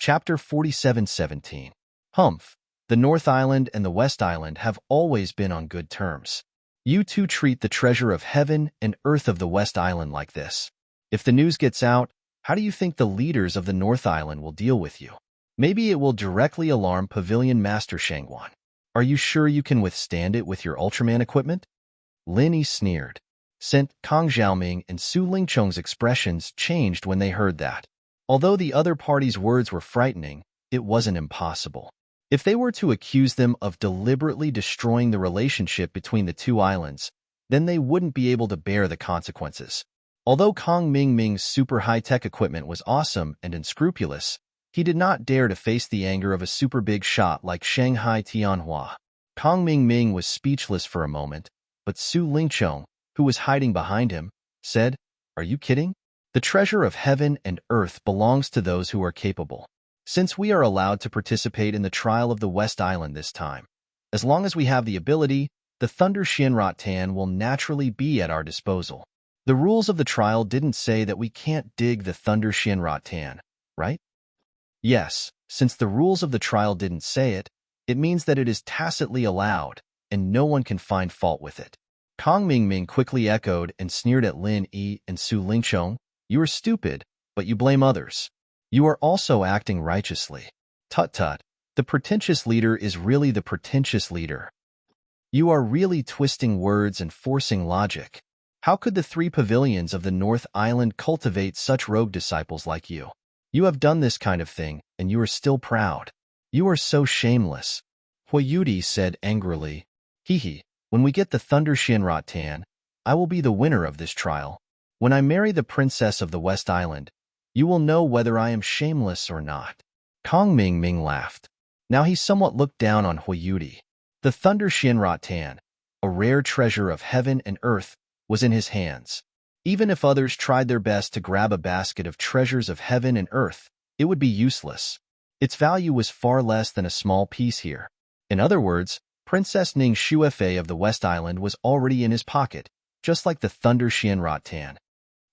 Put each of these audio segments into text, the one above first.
Chapter 47:17. Humph. The North Island and the West Island have always been on good terms. You two treat the treasure of heaven and earth of the West Island like this. If the news gets out, how do you think the leaders of the North Island will deal with you? Maybe it will directly alarm Pavilion Master Shangguan. Are you sure you can withstand it with your Ultraman equipment? Lin Yi sneered. Sent Kang Xiaoming and Su Lingchong's expressions changed when they heard that. Although the other party's words were frightening, it wasn't impossible. If they were to accuse them of deliberately destroying the relationship between the two islands, then they wouldn't be able to bear the consequences. Although Kang Mingming's super high-tech equipment was awesome and unscrupulous, he did not dare to face the anger of a super big shot like Shanghai Tianhua. Kang Mingming was speechless for a moment, but Su Lingchong, who was hiding behind him, said, "Are you kidding? The treasure of heaven and earth belongs to those who are capable. Since we are allowed to participate in the trial of the West Island this time, as long as we have the ability, the Thunder Shinrat Tan will naturally be at our disposal. The rules of the trial didn't say that we can't dig the Thunder Shinrat Tan, right?" Yes, since the rules of the trial didn't say it, it means that it is tacitly allowed, and no one can find fault with it. Kang Mingming quickly echoed and sneered at Lin Yi and Su Lingchong. "You are stupid, but you blame others. You are also acting righteously. Tut-tut, the pretentious leader is really the pretentious leader. You are really twisting words and forcing logic. How could the three pavilions of the North Island cultivate such rogue disciples like you? You have done this kind of thing, and you are still proud. You are so shameless." Huayudi said angrily. "Hee, when we get the Thunder Shinrat Tan, I will be the winner of this trial. When I marry the princess of the West Island, you will know whether I am shameless or not." Kang Mingming laughed. Now he somewhat looked down on Huayudi. The Thunder Shinrat Tan, a rare treasure of heaven and earth, was in his hands. Even if others tried their best to grab a basket of treasures of heaven and earth, it would be useless. Its value was far less than a small piece here. In other words, Princess Ning Shuefei of the West Island was already in his pocket, just like the Thunder Shinrat Tan.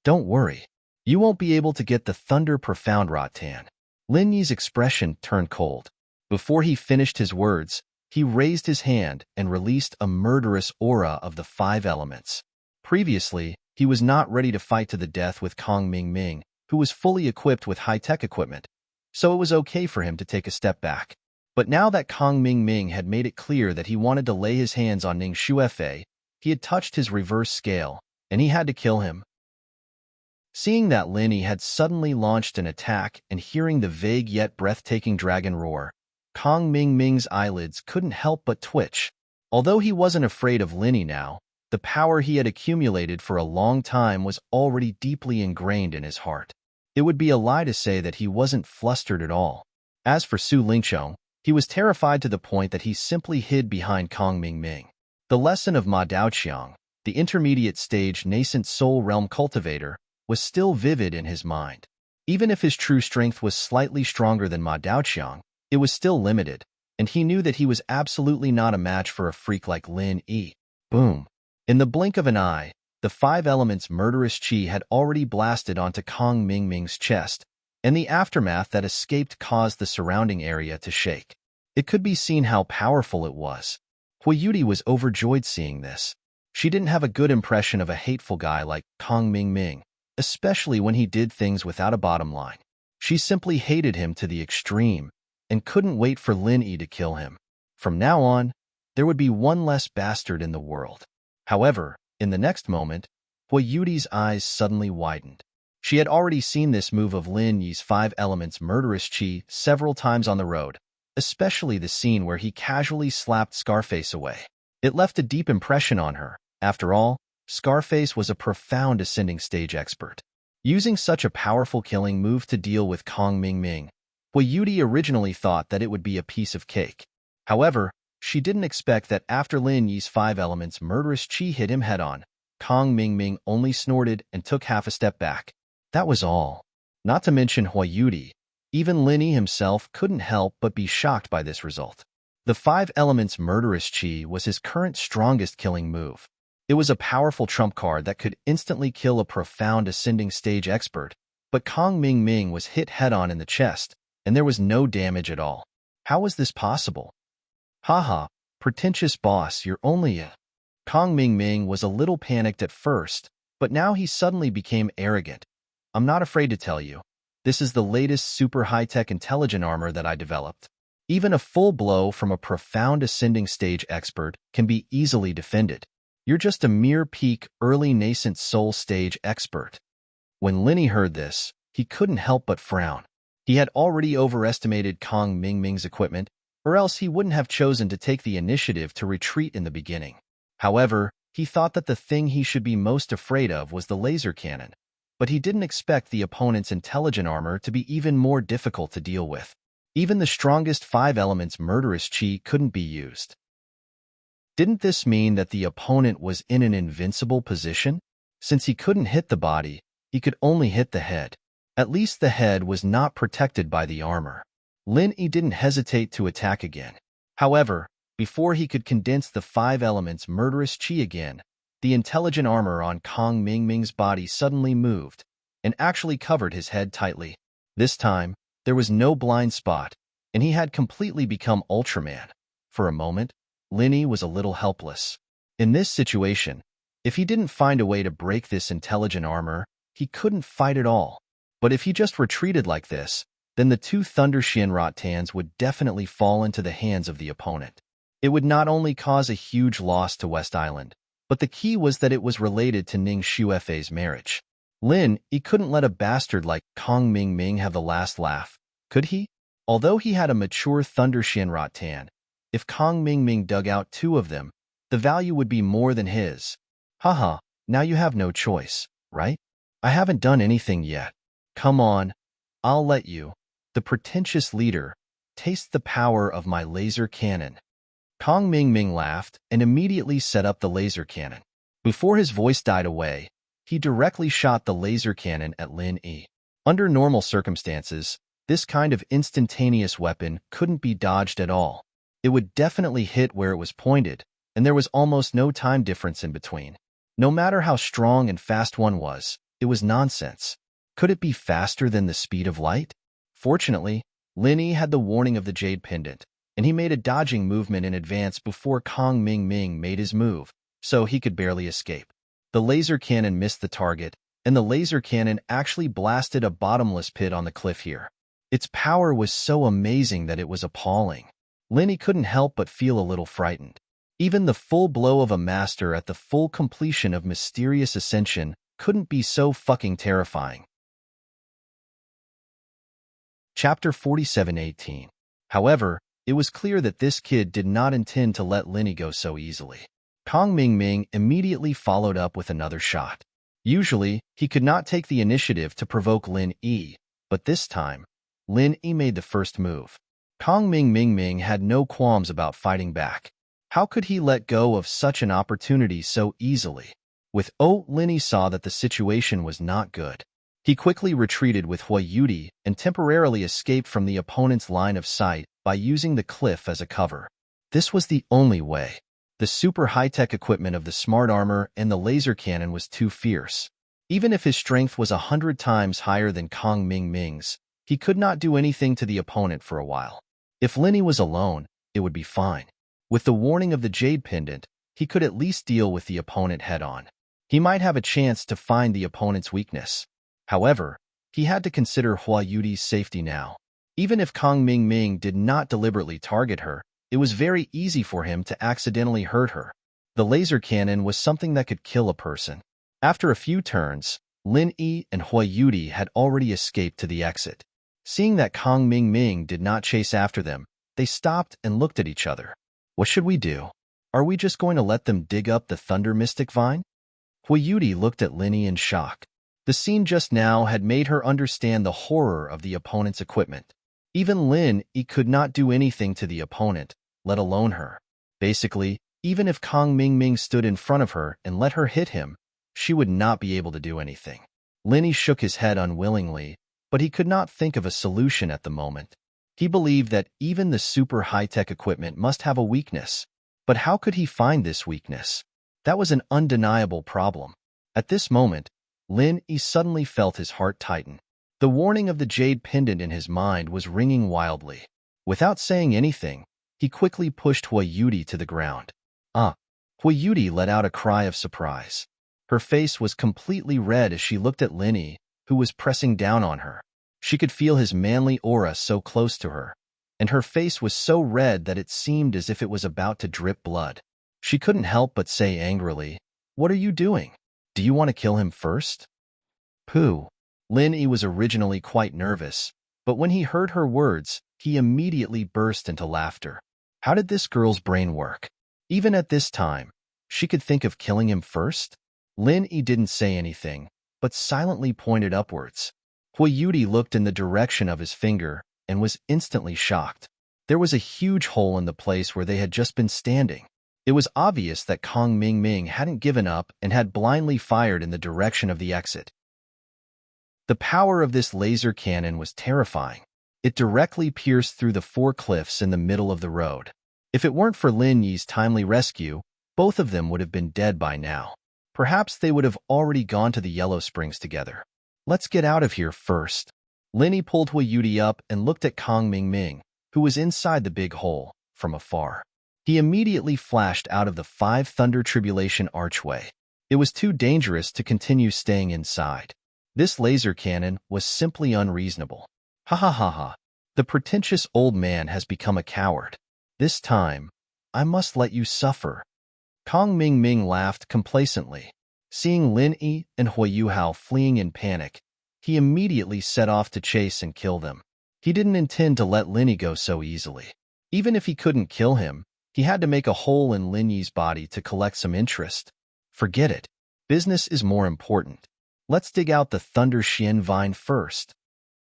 "Don't worry. You won't be able to get the Thunder Profound Rattan." Lin Yi's expression turned cold. Before he finished his words, he raised his hand and released a murderous aura of the 5 elements. Previously, he was not ready to fight to the death with Kang Mingming, who was fully equipped with high-tech equipment, so it was okay for him to take a step back. But now that Kang Mingming had made it clear that he wanted to lay his hands on Ning Shuefei, he had touched his reverse scale, and he had to kill him. Seeing that Lin Yi had suddenly launched an attack and hearing the vague yet breathtaking dragon roar, Kang Mingming's eyelids couldn't help but twitch. Although he wasn't afraid of Lin Yi now, the power he had accumulated for a long time was already deeply ingrained in his heart. It would be a lie to say that he wasn't flustered at all. As for Su Lingchong, he was terrified to the point that he simply hid behind Kang Mingming. The lesson of Ma Daoqiang, the intermediate stage nascent soul realm cultivator, was still vivid in his mind. Even if his true strength was slightly stronger than Ma Daoqiang, it was still limited, and he knew that he was absolutely not a match for a freak like Lin Yi. Boom! In the blink of an eye, the 5 elements murderous chi had already blasted onto Kang Mingming's chest, and the aftermath that escaped caused the surrounding area to shake. It could be seen how powerful it was. Huayudi was overjoyed seeing this. She didn't have a good impression of a hateful guy like Kang Mingming, especially when he did things without a bottom line. She simply hated him to the extreme and couldn't wait for Lin Yi to kill him. From now on, there would be one less bastard in the world. However, in the next moment, Huayudi's eyes suddenly widened. She had already seen this move of Lin Yi's 5 elements murderous chi several times on the road, especially the scene where he casually slapped Scarface away. It left a deep impression on her. After all, Scarface was a profound ascending stage expert. Using such a powerful killing move to deal with Kang Mingming, Huayudi originally thought that it would be a piece of cake. However, she didn't expect that after Lin Yi's 5 elements murderous chi hit him head-on, Kang Mingming only snorted and took half a step back. That was all. Not to mention Huayudi, even Lin Yi himself couldn't help but be shocked by this result. The 5 elements murderous chi was his current strongest killing move. It was a powerful trump card that could instantly kill a profound ascending stage expert, but Kang Mingming was hit head-on in the chest, and there was no damage at all. How was this possible? Haha, pretentious boss, you're only a... Kong Ming Ming was a little panicked at first, but now he suddenly became arrogant. I'm not afraid to tell you. This is the latest super high-tech intelligent armor that I developed. Even a full blow from a profound ascending stage expert can be easily defended. You're just a mere peak, early nascent soul stage expert. When Linny heard this, he couldn't help but frown. He had already overestimated Kong Ming Ming's equipment, or else he wouldn't have chosen to take the initiative to retreat in the beginning. However, he thought that the thing he should be most afraid of was the laser cannon, but he didn't expect the opponent's intelligent armor to be even more difficult to deal with. Even the strongest 5 elements murderous chi couldn't be used. Didn't this mean that the opponent was in an invincible position? Since he couldn't hit the body, he could only hit the head. At least the head was not protected by the armor. Lin Yi didn't hesitate to attack again. However, before he could condense the 5 elements murderous chi again, the intelligent armor on Kong Ming Ming's body suddenly moved and actually covered his head tightly. This time, there was no blind spot, and he had completely become Ultraman. For a moment, Lin Yi was a little helpless. In this situation, if he didn't find a way to break this intelligent armor, he couldn't fight at all. But if he just retreated like this, then the 2 Thunder Shinratans would definitely fall into the hands of the opponent. It would not only cause a huge loss to West Island, but the key was that it was related to Ning Xuefei's marriage. Lin Yi couldn't let a bastard like Kong Ming Ming have the last laugh, could he? Although he had a mature Thunder Shinratan, if Kong Ming Ming dug out 2 of them, the value would be more than his. Haha, now you have no choice, right? I haven't done anything yet. Come on, I'll let you, the pretentious leader, taste the power of my laser cannon. Kong Ming Ming laughed and immediately set up the laser cannon. Before his voice died away, he directly shot the laser cannon at Lin Yi. Under normal circumstances, this kind of instantaneous weapon couldn't be dodged at all. It would definitely hit where it was pointed, and there was almost no time difference in between. No matter how strong and fast one was, it was nonsense. Could it be faster than the speed of light? Fortunately, Lin Yi had the warning of the Jade Pendant, and he made a dodging movement in advance before Kong Ming Ming made his move, so he could barely escape. The laser cannon missed the target, and the laser cannon actually blasted a bottomless pit on the cliff here. Its power was so amazing that it was appalling. Lin Yi couldn't help but feel a little frightened. Even the full blow of a master at the full completion of Mysterious Ascension couldn't be so fucking terrifying. Chapter 47:18. However, it was clear that this kid did not intend to let Lin Yi go so easily. Kong Ming Ming immediately followed up with another shot. Usually, he could not take the initiative to provoke Lin Yi, but this time, Lin Yi made the first move. Kong Ming Ming had no qualms about fighting back. How could he let go of such an opportunity so easily? Lin Yi saw that the situation was not good. He quickly retreated with Hui Yudi and temporarily escaped from the opponent's line of sight by using the cliff as a cover. This was the only way. The super high-tech equipment of the smart armor and the laser cannon was too fierce. Even if his strength was 100 times higher than Kong Ming Ming's, he could not do anything to the opponent for a while. If Lin Yi was alone, it would be fine. With the warning of the Jade Pendant, he could at least deal with the opponent head-on. He might have a chance to find the opponent's weakness. However, he had to consider Hua Yudi's safety now. Even if Kong Ming Ming did not deliberately target her, it was very easy for him to accidentally hurt her. The laser cannon was something that could kill a person. After a few turns, Lin Yi and Hui Yudi had already escaped to the exit. Seeing that Kong Ming Ming did not chase after them, they stopped and looked at each other. What should we do? Are we just going to let them dig up the Thunder Mystic Vine? Hui Yudi looked at Lin Yi in shock. The scene just now had made her understand the horror of the opponent's equipment. Even Lin Yi could not do anything to the opponent, let alone her. Basically, even if Kong Ming Ming stood in front of her and let her hit him, she would not be able to do anything. Lin Yi shook his head unwillingly, but he could not think of a solution at the moment. He believed that even the super high-tech equipment must have a weakness. But how could he find this weakness? That was an undeniable problem. At this moment, Lin Yi suddenly felt his heart tighten. The warning of the jade pendant in his mind was ringing wildly. Without saying anything, he quickly pushed Hui Yudi to the ground. Hui Yudi let out a cry of surprise. Her face was completely red as she looked at Lin Yi, who was pressing down on her. She could feel his manly aura so close to her, and her face was so red that it seemed as if it was about to drip blood. She couldn't help but say angrily, "What are you doing? Do you want to kill him first?" Pooh. Lin Yi was originally quite nervous, but when he heard her words, he immediately burst into laughter. How did this girl's brain work? Even at this time, she could think of killing him first? Lin Yi didn't say anything, but silently pointed upwards. Hui Yudi looked in the direction of his finger and was instantly shocked. There was a huge hole in the place where they had just been standing. It was obvious that Kong Ming hadn't given up and had blindly fired in the direction of the exit. The power of this laser cannon was terrifying. It directly pierced through the 4 cliffs in the middle of the road. If it weren't for Lin Yi's timely rescue, both of them would have been dead by now. Perhaps they would have already gone to the Yellow Springs together. Let's get out of here first. Lin Yi pulled Hui Yudi up and looked at Kong Ming, who was inside the big hole, from afar. He immediately flashed out of the 5 Thunder Tribulation archway. It was too dangerous to continue staying inside. This laser cannon was simply unreasonable. Ha ha ha ha. The pretentious old man has become a coward. This time, I must let you suffer. Kong Ming laughed complacently. Seeing Lin Yi and Hui Yuhao fleeing in panic, he immediately set off to chase and kill them. He didn't intend to let Lin Yi go so easily. Even if he couldn't kill him, he had to make a hole in Lin Yi's body to collect some interest. Forget it. Business is more important. Let's dig out the Thunder Xian vine first.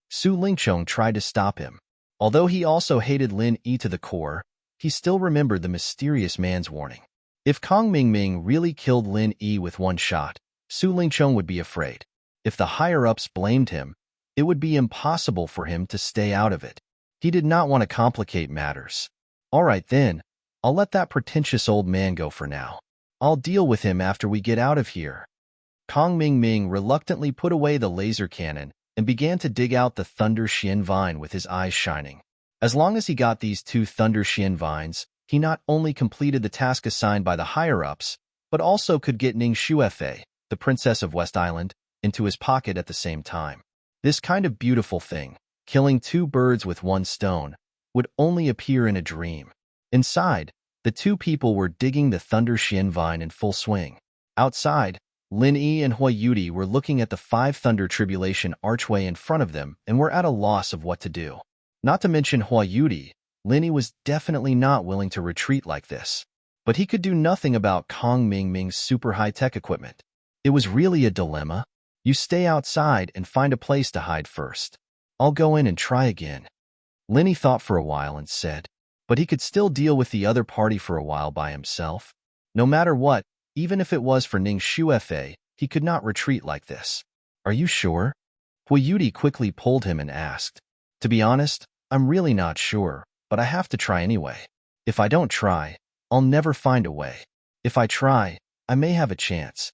Su Lingchong tried to stop him. Although he also hated Lin Yi to the core, he still remembered the mysterious man's warning. If Kong Ming really killed Lin Yi with one shot, Su Lingchong would be afraid. If the higher-ups blamed him, it would be impossible for him to stay out of it. He did not want to complicate matters. All right then, I'll let that pretentious old man go for now. I'll deal with him after we get out of here. Kong Ming reluctantly put away the laser cannon and began to dig out the Thunder Xian vine with his eyes shining. As long as he got these 2 Thunder Xian vines, he not only completed the task assigned by the higher-ups, but also could get Ning Xuefei, the Princess of West Island, into his pocket at the same time. This kind of beautiful thing, killing 2 birds with 1 stone, would only appear in a dream. Inside, the 2 people were digging the Thunder Xian vine in full swing. Outside, Lin Yi and Hui Yudi were looking at the 5 Thunder Tribulation archway in front of them and were at a loss of what to do. Not to mention Hui Yudi, Lin Yi was definitely not willing to retreat like this. But he could do nothing about Kong Ming's super high-tech equipment. It was really a dilemma. You stay outside and find a place to hide first. I'll go in and try again. Lin Yi thought for a while and said, but he could still deal with the other party for a while by himself. No matter what, even if it was for Ning Xuefei, he could not retreat like this. Are you sure? Hui Yudi quickly pulled him and asked. To be honest, I'm really not sure, but I have to try anyway. If I don't try, I'll never find a way. If I try, I may have a chance.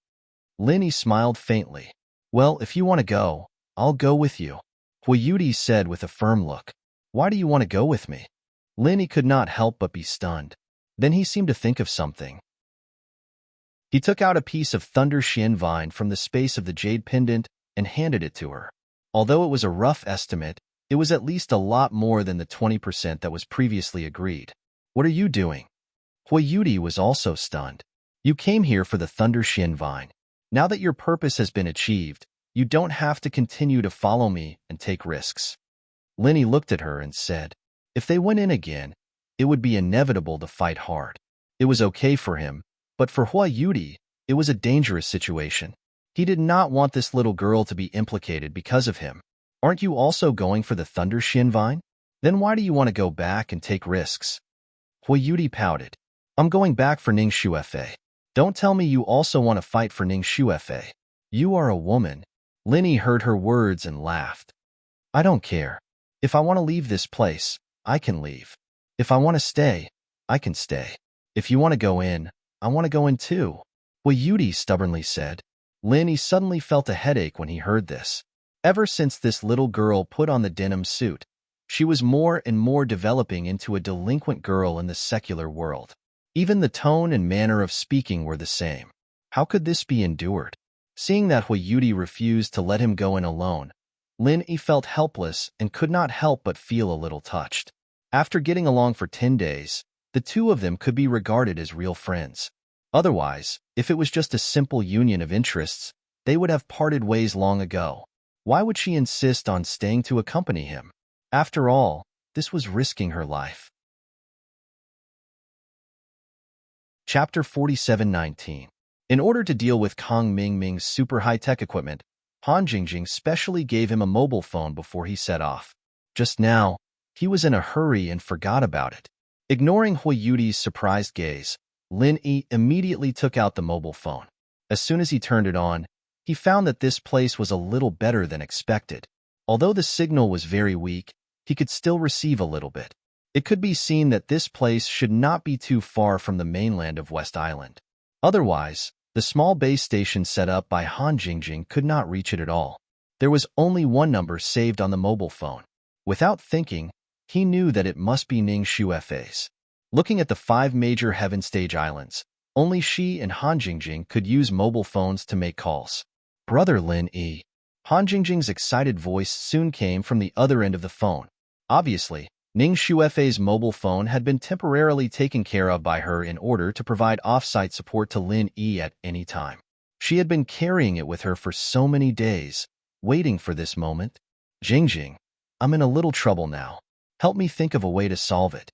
Lin Yi smiled faintly. Well, if you want to go, I'll go with you. Hui Yudi said with a firm look. Why do you want to go with me? Lin Yi could not help but be stunned. Then he seemed to think of something. He took out a piece of Thunder Xian vine from the space of the jade pendant and handed it to her. Although it was a rough estimate, it was at least a lot more than the 20% that was previously agreed. What are you doing? Hui Yudi was also stunned. You came here for the Thunder Xian vine. Now that your purpose has been achieved, you don't have to continue to follow me and take risks. Lin Yi looked at her and said, if they went in again, it would be inevitable to fight hard. It was okay for him, but for Hui Yudi, it was a dangerous situation. He did not want this little girl to be implicated because of him. Aren't you also going for the Thunder Xian vine? Then why do you want to go back and take risks? Hui Yudi pouted. I'm going back for Ning Xuefei. Don't tell me you also want to fight for Ning Xuefei. You are a woman. Lin Yi heard her words and laughed. I don't care. If I want to leave this place, I can leave. If I want to stay, I can stay. If you want to go in, I want to go in too. Hui Yudi stubbornly said. Lin Yi suddenly felt a headache when he heard this. Ever since this little girl put on the denim suit, she was more and more developing into a delinquent girl in the secular world. Even the tone and manner of speaking were the same. How could this be endured? Seeing that Yudi refused to let him go in alone, Lin-Yi felt helpless and could not help but feel a little touched. After getting along for 10 days, the two of them could be regarded as real friends. Otherwise, if it was just a simple union of interests, they would have parted ways long ago. Why would she insist on staying to accompany him? After all, this was risking her life. Chapter 47:19. In order to deal with Kang Mingming's super high-tech equipment, Han Jingjing specially gave him a mobile phone before he set off. Just now, he was in a hurry and forgot about it. Ignoring Yudi's surprised gaze, Lin-Yi immediately took out the mobile phone. As soon as he turned it on, he found that this place was a little better than expected. Although the signal was very weak, he could still receive a little bit. It could be seen that this place should not be too far from the mainland of West Island. Otherwise, the small base station set up by Han Jingjing could not reach it at all. There was only one number saved on the mobile phone. Without thinking, he knew that it must be Ning Shuefei's. Looking at the 5 major heaven stage islands, only she and Han Jingjing could use mobile phones to make calls. Brother Lin-Yi. Han Jingjing's excited voice soon came from the other end of the phone. Obviously, Ning Shuefei's mobile phone had been temporarily taken care of by her in order to provide off-site support to Lin-Yi at any time. She had been carrying it with her for so many days, waiting for this moment. Jingjing, I'm in a little trouble now. Help me think of a way to solve it.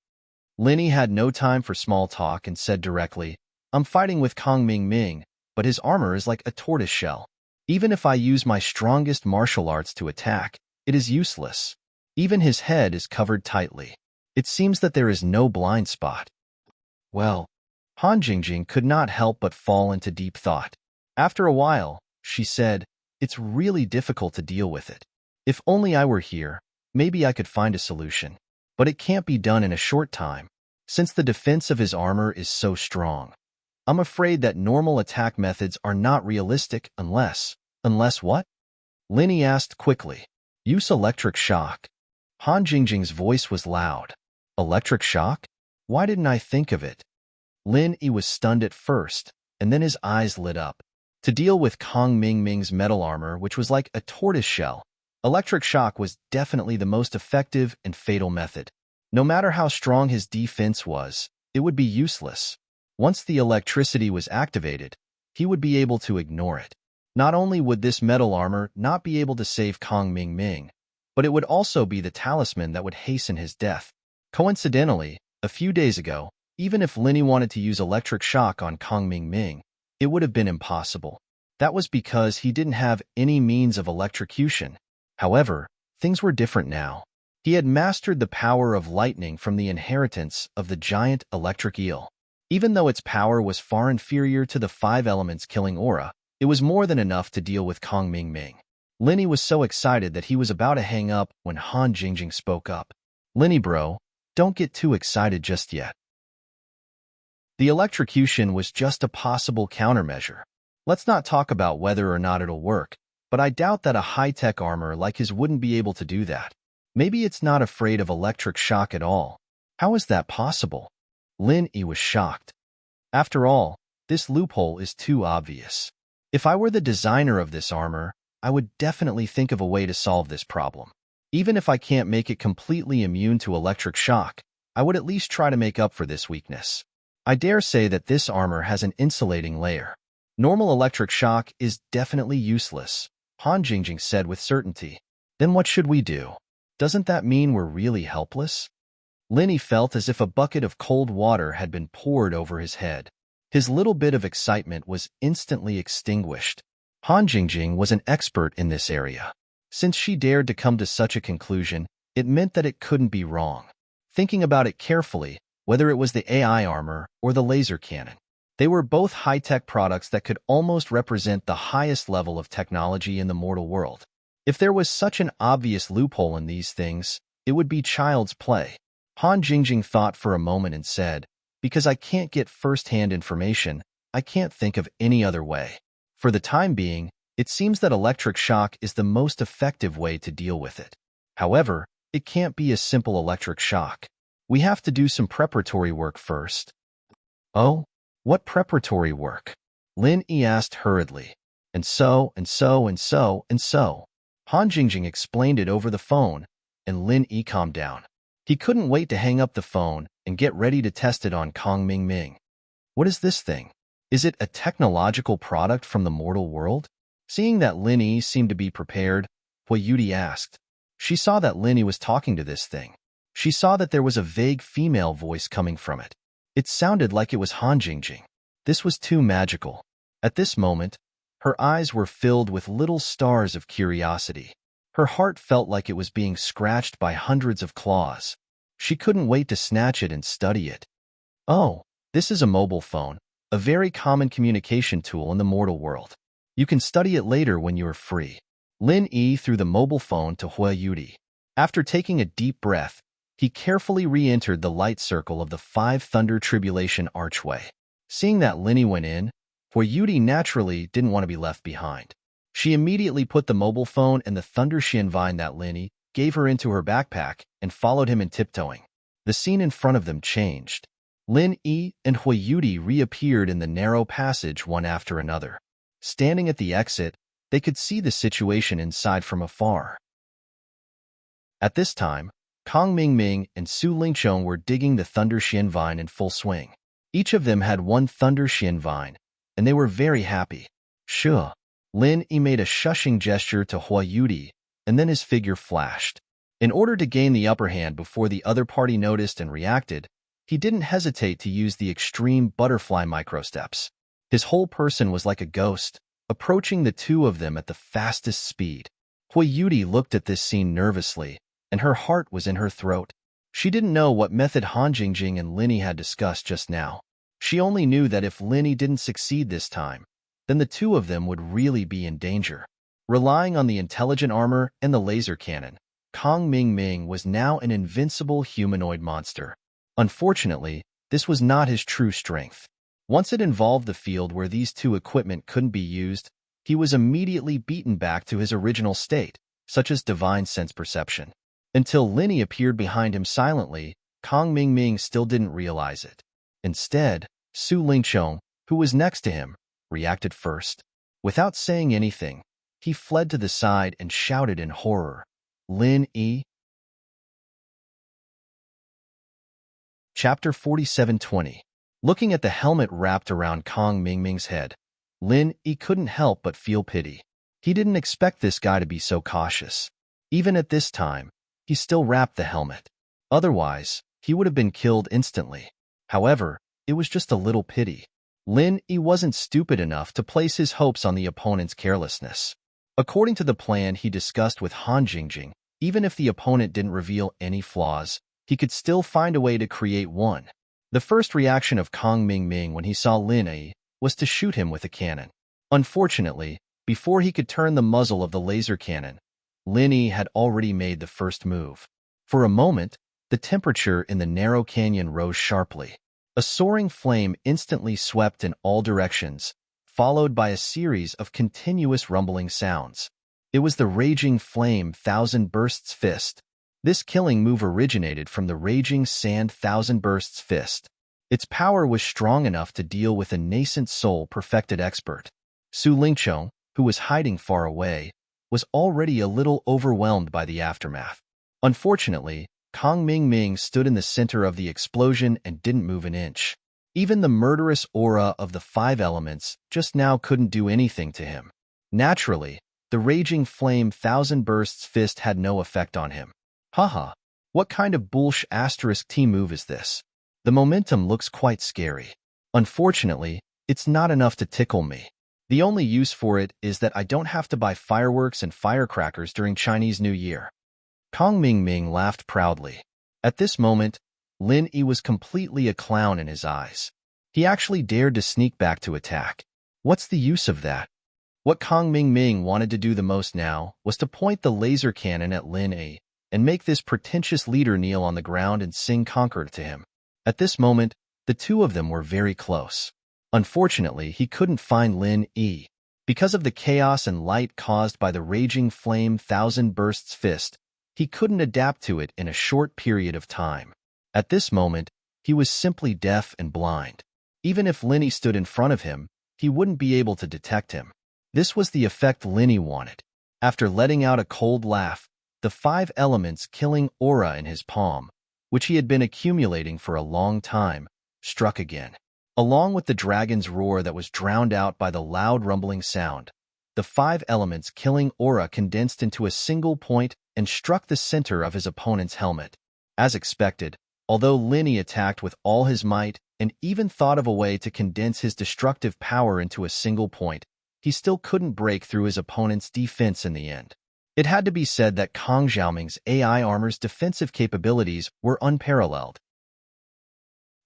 Lin-Yi had no time for small talk and said directly, I'm fighting with Kang Mingming, but his armor is like a tortoise shell. Even if I use my strongest martial arts to attack, it is useless. Even his head is covered tightly. It seems that there is no blind spot. Well, Han Jingjing could not help but fall into deep thought. After a while, she said, it's really difficult to deal with it. If only I were here, maybe I could find a solution. But it can't be done in a short time, since the defense of his armor is so strong. I'm afraid that normal attack methods are not realistic unless what? Lin-Yi asked quickly. Use electric shock. Han Jingjing's voice was loud. Electric shock? Why didn't I think of it? Lin-Yi was stunned at first, and then his eyes lit up. To deal with Kang Mingming's metal armor, which was like a tortoise shell, electric shock was definitely the most effective and fatal method. No matter how strong his defense was, it would be useless. Once the electricity was activated, he would be able to ignore it. Not only would this metal armor not be able to save Kang Mingming, but it would also be the talisman that would hasten his death. Coincidentally, a few days ago, even if Lin-Yi wanted to use electric shock on Kang Mingming, it would have been impossible. That was because he didn't have any means of electrocution. However, things were different now. He had mastered the power of lightning from the inheritance of the giant electric eel. Even though its power was far inferior to the 5 elements killing aura, it was more than enough to deal with Kang Mingming. Lin-Yi was so excited that he was about to hang up when Han Jingjing spoke up. Lin-Yi bro, don't get too excited just yet. The electrocution was just a possible countermeasure. Let's not talk about whether or not it'll work, but I doubt that a high-tech armor like his wouldn't be able to do that. Maybe it's not afraid of electric shock at all. How is that possible? Lin-Yi was shocked. After all, this loophole is too obvious. If I were the designer of this armor, I would definitely think of a way to solve this problem. Even if I can't make it completely immune to electric shock, I would at least try to make up for this weakness. I dare say that this armor has an insulating layer. Normal electric shock is definitely useless, Han Jingjing said with certainty. Then what should we do? Doesn't that mean we're really helpless? Lin-Yi felt as if a bucket of cold water had been poured over his head. His little bit of excitement was instantly extinguished. Han Jingjing was an expert in this area. Since she dared to come to such a conclusion, it meant that it couldn't be wrong. Thinking about it carefully, whether it was the AI armor or the laser cannon, they were both high-tech products that could almost represent the highest level of technology in the mortal world. If there was such an obvious loophole in these things, it would be child's play. Han Jingjing thought for a moment and said, because I can't get first-hand information, I can't think of any other way. For the time being, It seems that electric shock is the most effective way to deal with it. However, it can't be a simple electric shock. We have to do some preparatory work first. Oh, what preparatory work? Lin Yi asked hurriedly. And so. Han Jingjing explained it over the phone, and Lin Yi calmed down. He couldn't wait to hang up the phone and get ready to test it on Kong Ming. What is this thing? Is it a technological product from the mortal world? Seeing that Lin Yi seemed to be prepared, Hui Yudi asked. She saw that Lin Yi was talking to this thing. She saw that there was a vague female voice coming from it. It sounded like it was Han Jingjing. This was too magical. At this moment, her eyes were filled with little stars of curiosity. Her heart felt like it was being scratched by hundreds of claws. She couldn't wait to snatch it and study it. Oh, this is a mobile phone, a very common communication tool in the mortal world. You can study it later when you are free. Lin Yi threw the mobile phone to Hui Yudi. After taking a deep breath, he carefully re-entered the light circle of the 5 Thunder Tribulation archway. Seeing that Lin Yi went in, Hui Yudi naturally didn't want to be left behind. She immediately put the mobile phone and the Thunder Xian vine that Lin Yi gave her into her backpack and followed him in tiptoeing. The scene in front of them changed. Lin Yi and Hui Yudi reappeared in the narrow passage one after another. Standing at the exit, they could see the situation inside from afar. At this time, Kong Ming and Su Lingqiong were digging the Thunder Xian vine in full swing. Each of them had 1 Thunder Xian vine, and they were very happy. Sure. Lin Yi made a shushing gesture to Hui Yudi, and then his figure flashed. In order to gain the upper hand before the other party noticed and reacted, he didn't hesitate to use the extreme butterfly microsteps. His whole person was like a ghost, approaching the two of them at the fastest speed. Hui Yudi looked at this scene nervously, and her heart was in her throat. She didn't know what method Han Jingjing and Lin Yi had discussed just now. She only knew that if Lin Yi didn't succeed this time, then the two of them would really be in danger. Relying on the intelligent armor and the laser cannon, Kong Ming was now an invincible humanoid monster. Unfortunately, this was not his true strength. Once it involved the field where these two equipment couldn't be used, he was immediately beaten back to his original state, such as divine sense perception. Until Lin Yi appeared behind him silently, Kong Ming still didn't realize it. Instead, Su Lingqiong, who was next to him, reacted first. Without saying anything, he fled to the side and shouted in horror, "Lin Yi!" Chapter 47:20. Looking at the helmet wrapped around Kong Ming's head, Lin Yi couldn't help but feel pity. He didn't expect this guy to be so cautious. Even at this time, he still wrapped the helmet. Otherwise, he would have been killed instantly. However, it was just a little pity. Lin Yi wasn't stupid enough to place his hopes on the opponent's carelessness. According to the plan he discussed with Han Jingjing, even if the opponent didn't reveal any flaws, he could still find a way to create one. The first reaction of Kong Ming when he saw Lin Yi was to shoot him with a cannon. Unfortunately, before he could turn the muzzle of the laser cannon, Lin Yi had already made the first move. For a moment, the temperature in the narrow canyon rose sharply. A soaring flame instantly swept in all directions, followed by a series of continuous rumbling sounds. It was the Raging Flame Thousand Bursts Fist. This killing move originated from the Raging Sand Thousand Bursts Fist. Its power was strong enough to deal with a nascent soul-perfected expert. Su Lingqiong, who was hiding far away, was already a little overwhelmed by the aftermath. Unfortunately, Kong Ming stood in the center of the explosion and didn't move an inch. Even the murderous aura of the 5 elements just now couldn't do anything to him. Naturally, the Raging Flame Thousand Bursts Fist had no effect on him. Haha, what kind of bullsh asterisk T move is this? The momentum looks quite scary. Unfortunately, it's not enough to tickle me. The only use for it is that I don't have to buy fireworks and firecrackers during Chinese New Year. Kong Ming laughed proudly. At this moment, Lin Yi was completely a clown in his eyes. He actually dared to sneak back to attack. What's the use of that? What Kong Ming wanted to do the most now was to point the laser cannon at Lin Yi and make this pretentious leader kneel on the ground and sing Conquer to him. At this moment, the two of them were very close. Unfortunately, he couldn't find Lin Yi. Because of the chaos and light caused by the raging flame thousand bursts fist, he couldn't adapt to it in a short period of time. At this moment, he was simply deaf and blind. Even if Linny stood in front of him, he wouldn't be able to detect him. This was the effect Linny wanted. After letting out a cold laugh, the 5 elements killing aura in his palm, which he had been accumulating for a long time, struck again. Along with the dragon's roar that was drowned out by the loud rumbling sound, the 5 elements killing aura condensed into a single point and struck the center of his opponent's helmet. As expected, although Linny attacked with all his might and even thought of a way to condense his destructive power into a single point, he still couldn't break through his opponent's defense in the end. It had to be said that Kang Xiaoming's AI armor's defensive capabilities were unparalleled.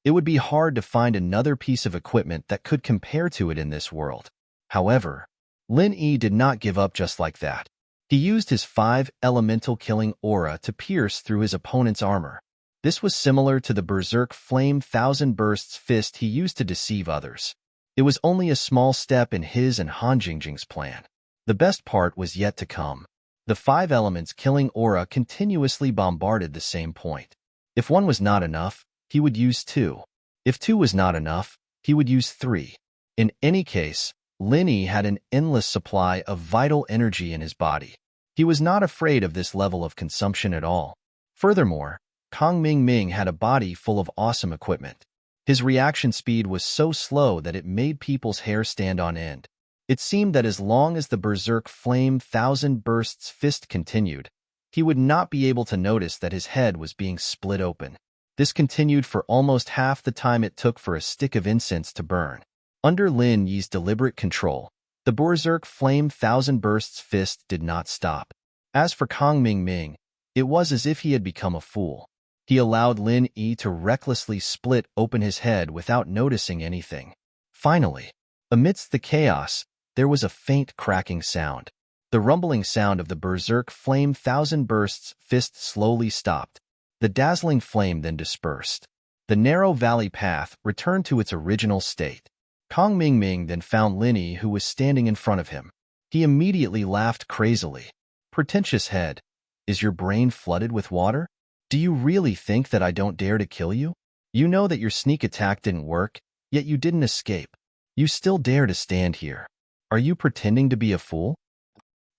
It would be hard to find another piece of equipment that could compare to it in this world. However, Lin Yi did not give up just like that. He used his 5 elemental killing aura to pierce through his opponent's armor. This was similar to the berserk flame thousand bursts fist he used to deceive others. It was only a small step in his and Han Jingjing's plan. The best part was yet to come. The 5 elements killing aura continuously bombarded the same point. If 1 was not enough, he would use 2. If 2 was not enough, he would use 3. In any case, Lin Yi had an endless supply of vital energy in his body. He was not afraid of this level of consumption at all. Furthermore, Kang Ming had a body full of awesome equipment. His reaction speed was so slow that it made people's hair stand on end. It seemed that as long as the berserk flame thousand bursts fist continued, he would not be able to notice that his head was being split open. This continued for almost half the time it took for a stick of incense to burn. Under Lin Yi's deliberate control, the berserk flame thousand bursts fist did not stop. As for Kang Ming, it was as if he had become a fool. He allowed Lin Yi to recklessly split open his head without noticing anything. Finally, amidst the chaos, there was a faint cracking sound. The rumbling sound of the berserk flame thousand bursts fist slowly stopped. The dazzling flame then dispersed. The narrow valley path returned to its original state. Kang Ming then found Lin Yi, who was standing in front of him. He immediately laughed crazily. "Pretentious head, is your brain flooded with water? Do you really think that I don't dare to kill you? You know that your sneak attack didn't work, yet you didn't escape. You still dare to stand here. Are you pretending to be a fool?"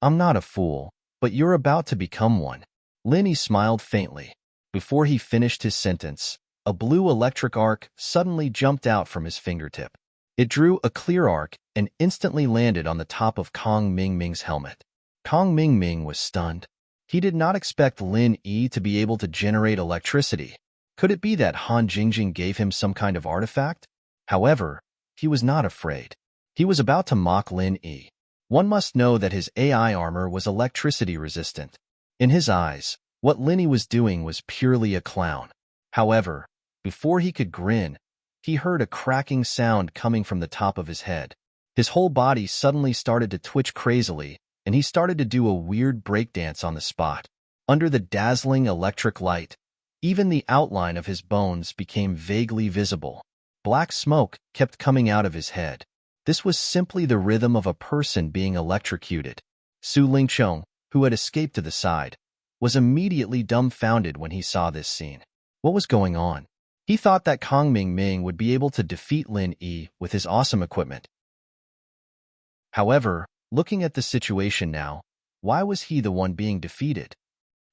"I'm not a fool, but you're about to become one." Lin Yi smiled faintly. Before he finished his sentence, a blue electric arc suddenly jumped out from his fingertip. It drew a clear arc and instantly landed on the top of Kang Ming's helmet. Kang Ming was stunned. He did not expect Lin Yi to be able to generate electricity. Could it be that Han Jingjing gave him some kind of artifact? However, he was not afraid. He was about to mock Lin Yi. One must know that his AI armor was electricity resistant. In his eyes, what Lin Yi was doing was purely a clown. However, before he could grin, he heard a cracking sound coming from the top of his head. His whole body suddenly started to twitch crazily, and he started to do a weird breakdance on the spot. Under the dazzling electric light, even the outline of his bones became vaguely visible. Black smoke kept coming out of his head. This was simply the rhythm of a person being electrocuted. Su Lingchong, who had escaped to the side, was immediately dumbfounded when he saw this scene. What was going on? He thought that Kang Ming would be able to defeat Lin Yi with his awesome equipment. However, looking at the situation now, why was he the one being defeated?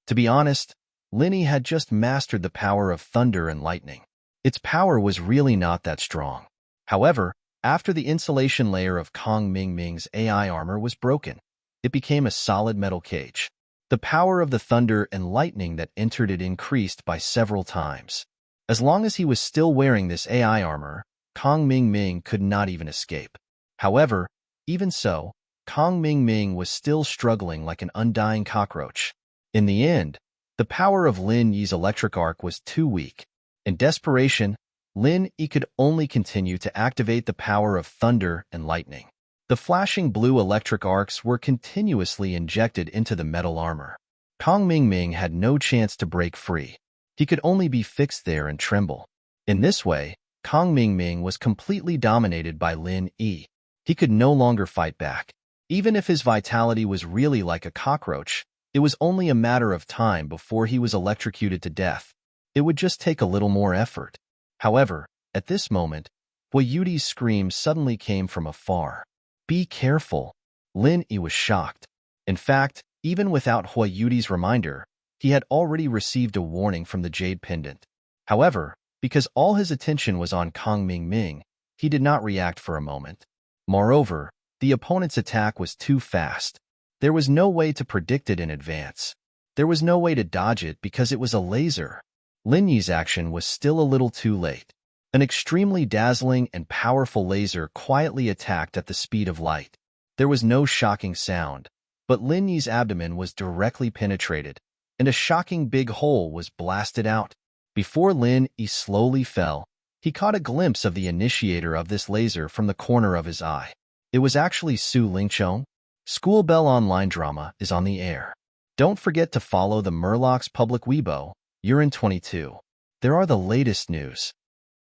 To be honest, Lin Yi had just mastered the power of thunder and lightning. Its power was really not that strong. However, after the insulation layer of Kang Ming's AI armor was broken, it became a solid metal cage. The power of the thunder and lightning that entered it increased by several times. As long as he was still wearing this AI armor, Kang Ming could not even escape. However, even so, Kang Ming was still struggling like an undying cockroach. In the end, the power of Lin Yi's electric arc was too weak. In desperation, Lin Yi could only continue to activate the power of thunder and lightning. The flashing blue electric arcs were continuously injected into the metal armor. Kang Ming had no chance to break free. He could only be fixed there and tremble. In this way, Kang Ming was completely dominated by Lin Yi. He could no longer fight back. Even if his vitality was really like a cockroach, it was only a matter of time before he was electrocuted to death. It would just take a little more effort. However, at this moment, Huayudi's scream suddenly came from afar. "Be careful!" Lin Yi was shocked. In fact, even without Huayudi's reminder, he had already received a warning from the jade pendant. However, because all his attention was on Kang Mingming, he did not react for a moment. Moreover, the opponent's attack was too fast. There was no way to predict it in advance. There was no way to dodge it because it was a laser. Lin Yi's action was still a little too late. An extremely dazzling and powerful laser quietly attacked at the speed of light. There was no shocking sound, but Lin Yi's abdomen was directly penetrated, and a shocking big hole was blasted out. Before Lin Yi slowly fell, he caught a glimpse of the initiator of this laser from the corner of his eye. It was actually Su Lingchong. School Bell Online Drama is on the air. Don't forget to follow the Murlocs Public Weibo, Urine 22. There are the latest news.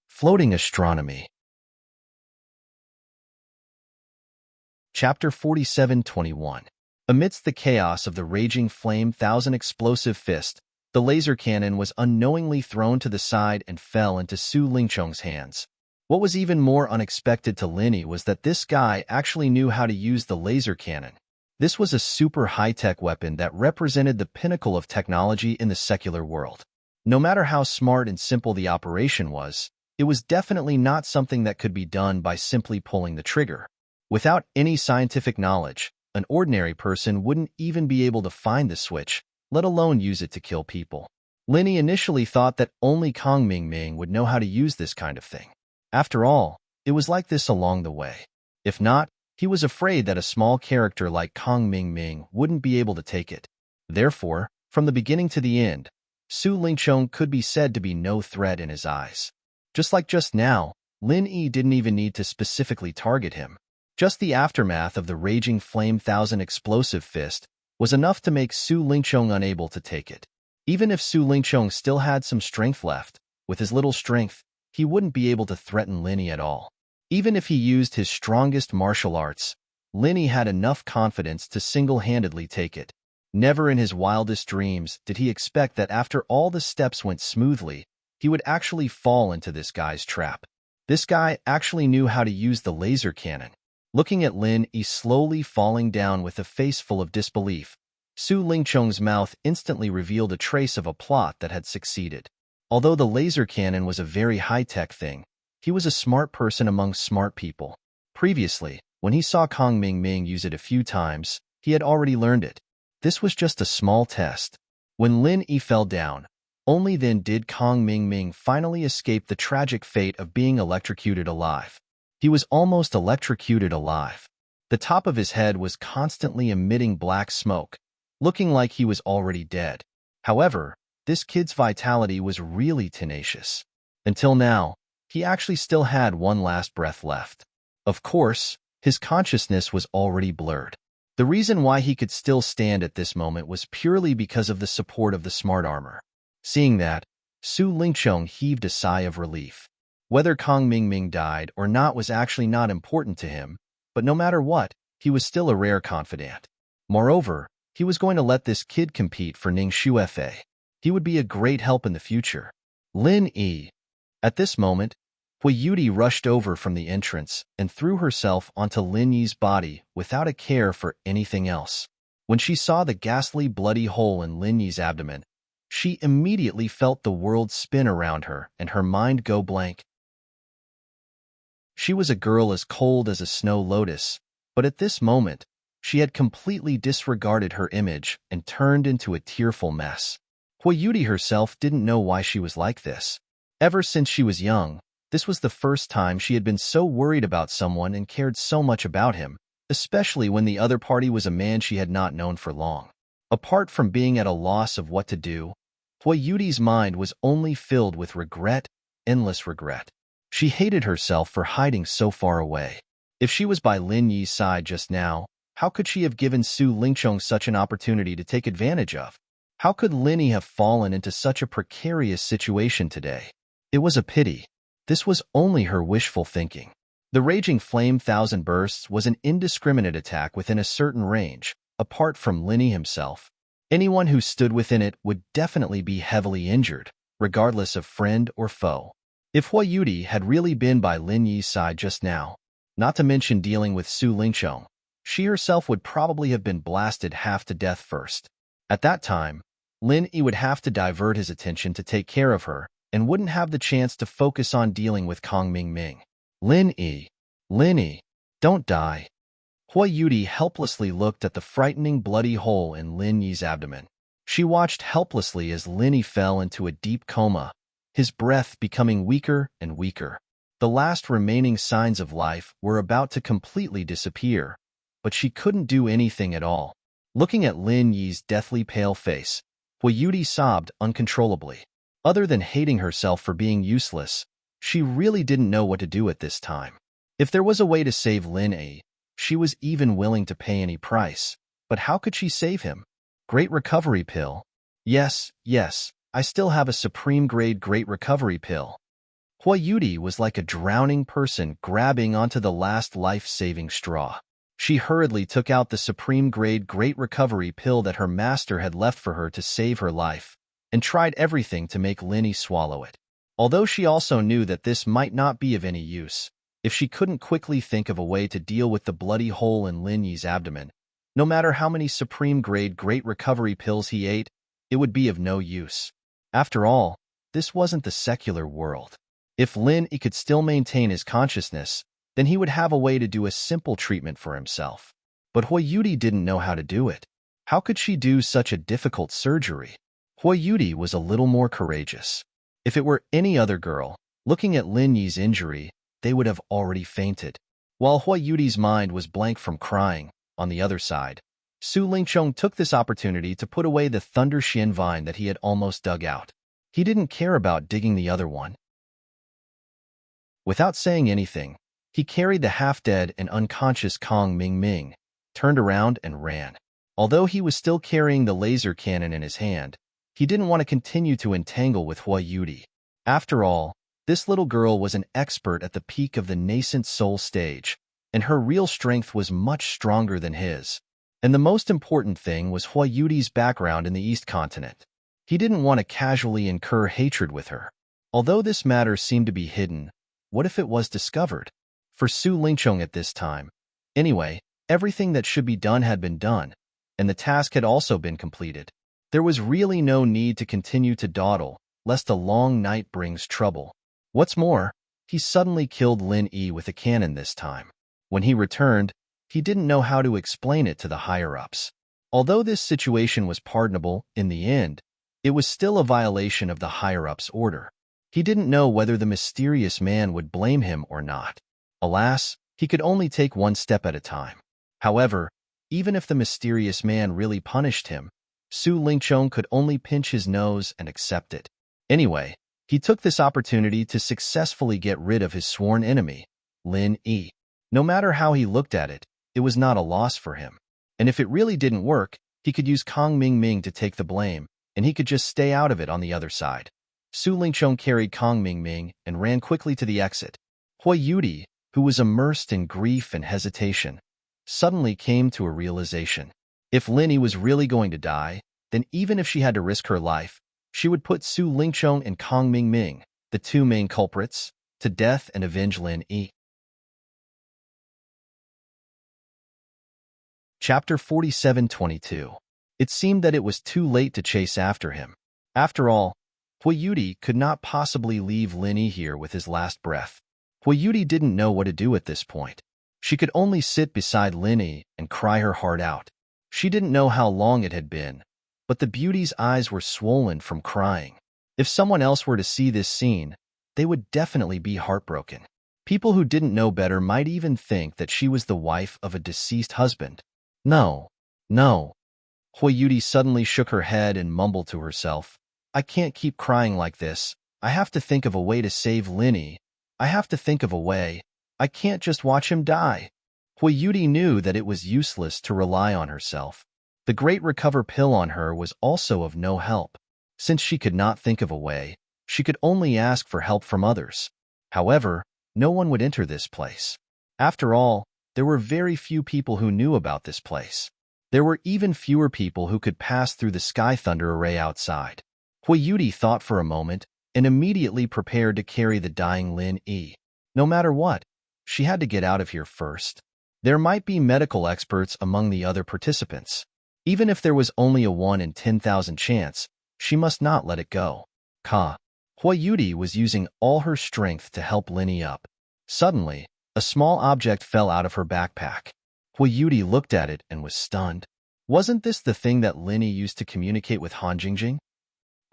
Floating Astronomy. Chapter 47-21. Amidst the chaos of the raging flame thousand explosive fist, the laser cannon was unknowingly thrown to the side and fell into Su Lingchong's hands. What was even more unexpected to Lin Yi was that this guy actually knew how to use the laser cannon. This was a super high-tech weapon that represented the pinnacle of technology in the secular world. No matter how smart and simple the operation was, it was definitely not something that could be done by simply pulling the trigger. Without any scientific knowledge, an ordinary person wouldn't even be able to find the switch, let alone use it to kill people. Lin Yi initially thought that only Kang Mingming would know how to use this kind of thing. After all, it was like this along the way. If not, he was afraid that a small character like Kang Mingming wouldn't be able to take it. Therefore, from the beginning to the end, Su Lingchong could be said to be no threat in his eyes. Just like just now, Lin Yi didn't even need to specifically target him. Just the aftermath of the raging flame thousand explosive fist was enough to make Su Lingchong unable to take it. Even if Su Lingchong still had some strength left, with his little strength, he wouldn't be able to threaten Lin Yi at all. Even if he used his strongest martial arts, Lin Yi had enough confidence to single-handedly take it. Never in his wildest dreams did he expect that after all the steps went smoothly, he would actually fall into this guy's trap. This guy actually knew how to use the laser cannon. Looking at Lin Yi slowly falling down with a face full of disbelief, Su Lingchong's mouth instantly revealed a trace of a plot that had succeeded. Although the laser cannon was a very high-tech thing, he was a smart person among smart people. Previously, when he saw Kang Mingming use it a few times, he had already learned it. This was just a small test. When Lin Yi fell down, only then did Kang Mingming finally escape the tragic fate of being electrocuted alive. He was almost electrocuted alive. The top of his head was constantly emitting black smoke, looking like he was already dead. However, this kid's vitality was really tenacious. Until now, he actually still had one last breath left. Of course, his consciousness was already blurred. The reason why he could still stand at this moment was purely because of the support of the smart armor. Seeing that, Su Lingchong heaved a sigh of relief. Whether Kang Mingming died or not was actually not important to him, but no matter what, he was still a rare confidant. Moreover, he was going to let this kid compete for Ningxu Fa. He would be a great help in the future. Lin Yi. At this moment, Huayudi rushed over from the entrance and threw herself onto Lin Yi's body without a care for anything else. When she saw the ghastly bloody hole in Lin Yi's abdomen, she immediately felt the world spin around her and her mind go blank. She was a girl as cold as a snow lotus, but at this moment, she had completely disregarded her image and turned into a tearful mess. Huayudi herself didn't know why she was like this. Ever since she was young, this was the first time she had been so worried about someone and cared so much about him, especially when the other party was a man she had not known for long. Apart from being at a loss of what to do, Huayudi's mind was only filled with regret, endless regret. She hated herself for hiding so far away. If she was by Lin Yi's side just now, how could she have given Su Lingchong such an opportunity to take advantage of? How could Lin Yi have fallen into such a precarious situation today? It was a pity. This was only her wishful thinking. The raging flame thousand bursts was an indiscriminate attack within a certain range. Apart from Linny himself, anyone who stood within it would definitely be heavily injured, regardless of friend or foe. If Hua Yuti had really been by Lin Yi's side just now, not to mention dealing with Su Lingqiong, she herself would probably have been blasted half to death first. At that time, Lin Yi would have to divert his attention to take care of her and wouldn't have the chance to focus on dealing with Kong Ming. Lin Yi, don't die. Hua Yuti helplessly looked at the frightening bloody hole in Lin Yi's abdomen. She watched helplessly as Lin Yi fell into a deep coma, his breath becoming weaker and weaker. The last remaining signs of life were about to completely disappear, but she couldn't do anything at all. Looking at Lin Yi's deathly pale face, Hua Yuti sobbed uncontrollably. Other than hating herself for being useless, she really didn't know what to do at this time. If there was a way to save Lin Yi, she was even willing to pay any price. But how could she save him? Great recovery pill. Yes, I still have a supreme-grade great recovery pill. Hua Yuti was like a drowning person grabbing onto the last life-saving straw. She hurriedly took out the supreme-grade great recovery pill that her master had left for her to save her life, and tried everything to make Lin Yi swallow it. Although she also knew that this might not be of any use, if she couldn't quickly think of a way to deal with the bloody hole in Lin Yi's abdomen, no matter how many supreme-grade great recovery pills he ate, it would be of no use. After all, this wasn't the secular world. If Lin Yi could still maintain his consciousness, then he would have a way to do a simple treatment for himself. But Hua Yuti didn't know how to do it. How could she do such a difficult surgery? Hua Yuti was a little more courageous. If it were any other girl, looking at Lin Yi's injury, they would have already fainted. While Hua Yuti's mind was blank from crying, on the other side, Su Lingqiong took this opportunity to put away the Thunder Xian vine that he had almost dug out. He didn't care about digging the other one. Without saying anything, he carried the half-dead and unconscious Kong Ming, turned around and ran. Although he was still carrying the laser cannon in his hand, he didn't want to continue to entangle with Hua Yuti. After all, this little girl was an expert at the peak of the nascent soul stage, and her real strength was much stronger than his. And the most important thing was Hua Yuti's background in the East Continent. He didn't want to casually incur hatred with her. Although this matter seemed to be hidden, what if it was discovered? For Su Lingqiong at this time. Anyway, everything that should be done had been done, and the task had also been completed. There was really no need to continue to dawdle, lest a long night brings trouble. What's more, he suddenly killed Lin Yi with a cannon this time. When he returned, he didn't know how to explain it to the higher-ups. Although this situation was pardonable in the end, it was still a violation of the higher-ups' order. He didn't know whether the mysterious man would blame him or not. Alas, he could only take one step at a time. However, even if the mysterious man really punished him, Su Lingqiong could only pinch his nose and accept it. Anyway, he took this opportunity to successfully get rid of his sworn enemy, Lin Yi. No matter how he looked at it, it was not a loss for him. And if it really didn't work, he could use Kong Ming to take the blame, and he could just stay out of it on the other side. Su Lingqiong carried Kong Ming and ran quickly to the exit. Hua Yuti, who was immersed in grief and hesitation, suddenly came to a realization. If Lin Yi was really going to die, then even if she had to risk her life, she would put Su Lingqiong and Kong Ming, the two main culprits, to death and avenge Lin Yi. Chapter 47:22. It seemed that it was too late to chase after him. After all, Hua Yuti could not possibly leave Lin Yi here with his last breath. Hua Yuti didn't know what to do at this point. She could only sit beside Lin Yi and cry her heart out. She didn't know how long it had been, but the beauty's eyes were swollen from crying. If someone else were to see this scene, they would definitely be heartbroken. People who didn't know better might even think that she was the wife of a deceased husband. No. Hua Yuti suddenly shook her head and mumbled to herself, I can't keep crying like this. I have to think of a way to save Lin Yi. I have to think of a way. I can't just watch him die. Hua Yuti knew that it was useless to rely on herself. The great recover pill on her was also of no help. Since she could not think of a way, she could only ask for help from others. However, no one would enter this place. After all, there were very few people who knew about this place. There were even fewer people who could pass through the sky thunder array outside. Hui Yudi thought for a moment and immediately prepared to carry the dying Lin Yi. No matter what, she had to get out of here first. There might be medical experts among the other participants. Even if there was only a 1 in 10,000 chance, she must not let it go. Hui Yudi was using all her strength to help Lin Yi up. Suddenly, a small object fell out of her backpack. Hui Yudi looked at it and was stunned. Wasn't this the thing that Lin Yi used to communicate with Han Jingjing?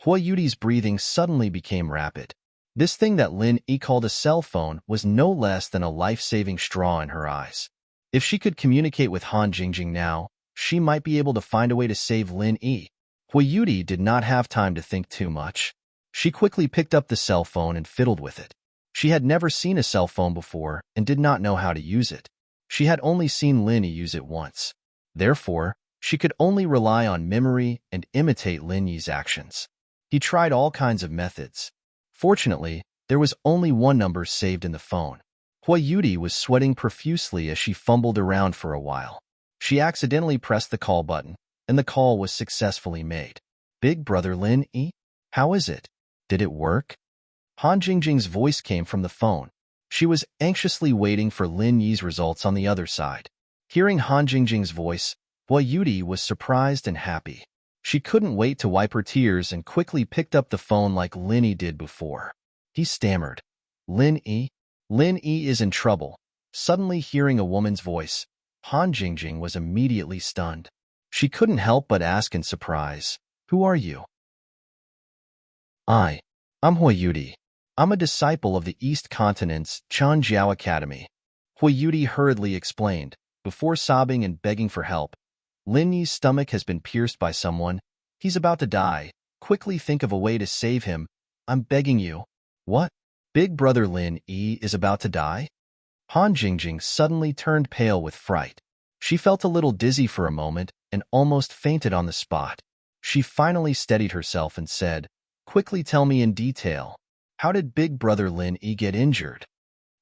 Hui Yudi's breathing suddenly became rapid. This thing that Lin Yi called a cell phone was no less than a life-saving straw in her eyes. If she could communicate with Han Jingjing now, she might be able to find a way to save Lin Yi. Hui Yudi did not have time to think too much. She quickly picked up the cell phone and fiddled with it. She had never seen a cell phone before and did not know how to use it. She had only seen Lin Yi use it once. Therefore, she could only rely on memory and imitate Lin Yi's actions. He tried all kinds of methods. Fortunately, there was only one number saved in the phone. Hui Yudi was sweating profusely as she fumbled around for a while. She accidentally pressed the call button, and the call was successfully made. Big brother Lin Yi? How is it? Did it work? Han Jingjing's voice came from the phone. She was anxiously waiting for Lin Yi's results on the other side. Hearing Han Jingjing's voice, Hui Yudi was surprised and happy. She couldn't wait to wipe her tears and quickly picked up the phone like Lin Yi did before. He stammered. Lin Yi? Lin Yi is in trouble. Suddenly hearing a woman's voice, Han Jingjing was immediately stunned. She couldn't help but ask in surprise, "Who are you?" I'm Hui Yudi. I'm a disciple of the East Continent's Chanjiao Academy. Hui Yudi hurriedly explained, before sobbing and begging for help. Lin Yi's stomach has been pierced by someone. He's about to die. Quickly think of a way to save him. I'm begging you. What? Big brother Lin Yi is about to die? Han Jingjing suddenly turned pale with fright. She felt a little dizzy for a moment and almost fainted on the spot. She finally steadied herself and said, "Quickly tell me in detail. How did big brother Lin Yi get injured?"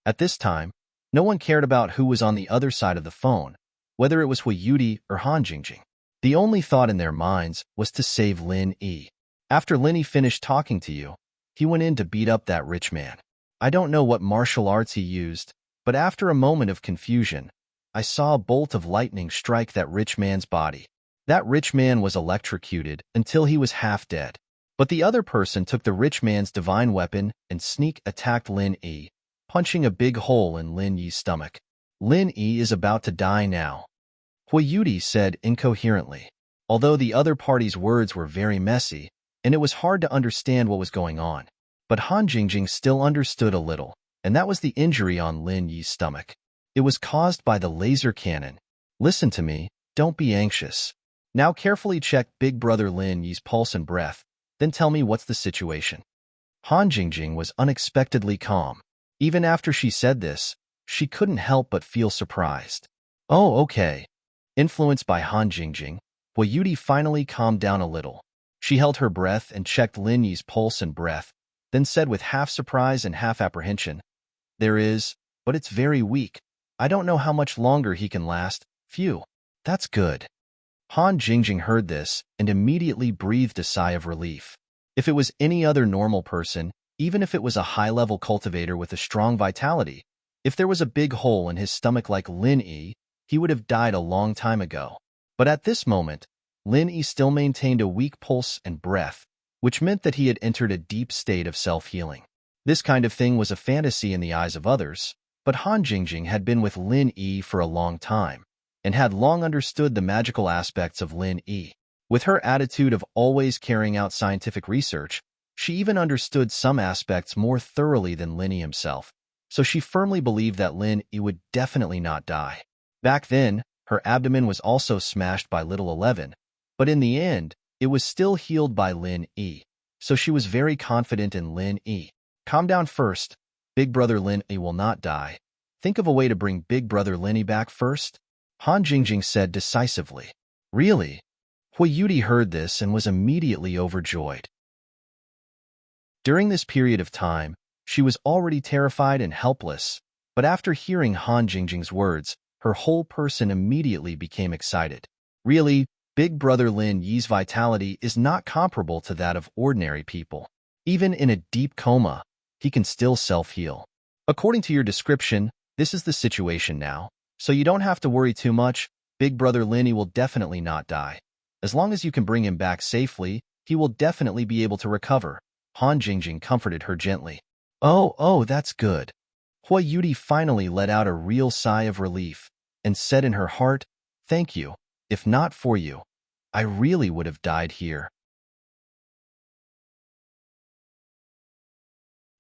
At this time, no one cared about who was on the other side of the phone, whether it was Hui Yudi or Han Jingjing. The only thought in their minds was to save Lin Yi. After Lin Yi finished talking to you, he went in to beat up that rich man. I don't know what martial arts he used, but after a moment of confusion, I saw a bolt of lightning strike that rich man's body. That rich man was electrocuted until he was half dead. But the other person took the rich man's divine weapon and sneak attacked Lin Yi, punching a big hole in Lin Yi's stomach. Lin Yi is about to die now, Hui Yudi said incoherently. Although the other party's words were very messy, and it was hard to understand what was going on. But Han Jingjing still understood a little, and that was the injury on Lin Yi's stomach. It was caused by the laser cannon. Listen to me, don't be anxious. Now carefully check big brother Lin Yi's pulse and breath, then tell me what's the situation. Han Jingjing was unexpectedly calm. Even after she said this, she couldn't help but feel surprised. Oh, okay. Influenced by Han Jingjing, Hui Yudi finally calmed down a little. She held her breath and checked Lin Yi's pulse and breath, then said with half surprise and half apprehension, "There is, but it's very weak. I don't know how much longer he can last. Phew. That's good." Han Jingjing heard this and immediately breathed a sigh of relief. If it was any other normal person, even if it was a high-level cultivator with a strong vitality, if there was a big hole in his stomach like Lin Yi, he would have died a long time ago. But at this moment, Lin Yi still maintained a weak pulse and breath, which meant that he had entered a deep state of self-healing. This kind of thing was a fantasy in the eyes of others, but Han Jingjing had been with Lin Yi for a long time, and had long understood the magical aspects of Lin Yi. With her attitude of always carrying out scientific research, she even understood some aspects more thoroughly than Lin Yi himself, so she firmly believed that Lin Yi would definitely not die. Back then, her abdomen was also smashed by Little 11, but in the end, it was still healed by Lin Yi, so she was very confident in Lin Yi. Calm down first. Big brother Lin Yi will not die. Think of a way to bring big brother Lin Yi back first, Han Jingjing said decisively. Really? Hui Yudi heard this and was immediately overjoyed. During this period of time, She was already terrified and helpless, but after hearing Han Jingjing's words, her whole person immediately became excited. Really, Big Brother Lin Yi's vitality is not comparable to that of ordinary people. Even in a deep coma, he can still self-heal. According to your description, this is the situation now, so you don't have to worry too much. Big Brother Lin will definitely not die. As long as you can bring him back safely, he will definitely be able to recover. Han Jingjing comforted her gently. Oh, that's good. Hui Yudi finally let out a real sigh of relief and said in her heart, "Thank you. If not for you, I really would have died here."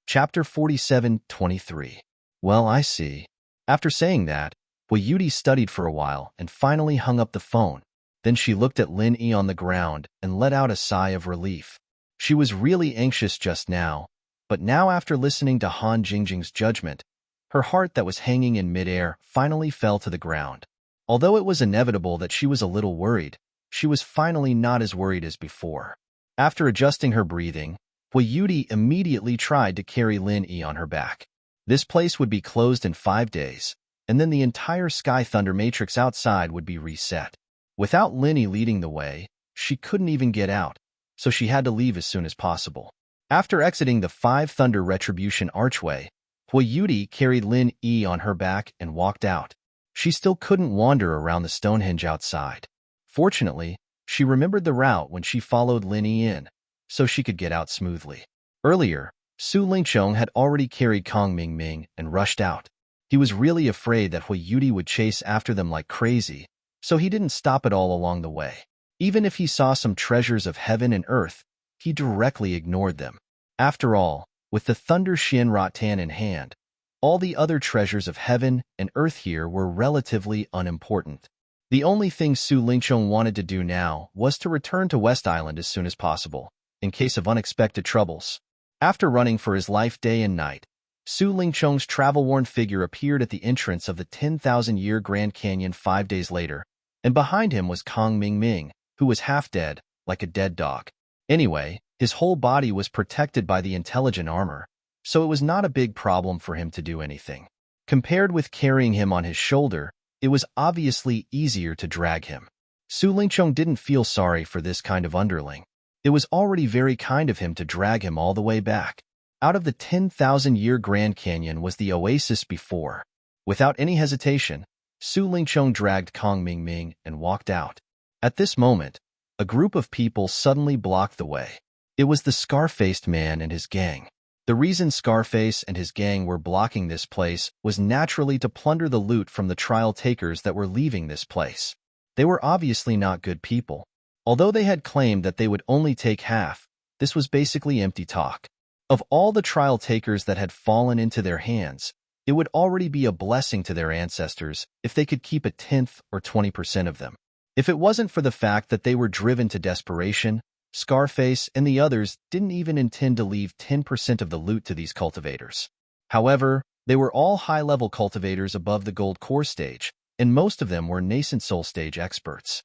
Chapter 47:23. Well, I see. After saying that, Hui Yudi studied for a while and finally hung up the phone. Then she looked at Lin Yi on the ground and let out a sigh of relief. She was really anxious just now, but now after listening to Han Jingjing's judgment, her heart that was hanging in midair finally fell to the ground. Although it was inevitable that she was a little worried, she was finally not as worried as before. After adjusting her breathing, Hui Yudi immediately tried to carry Lin Yi on her back. This place would be closed in 5 days, and then the entire Sky Thunder Matrix outside would be reset. Without Lin Yi leading the way, she couldn't even get out, so she had to leave as soon as possible. After exiting the 5 Thunder Retribution Archway, Hui Yudi carried Lin Yi on her back and walked out. She still couldn't wander around the Stonehenge outside. Fortunately, she remembered the route when she followed Lin Yi in, so she could get out smoothly. Earlier, Su Lingqiong had already carried Kong Mingming and rushed out. He was really afraid that Hui Yudi would chase after them like crazy, so he didn't stop at all along the way. Even if he saw some treasures of heaven and earth, he directly ignored them. After all, with the Thunder Xian Ratan in hand, all the other treasures of heaven and earth here were relatively unimportant. The only thing Su Lingqiong wanted to do now was to return to West Island as soon as possible, in case of unexpected troubles. After running for his life day and night, Su Lingqiong's travel-worn figure appeared at the entrance of the 10,000-year Grand Canyon 5 days later, and behind him was Kong Mingming, who was half dead, like a dead dog. Anyway, his whole body was protected by the intelligent armor, so it was not a big problem for him to do anything. Compared with carrying him on his shoulder, it was obviously easier to drag him. Su Lingqiong didn't feel sorry for this kind of underling. It was already very kind of him to drag him all the way back. Out of the 10,000-year Grand Canyon was the oasis before. Without any hesitation, Su Lingqiong dragged Kong Mingming and walked out. At this moment, a group of people suddenly blocked the way. It was the Scar-Faced Man and his gang. The reason Scarface and his gang were blocking this place was naturally to plunder the loot from the trial takers that were leaving this place. They were obviously not good people. Although they had claimed that they would only take half, this was basically empty talk. Of all the trial takers that had fallen into their hands, it would already be a blessing to their ancestors if they could keep a 10th or 20% of them. If it wasn't for the fact that they were driven to desperation, Scarface and the others didn't even intend to leave 10% of the loot to these cultivators. However, they were all high-level cultivators above the gold core stage, and most of them were nascent soul stage experts.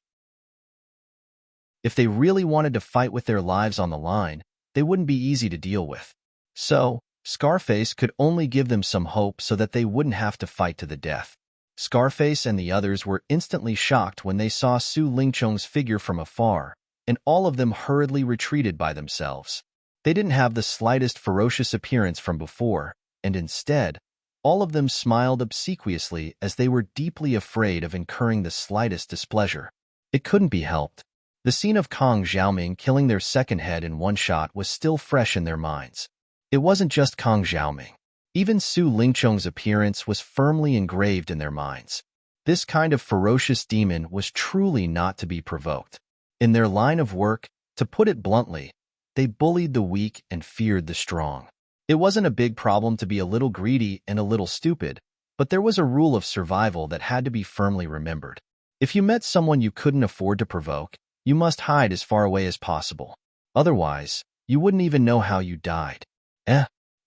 If they really wanted to fight with their lives on the line, they wouldn't be easy to deal with. So, Scarface could only give them some hope so that they wouldn't have to fight to the death. Scarface and the others were instantly shocked when they saw Su Lingqiong's figure from afar, and all of them hurriedly retreated by themselves. They didn't have the slightest ferocious appearance from before, and instead, all of them smiled obsequiously as they were deeply afraid of incurring the slightest displeasure. It couldn't be helped. The scene of Kong Xiaoming killing their second head in one shot was still fresh in their minds. It wasn't just Kong Xiaoming. Even Su Lingqiong's appearance was firmly engraved in their minds. This kind of ferocious demon was truly not to be provoked. In their line of work, to put it bluntly, they bullied the weak and feared the strong. It wasn't a big problem to be a little greedy and a little stupid, but there was a rule of survival that had to be firmly remembered. If you met someone you couldn't afford to provoke, you must hide as far away as possible. Otherwise, you wouldn't even know how you died.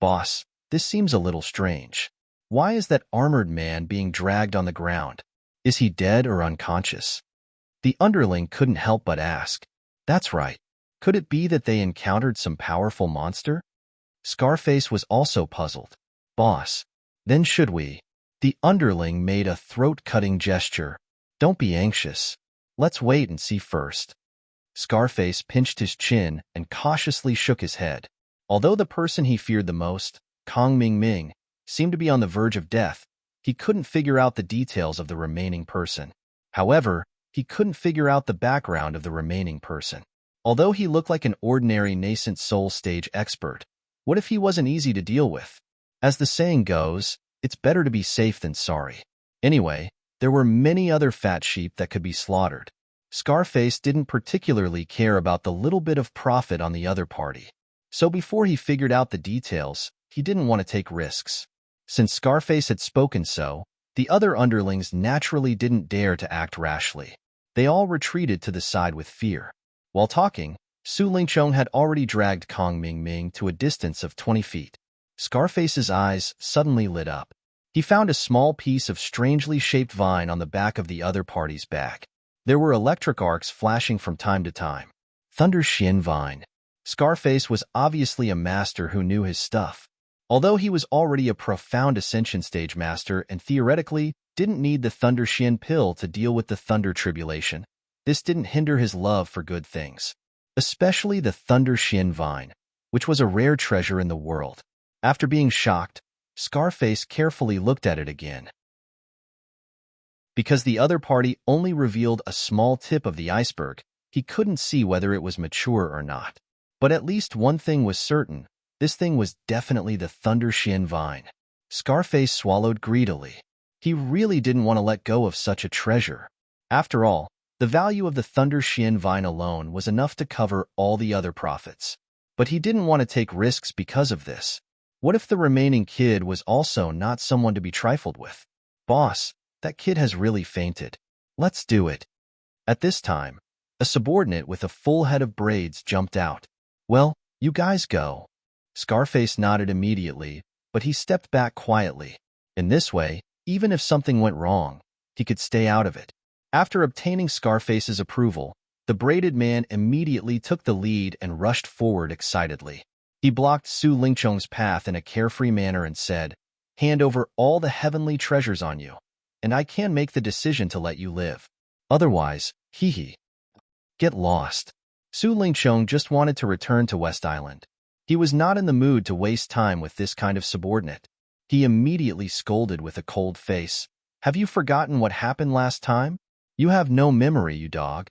Boss, this seems a little strange. Why is that armored man being dragged on the ground? Is he dead or unconscious? The underling couldn't help but ask. That's right. Could it be that they encountered some powerful monster? Scarface was also puzzled. Boss, then should we? The underling made a throat-cutting gesture. Don't be anxious. Let's wait and see first. Scarface pinched his chin and cautiously shook his head. Although the person he feared the most, Kong Ming Ming, seemed to be on the verge of death, he couldn't figure out the details of the remaining person. However, he couldn't figure out the background of the remaining person. Although he looked like an ordinary nascent soul stage expert, what if he wasn't easy to deal with? As the saying goes, it's better to be safe than sorry. Anyway, there were many other fat sheep that could be slaughtered. Scarface didn't particularly care about the little bit of profit on the other party. So before he figured out the details, he didn't want to take risks. Since Scarface had spoken so, the other underlings naturally didn't dare to act rashly. They all retreated to the side with fear. While talking, Su Lingchong had already dragged Kong Ming Ming to a distance of 20 feet. Scarface's eyes suddenly lit up. He found a small piece of strangely shaped vine on the back of the other party's back. There were electric arcs flashing from time to time. Thunder Xian Vine. Scarface was obviously a master who knew his stuff. Although he was already a profound Ascension Stage master and theoretically didn't need the Thunder Xian pill to deal with the Thunder Tribulation, this didn't hinder his love for good things, especially the Thunder Xian Vine, which was a rare treasure in the world. After being shocked, Scarface carefully looked at it again. Because the other party only revealed a small tip of the iceberg, he couldn't see whether it was mature or not. But at least one thing was certain, this thing was definitely the Thunder Xian Vine. Scarface swallowed greedily. He really didn't want to let go of such a treasure. After all, the value of the Thunder Xian Vine alone was enough to cover all the other profits. But he didn't want to take risks because of this. What if the remaining kid was also not someone to be trifled with? Boss, that kid has really fainted. Let's do it. At this time, a subordinate with a full head of braids jumped out. Well, you guys go. Scarface nodded immediately, but he stepped back quietly. In this way, even if something went wrong, he could stay out of it. After obtaining Scarface's approval, the braided man immediately took the lead and rushed forward excitedly. He blocked Su Lingchong's path in a carefree manner and said, "Hand over all the heavenly treasures on you, and I can make the decision to let you live. Otherwise, hee. Get lost." Su Lingchong just wanted to return to West Island. He was not in the mood to waste time with this kind of subordinate. He immediately scolded with a cold face. "Have you forgotten what happened last time? You have no memory, you dog."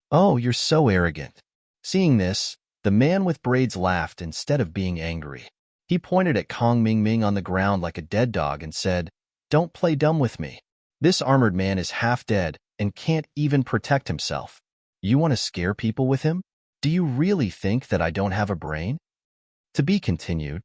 "Oh, you're so arrogant." Seeing this, the man with braids laughed instead of being angry. He pointed at Kong Ming Ming on the ground like a dead dog and said, "Don't play dumb with me. This armored man is half dead and can't even protect himself. You want to scare people with him? Do you really think that I don't have a brain?" To be continued.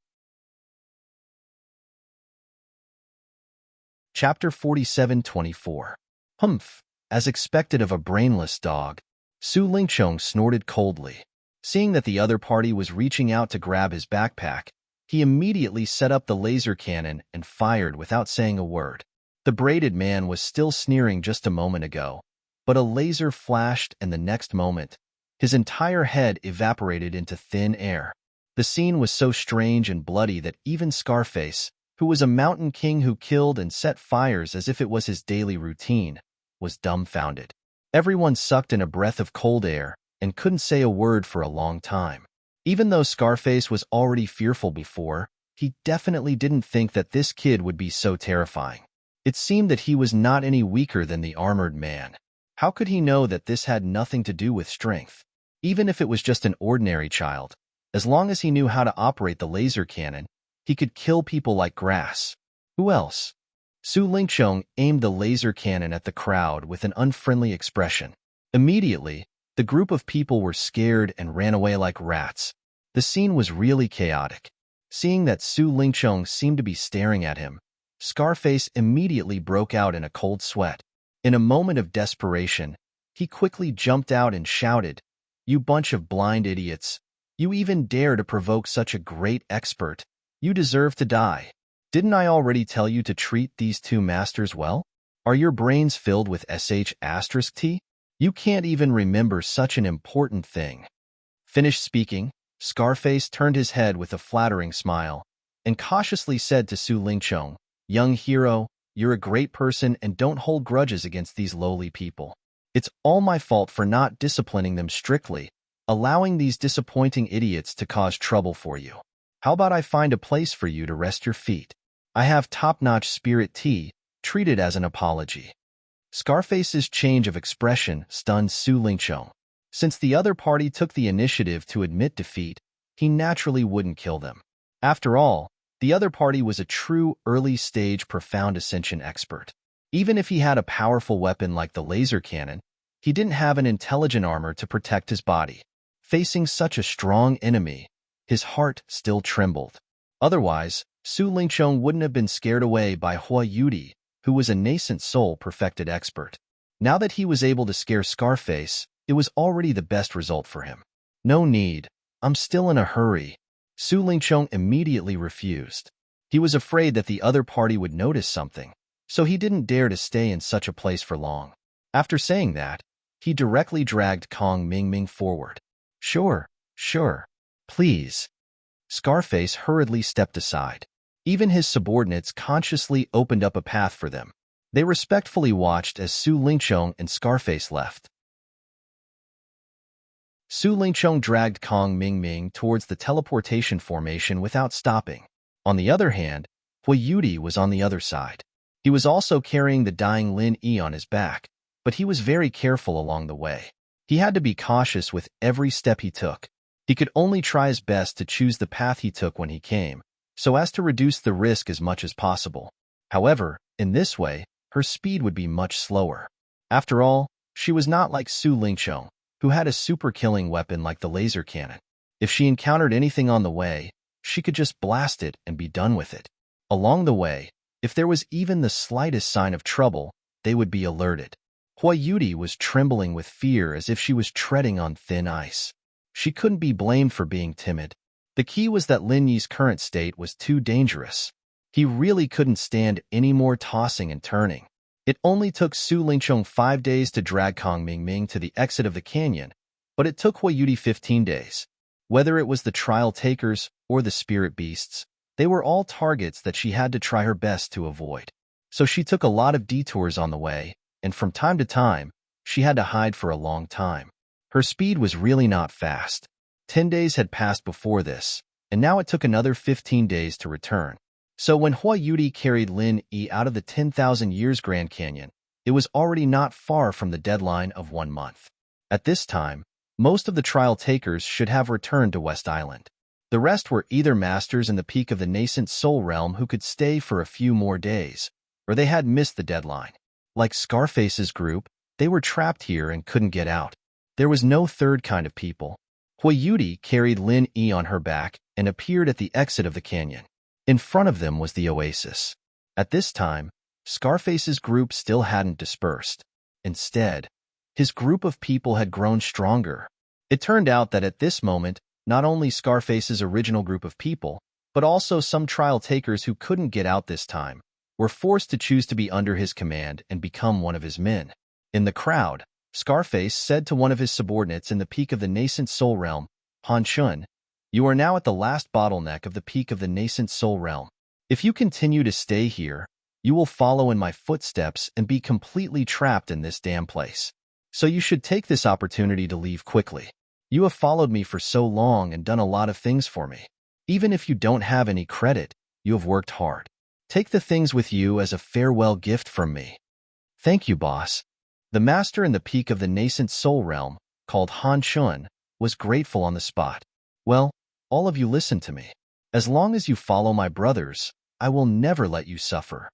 Chapter 47-24. Humph. As expected of a brainless dog, Su Lingchong snorted coldly. Seeing that the other party was reaching out to grab his backpack, he immediately set up the laser cannon and fired without saying a word. The braided man was still sneering just a moment ago, but a laser flashed and the next moment, his entire head evaporated into thin air. The scene was so strange and bloody that even Scarface, who was a mountain king who killed and set fires as if it was his daily routine, was dumbfounded. Everyone sucked in a breath of cold air and couldn't say a word for a long time. Even though Scarface was already fearful before, he definitely didn't think that this kid would be so terrifying. It seemed that he was not any weaker than the armored man. How could he know that this had nothing to do with strength? Even if it was just an ordinary child, as long as he knew how to operate the laser cannon, he could kill people like grass. Who else? Su Lingchong aimed the laser cannon at the crowd with an unfriendly expression. Immediately, the group of people were scared and ran away like rats. The scene was really chaotic. Seeing that Su Lingchong seemed to be staring at him, Scarface immediately broke out in a cold sweat. In a moment of desperation, he quickly jumped out and shouted, "You bunch of blind idiots! You even dare to provoke such a great expert! You deserve to die! Didn't I already tell you to treat these two masters well? Are your brains filled with sh*t? You can't even remember such an important thing." Finished speaking, Scarface turned his head with a flattering smile and cautiously said to Su Lingchong, "Young hero, you're a great person and don't hold grudges against these lowly people. It's all my fault for not disciplining them strictly, allowing these disappointing idiots to cause trouble for you. How about I find a place for you to rest your feet? I have top-notch spirit tea, treat it as an apology." Scarface's change of expression stunned Su Lingchong. Since the other party took the initiative to admit defeat, he naturally wouldn't kill them. After all, the other party was a true early-stage profound ascension expert. Even if he had a powerful weapon like the laser cannon, he didn't have an intelligent armor to protect his body. Facing such a strong enemy, his heart still trembled. Otherwise, Su Lingchong wouldn't have been scared away by Hua Yudi, who was a nascent soul-perfected expert. Now that he was able to scare Scarface, it was already the best result for him. "No need. I'm still in a hurry." Su Lingchong immediately refused. He was afraid that the other party would notice something, so he didn't dare to stay in such a place for long. After saying that, he directly dragged Kong Mingming forward. Sure, please." Scarface hurriedly stepped aside. Even his subordinates consciously opened up a path for them. They respectfully watched as Su Lingchong and Scarface left. Su Lingchong dragged Kong Mingming towards the teleportation formation without stopping. On the other hand, Hua Yudi was on the other side. He was also carrying the dying Lin Yi on his back, but he was very careful along the way. He had to be cautious with every step he took. He could only try his best to choose the path he took when he came, so as to reduce the risk as much as possible. However, in this way, her speed would be much slower. After all, she was not like Su Lingchong, who had a super-killing weapon like the laser cannon. If she encountered anything on the way, she could just blast it and be done with it. Along the way, if there was even the slightest sign of trouble, they would be alerted. Hua Yudi was trembling with fear as if she was treading on thin ice. She couldn't be blamed for being timid. The key was that Lin Yi's current state was too dangerous. He really couldn't stand any more tossing and turning. It only took Su Lingchong 5 days to drag Kong Mingming to the exit of the canyon, but it took Hua Yudi 15 days. Whether it was the trial takers or the spirit beasts, they were all targets that she had to try her best to avoid. So she took a lot of detours on the way, and from time to time, she had to hide for a long time. Her speed was really not fast. 10 days had passed before this, and now it took another 15 days to return. So when Hua Yudi carried Lin Yi out of the 10,000 Years Grand Canyon, it was already not far from the deadline of 1 month. At this time, most of the trial takers should have returned to West Island. The rest were either masters in the peak of the nascent soul realm who could stay for a few more days, or they had missed the deadline. Like Scarface's group, they were trapped here and couldn't get out. There was no third kind of people. Hua Yudi carried Lin Yi on her back and appeared at the exit of the canyon. In front of them was the oasis. At this time, Scarface's group still hadn't dispersed. Instead, his group of people had grown stronger. It turned out that at this moment, not only Scarface's original group of people, but also some trial takers who couldn't get out this time, were forced to choose to be under his command and become one of his men. In the crowd, Scarface said to one of his subordinates in the peak of the nascent soul realm, "Han Shun, you are now at the last bottleneck of the peak of the nascent soul realm. If you continue to stay here, you will follow in my footsteps and be completely trapped in this damn place. So you should take this opportunity to leave quickly. You have followed me for so long and done a lot of things for me. Even if you don't have any credit, you have worked hard. Take the things with you as a farewell gift from me." "Thank you, boss." The master in the peak of the nascent soul realm, called Han Shun, was grateful on the spot. "Well, all of you listen to me. As long as you follow my brothers, I will never let you suffer."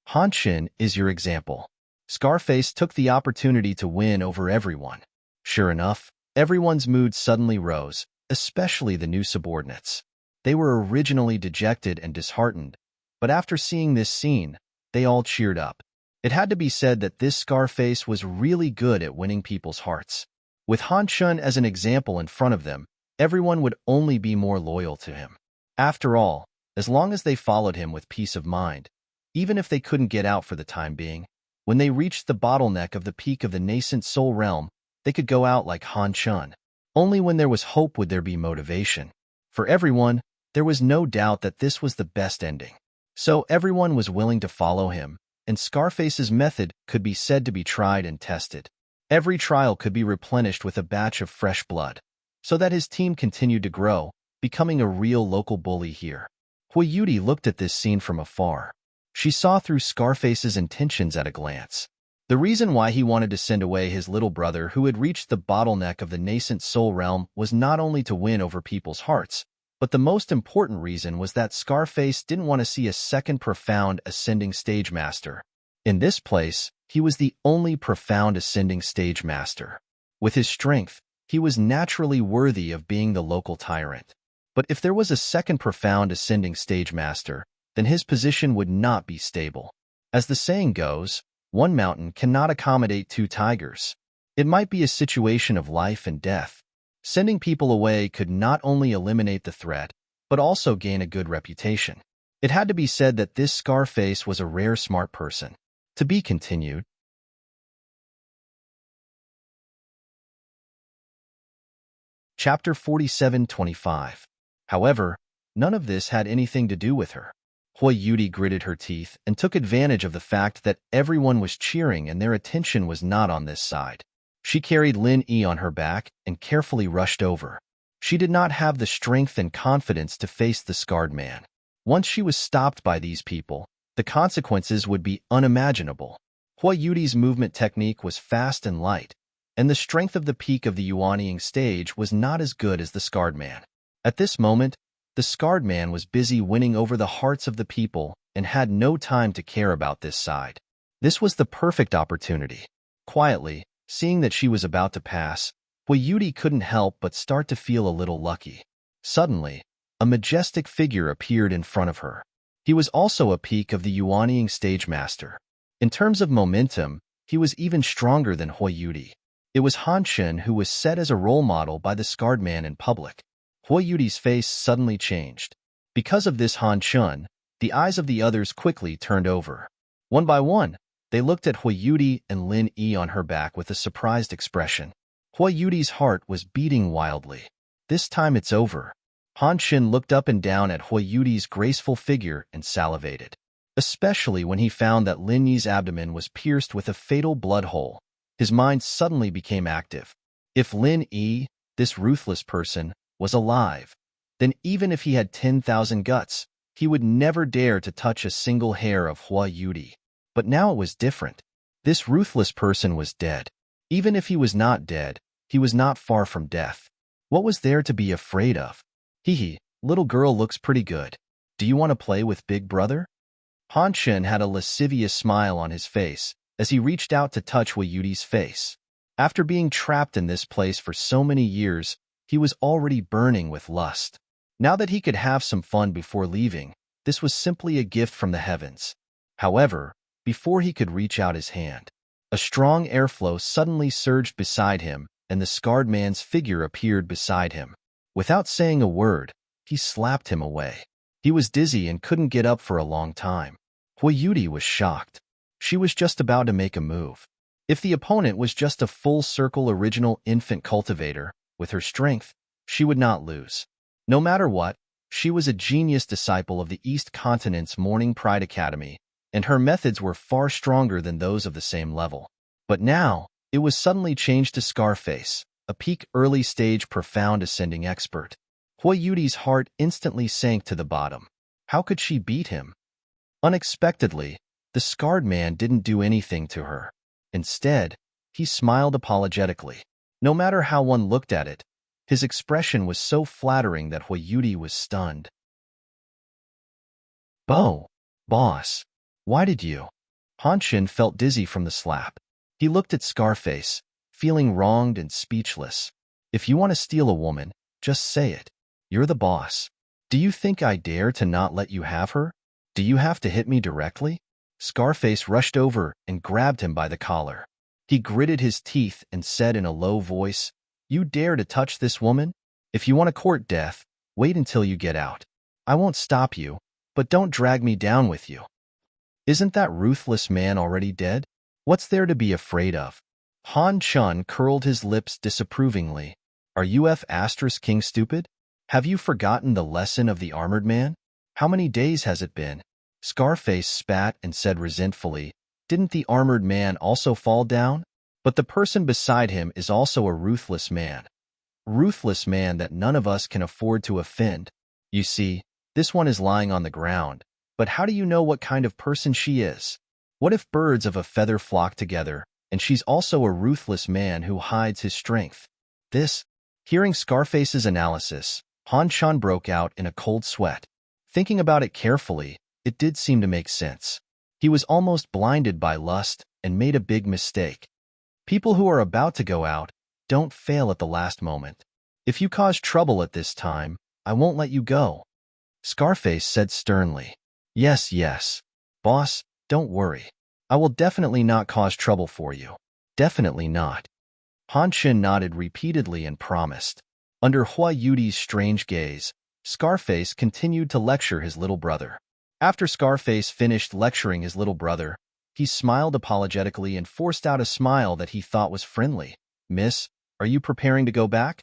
Han Shun is your example. Scarface took the opportunity to win over everyone. Sure enough, everyone's mood suddenly rose, especially the new subordinates. They were originally dejected and disheartened, but after seeing this scene, they all cheered up. It had to be said that this Scarface was really good at winning people's hearts. With Han Shun as an example in front of them, everyone would only be more loyal to him. After all, as long as they followed him with peace of mind, even if they couldn't get out for the time being, when they reached the bottleneck of the peak of the nascent soul realm, they could go out like Han Shun. Only when there was hope would there be motivation. For everyone, there was no doubt that this was the best ending. So everyone was willing to follow him, and Scarface's method could be said to be tried and tested. Every trial could be replenished with a batch of fresh blood, so that his team continued to grow, becoming a real local bully here. Huayuti looked at this scene from afar. She saw through Scarface's intentions at a glance. The reason why he wanted to send away his little brother who had reached the bottleneck of the nascent soul realm was not only to win over people's hearts, but the most important reason was that Scarface didn't want to see a second profound ascending stage master. In this place, he was the only profound ascending stage master. With his strength, he was naturally worthy of being the local tyrant. But if there was a second profound ascending stage master, then his position would not be stable. As the saying goes, one mountain cannot accommodate two tigers. It might be a situation of life and death. Sending people away could not only eliminate the threat, but also gain a good reputation. It had to be said that this Scarface was a rare smart person. To be continued. Chapter 47-25. However, none of this had anything to do with her. Huayuti gritted her teeth and took advantage of the fact that everyone was cheering and their attention was not on this side. She carried Lin Yi on her back and carefully rushed over. She did not have the strength and confidence to face the scarred man. Once she was stopped by these people, the consequences would be unimaginable. Huayuti's movement technique was fast and light, and the strength of the peak of the Yuanying stage was not as good as the scarred man. At this moment, the scarred man was busy winning over the hearts of the people and had no time to care about this side. This was the perfect opportunity. Quietly, seeing that she was about to pass, Huayuti couldn't help but start to feel a little lucky. Suddenly, a majestic figure appeared in front of her. He was also a peak of the Yuanying stage master. In terms of momentum, he was even stronger than Huayuti. It was Han Shen who was set as a role model by the scarred man in public. Huayuti's face suddenly changed. Because of this Han Shen, the eyes of the others quickly turned over. One by one, they looked at Huayuti and Lin Yi on her back with a surprised expression. Huayuti's heart was beating wildly. This time it's over. Han Shen looked up and down at Huayuti's graceful figure and salivated, especially when he found that Lin Yi's abdomen was pierced with a fatal blood hole. His mind suddenly became active. If Lin Yi, this ruthless person, was alive, then even if he had 10,000 guts, he would never dare to touch a single hair of Huayuti. But now it was different. This ruthless person was dead. Even if he was not dead, he was not far from death. What was there to be afraid of? Hee, little girl looks pretty good. Do you want to play with Big Brother? Han Shen had a lascivious smile on his face as he reached out to touch Huayuti's face. After being trapped in this place for so many years, he was already burning with lust. Now that he could have some fun before leaving, this was simply a gift from the heavens. However, before he could reach out his hand, a strong airflow suddenly surged beside him, and the scarred man's figure appeared beside him. Without saying a word, he slapped him away. He was dizzy and couldn't get up for a long time. Huayuti was shocked. She was just about to make a move. If the opponent was just a full-circle original infant cultivator, with her strength, she would not lose. No matter what, she was a genius disciple of the East Continent's Morning Pride Academy, and her methods were far stronger than those of the same level. But now, it was suddenly changed to Scarface, a peak early-stage profound ascending expert. Huayuti's heart instantly sank to the bottom. How could she beat him? Unexpectedly, the scarred man didn't do anything to her. Instead, he smiled apologetically. No matter how one looked at it, his expression was so flattering that Huayuti was stunned. Boss, why did you? Han Shen felt dizzy from the slap. He looked at Scarface, feeling wronged and speechless. If you want to steal a woman, just say it. You're the boss. Do you think I dare to not let you have her? Do you have to hit me directly? Scarface rushed over and grabbed him by the collar. He gritted his teeth and said in a low voice, "You dare to touch this woman? If you want to court death, wait until you get out. I won't stop you, but don't drag me down with you." Isn't that ruthless man already dead? What's there to be afraid of? Han Chun curled his lips disapprovingly. Are you King stupid? Have you forgotten the lesson of the armored man? How many days has it been? Scarface spat and said resentfully, didn't the armored man also fall down? But the person beside him is also a ruthless man. Ruthless man that none of us can afford to offend. You see, this one is lying on the ground. But how do you know what kind of person she is? What if birds of a feather flock together, and she's also a ruthless man who hides his strength? Hearing Scarface's analysis, Han Chan broke out in a cold sweat. Thinking about it carefully, it did seem to make sense. He was almost blinded by lust and made a big mistake. People who are about to go out don't fail at the last moment. If you cause trouble at this time, I won't let you go. Scarface said sternly. Yes, boss, don't worry. I will definitely not cause trouble for you. Definitely not. Han Chin nodded repeatedly and promised. Under Hua Yudi's strange gaze, Scarface continued to lecture his little brother. After Scarface finished lecturing his little brother, he smiled apologetically and forced out a smile that he thought was friendly. Miss, are you preparing to go back?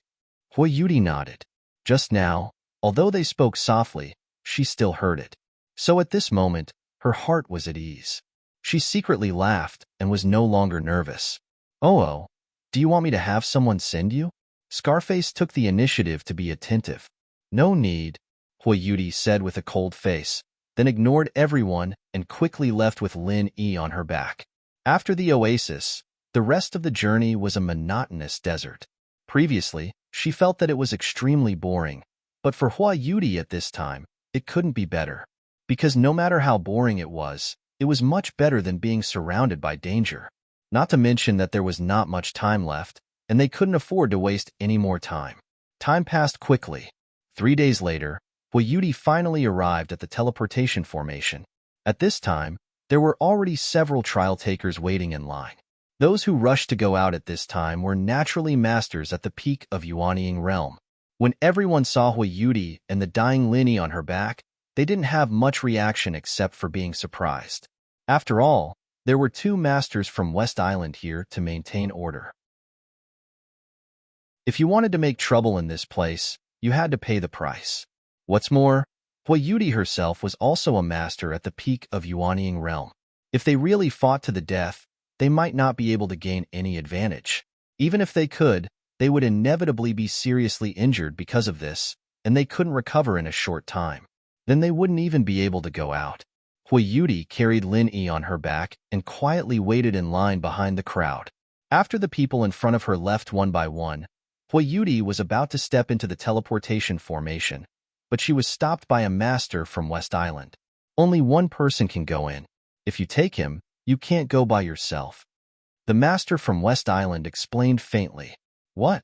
Hua Yudi nodded. Just now, although they spoke softly, she still heard it. So at this moment, her heart was at ease. She secretly laughed and was no longer nervous. Oh, do you want me to have someone send you? Scarface took the initiative to be attentive. No need, Hua Yudi said with a cold face, then ignored everyone and quickly left with Lin Yi on her back. After the oasis, the rest of the journey was a monotonous desert. Previously, she felt that it was extremely boring, but for Hua Yudi at this time, it couldn't be better. Because no matter how boring it was much better than being surrounded by danger. Not to mention that there was not much time left, and they couldn't afford to waste any more time. Time passed quickly. 3 days later, Hua Yudi finally arrived at the teleportation formation. At this time, there were already several trial takers waiting in line. Those who rushed to go out at this time were naturally masters at the peak of Yuanying realm. When everyone saw Hua Yudi and the dying Linny on her back, they didn't have much reaction except for being surprised. After all, there were 2 masters from West Island here to maintain order. If you wanted to make trouble in this place, you had to pay the price. What's more, Hua Yudi herself was also a master at the peak of Yuanying realm. If they really fought to the death, they might not be able to gain any advantage. Even if they could, they would inevitably be seriously injured because of this, and they couldn't recover in a short time. Then they wouldn't even be able to go out. Hua Yudi carried Lin Yi on her back and quietly waited in line behind the crowd. After the people in front of her left one by one, Hua Yudi was about to step into the teleportation formation, but she was stopped by a master from West Island. Only one person can go in. If you take him, you can't go by yourself. The master from West Island explained faintly. What?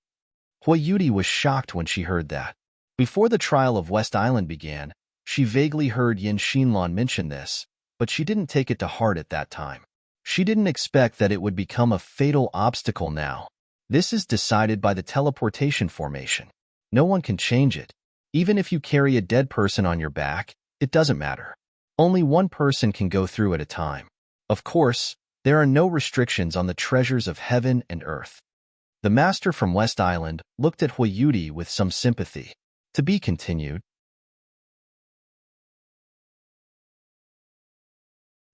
Hua Yudi was shocked when she heard that. Before the trial of West Island began, she vaguely heard Yin Xinlan mention this, but she didn't take it to heart at that time. She didn't expect that it would become a fatal obstacle now. This is decided by the teleportation formation. No one can change it. Even if you carry a dead person on your back, it doesn't matter. Only one person can go through at a time. Of course, there are no restrictions on the treasures of heaven and earth. The master from West Island looked at Hua Yudi with some sympathy. To be continued.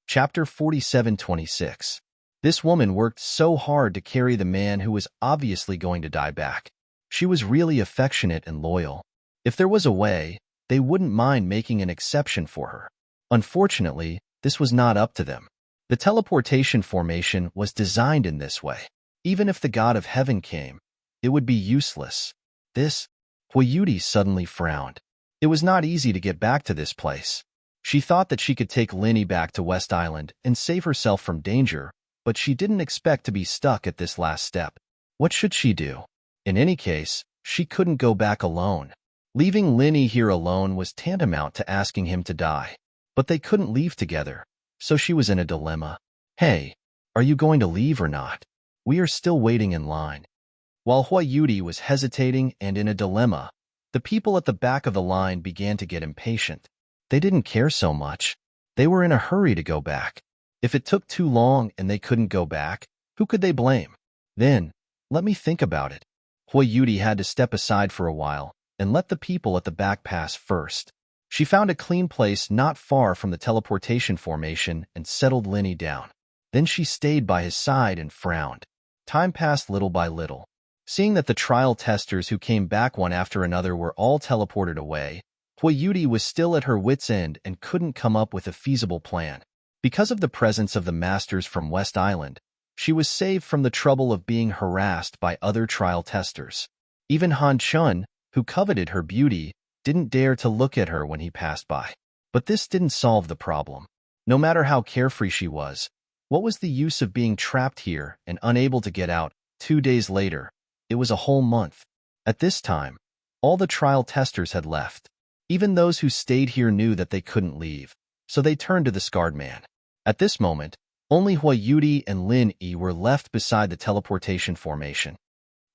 Chapter 47-26. This woman worked so hard to carry the man who was obviously going to die back. She was really affectionate and loyal. If there was a way, they wouldn't mind making an exception for her. Unfortunately, this was not up to them. The teleportation formation was designed in this way. Even if the god of heaven came, it would be useless. Hua Yudi suddenly frowned. It was not easy to get back to this place. She thought that she could take Linny back to West Island and save herself from danger, but she didn't expect to be stuck at this last step. What should she do? In any case, she couldn't go back alone. Leaving Linny here alone was tantamount to asking him to die. But they couldn't leave together, so she was in a dilemma. Hey, are you going to leave or not? We are still waiting in line. While Hua Yudi was hesitating and in a dilemma, the people at the back of the line began to get impatient. They didn't care so much. They were in a hurry to go back. If it took too long and they couldn't go back, who could they blame? Then, let me think about it. Yudi had to step aside for a while and let the people at the back pass first. She found a clean place not far from the teleportation formation and settled Linny down. Then she stayed by his side and frowned. Time passed little by little. Seeing that the trial testers who came back one after another were all teleported away, Yudi was still at her wit's end and couldn't come up with a feasible plan. Because of the presence of the masters from West Island, she was saved from the trouble of being harassed by other trial testers. Even Han Chun, who coveted her beauty, didn't dare to look at her when he passed by. But this didn't solve the problem. No matter how carefree she was, what was the use of being trapped here and unable to get out? 2 days later, it was a whole month. At this time, all the trial testers had left. Even those who stayed here knew that they couldn't leave, so they turned to the scarred man. At this moment, only Yudi and Lin Yi were left beside the teleportation formation.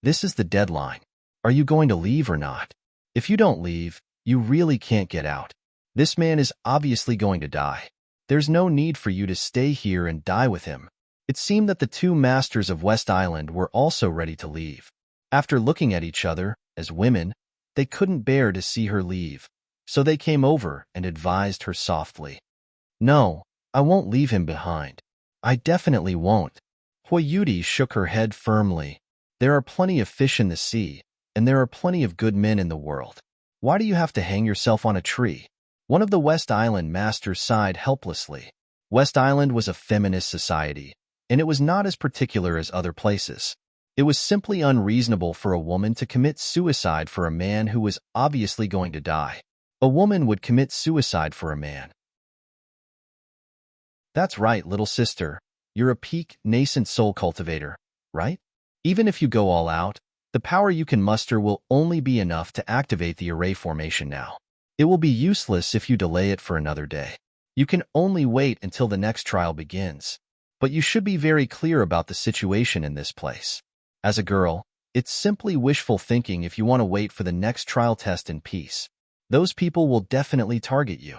This is the deadline. Are you going to leave or not? If you don't leave, you really can't get out. This man is obviously going to die. There's no need for you to stay here and die with him. It seemed that the two masters of West Island were also ready to leave. After looking at each other, as women, they couldn't bear to see her leave, so they came over and advised her softly. No, I won't leave him behind. I definitely won't. Yudi shook her head firmly. There are plenty of fish in the sea, and there are plenty of good men in the world. Why do you have to hang yourself on a tree? One of the West Island masters sighed helplessly. West Island was a feminist society, and it was not as particular as other places. It was simply unreasonable for a woman to commit suicide for a man who was obviously going to die. A woman would commit suicide for a man. That's right, little sister. You're a peak, nascent soul cultivator, right? Even if you go all out, the power you can muster will only be enough to activate the array formation now. It will be useless if you delay it for another day. You can only wait until the next trial begins. But you should be very clear about the situation in this place. As a girl, it's simply wishful thinking if you want to wait for the next trial test in peace. Those people will definitely target you.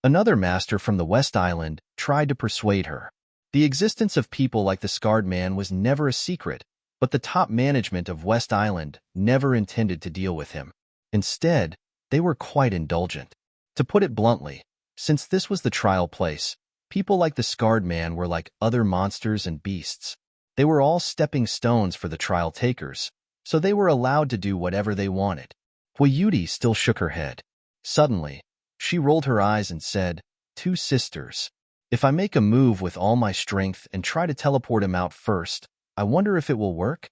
Another master from the West Island tried to persuade her. The existence of people like the Scarred Man was never a secret, but the top management of West Island never intended to deal with him. Instead, they were quite indulgent. To put it bluntly, since this was the trial place, people like the Scarred Man were like other monsters and beasts. They were all stepping stones for the trial takers, so they were allowed to do whatever they wanted. Yudi still shook her head. Suddenly, she rolled her eyes and said, "Two sisters. If I make a move with all my strength and try to teleport him out first, I wonder if it will work?"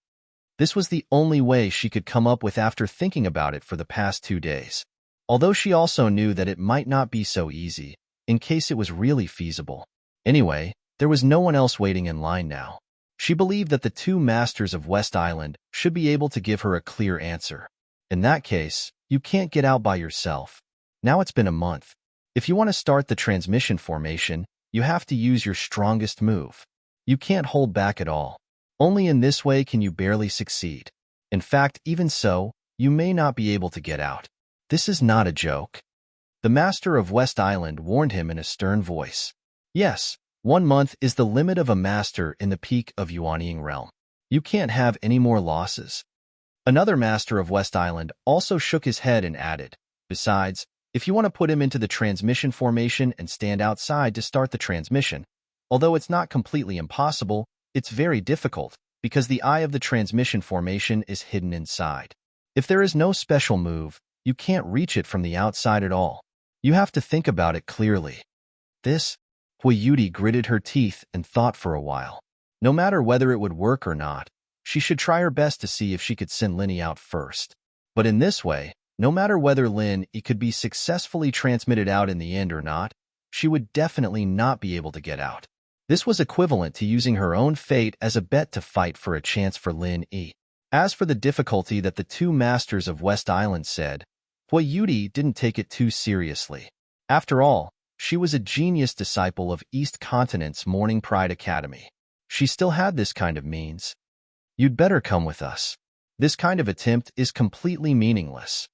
This was the only way she could come up with after thinking about it for the past 2 days. Although she also knew that it might not be so easy, in case it was really feasible. Anyway, there was no one else waiting in line now. She believed that the two masters of West Island should be able to give her a clear answer. In that case, you can't get out by yourself. Now it's been a month. If you want to start the transmission formation, you have to use your strongest move. You can't hold back at all. Only in this way can you barely succeed. In fact, even so, you may not be able to get out. This is not a joke. The master of West Island warned him in a stern voice. Yes, 1 month is the limit of a master in the peak of Yuanying realm. You can't have any more losses. Another master of West Island also shook his head and added, besides, if you want to put him into the transmission formation and stand outside to start the transmission, although it's not completely impossible, it's very difficult because the eye of the transmission formation is hidden inside. If there is no special move, you can't reach it from the outside at all. You have to think about it clearly. Yudi gritted her teeth and thought for a while. No matter whether it would work or not, she should try her best to see if she could send Linny out first. But in this way, no matter whether Lin Yi could be successfully transmitted out in the end or not, she would definitely not be able to get out. This was equivalent to using her own fate as a bet to fight for a chance for Lin Yi. As for the difficulty that the two masters of West Island said, Yudi didn't take it too seriously. After all, she was a genius disciple of East Continent's Morning Pride Academy. She still had this kind of means. You'd better come with us. This kind of attempt is completely meaningless.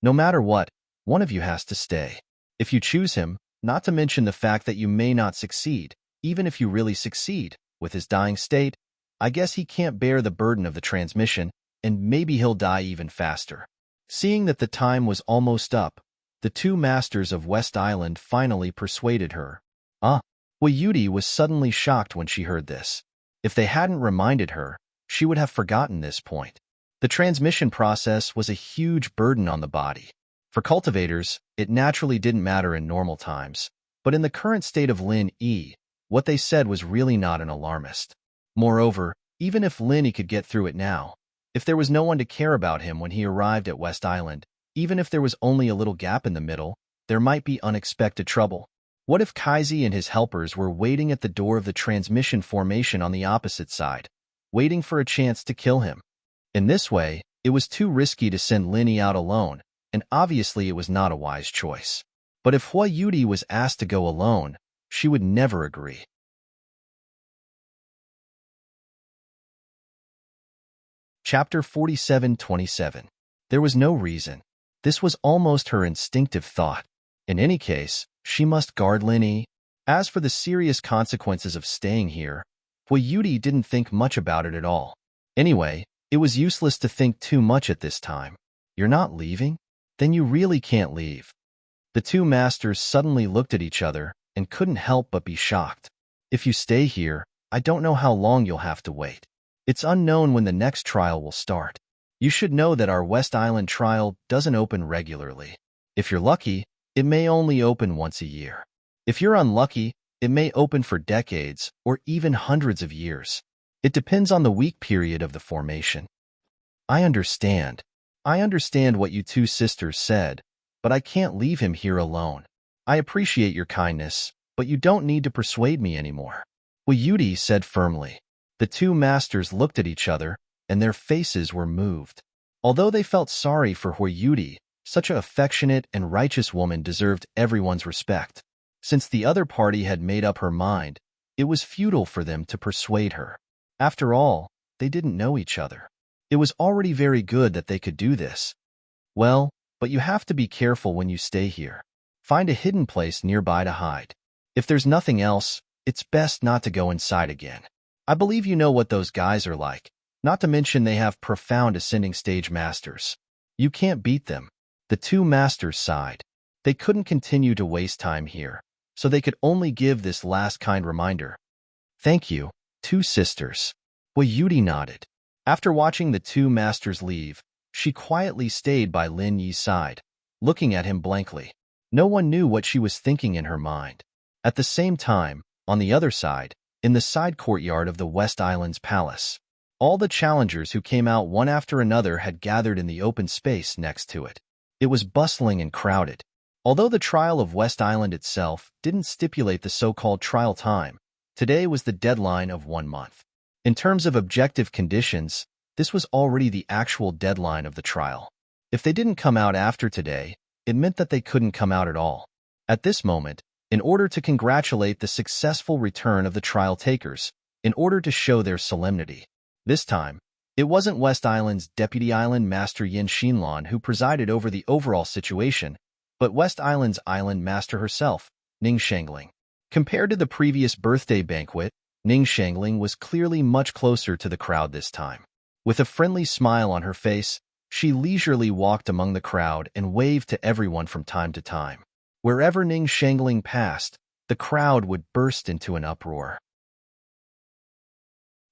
No matter what, one of you has to stay. If you choose him, not to mention the fact that you may not succeed, even if you really succeed, with his dying state, I guess he can't bear the burden of the transmission, and maybe he'll die even faster. Seeing that the time was almost up, the two masters of West Island finally persuaded her. Wayuti was suddenly shocked when she heard this. If they hadn't reminded her, she would have forgotten this point. The transmission process was a huge burden on the body. For cultivators, it naturally didn't matter in normal times, but in the current state of Lin Yi, what they said was really not an alarmist. Moreover, even if Lin Yi could get through it now, if there was no one to care about him when he arrived at West Island, even if there was only a little gap in the middle, there might be unexpected trouble. What if Kaizi and his helpers were waiting at the door of the transmission formation on the opposite side, waiting for a chance to kill him? In this way, it was too risky to send Lin Yi out alone, and obviously it was not a wise choice. But if Hua Yuti was asked to go alone, she would never agree. Chapter 47:27. There was no reason. This was almost her instinctive thought. In any case, she must guard Lin Yi. As for the serious consequences of staying here, Hua Yuti didn't think much about it at all. Anyway, it was useless to think too much at this time. You're not leaving? Then you really can't leave. The two masters suddenly looked at each other and couldn't help but be shocked. If you stay here, I don't know how long you'll have to wait. It's unknown when the next trial will start. You should know that our West Island trial doesn't open regularly. If you're lucky, it may only open once a year. If you're unlucky, it may open for decades or even hundreds of years. It depends on the week period of the formation. I understand. I understand what you two sisters said, but I can't leave him here alone. I appreciate your kindness, but you don't need to persuade me anymore. Wayuti said firmly. The two masters looked at each other, and their faces were moved. Although they felt sorry for Wayuti, such an affectionate and righteous woman deserved everyone's respect. Since the other party had made up her mind, it was futile for them to persuade her. After all, they didn't know each other. It was already very good that they could do this. Well, but you have to be careful when you stay here. Find a hidden place nearby to hide. If there's nothing else, it's best not to go inside again. I believe you know what those guys are like, not to mention they have profound ascending stage masters. You can't beat them. The two masters sighed. They couldn't continue to waste time here, so they could only give this last kind reminder. Thank you, two sisters. Wayuti nodded. After watching the two masters leave, she quietly stayed by Lin Yi's side, looking at him blankly. No one knew what she was thinking in her mind. At the same time, on the other side, in the side courtyard of the West Island's palace, all the challengers who came out one after another had gathered in the open space next to it. It was bustling and crowded. Although the trial of West Island itself didn't stipulate the so-called trial time, today was the deadline of 1 month. In terms of objective conditions, this was already the actual deadline of the trial. If they didn't come out after today, it meant that they couldn't come out at all. At this moment, in order to congratulate the successful return of the trial takers, in order to show their solemnity, this time, it wasn't West Island's Deputy Island Master Yin Xinlan who presided over the overall situation, but West Island's Island Master herself, Ning Shangling. Compared to the previous birthday banquet, Ning Shangling was clearly much closer to the crowd this time. With a friendly smile on her face, she leisurely walked among the crowd and waved to everyone from time to time. Wherever Ning Shangling passed, the crowd would burst into an uproar.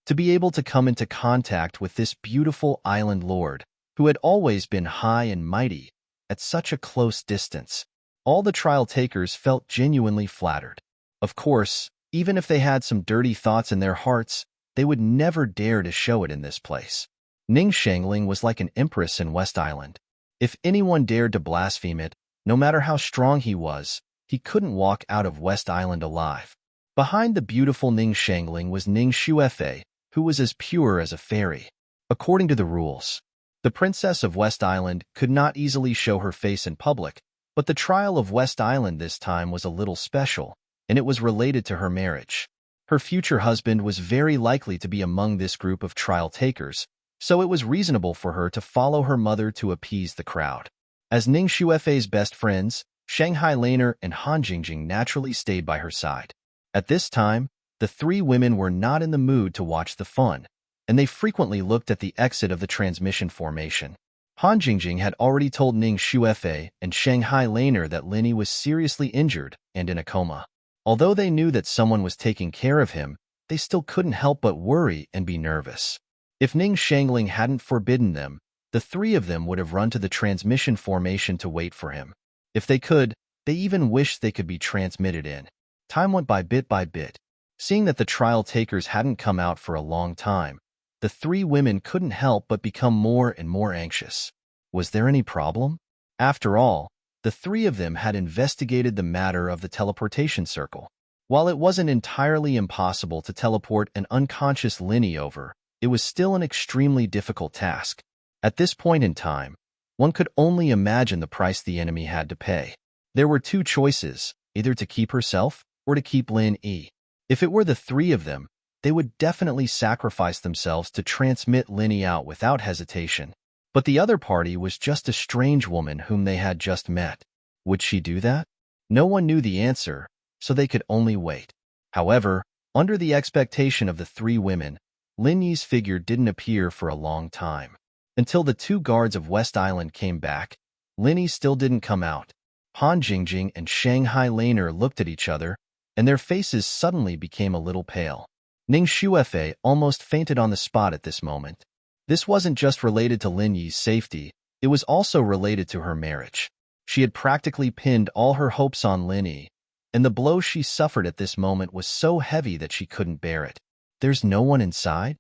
To be able to come into contact with this beautiful island lord, who had always been high and mighty, at such a close distance, all the trial takers felt genuinely flattered. Of course, even if they had some dirty thoughts in their hearts, they would never dare to show it in this place. Ning Shangling was like an empress in West Island. If anyone dared to blaspheme it, no matter how strong he was, he couldn't walk out of West Island alive. Behind the beautiful Ning Shangling was Ning Xuefei, who was as pure as a fairy. According to the rules, the princess of West Island could not easily show her face in public, but the trial of West Island this time was a little special, and it was related to her marriage. Her future husband was very likely to be among this group of trial takers, so it was reasonable for her to follow her mother to appease the crowd. As Ning Xuefei's best friends, Shanghai Laner and Han Jingjing naturally stayed by her side. At this time, the three women were not in the mood to watch the fun, and they frequently looked at the exit of the transmission formation. Han Jingjing had already told Ning Shuefei and Shanghai Laner that Linny was seriously injured and in a coma. Although they knew that someone was taking care of him, they still couldn't help but worry and be nervous. If Ning Shangling hadn't forbidden them, the three of them would have run to the transmission formation to wait for him. If they could, they even wished they could be transmitted in. Time went by bit. Seeing that the trial takers hadn't come out for a long time, the three women couldn't help but become more and more anxious. Was there any problem? After all, the three of them had investigated the matter of the teleportation circle. While it wasn't entirely impossible to teleport an unconscious Linny over, it was still an extremely difficult task. At this point in time, one could only imagine the price the enemy had to pay. There were two choices, either to keep herself or to keep Lin Yi. If it were the three of them, they would definitely sacrifice themselves to transmit Linny out without hesitation. But the other party was just a strange woman whom they had just met. Would she do that? No one knew the answer, so they could only wait. However, under the expectation of the three women, Lin Yi's figure didn't appear for a long time. Until the two guards of West Island came back, Lin Yi still didn't come out. Han Jingjing and Shanghai Laner looked at each other, and their faces suddenly became a little pale. Ning Shuefei almost fainted on the spot at this moment. This wasn't just related to Lin Yi's safety, it was also related to her marriage. She had practically pinned all her hopes on Lin Yi, and the blow she suffered at this moment was so heavy that she couldn't bear it. There's no one inside?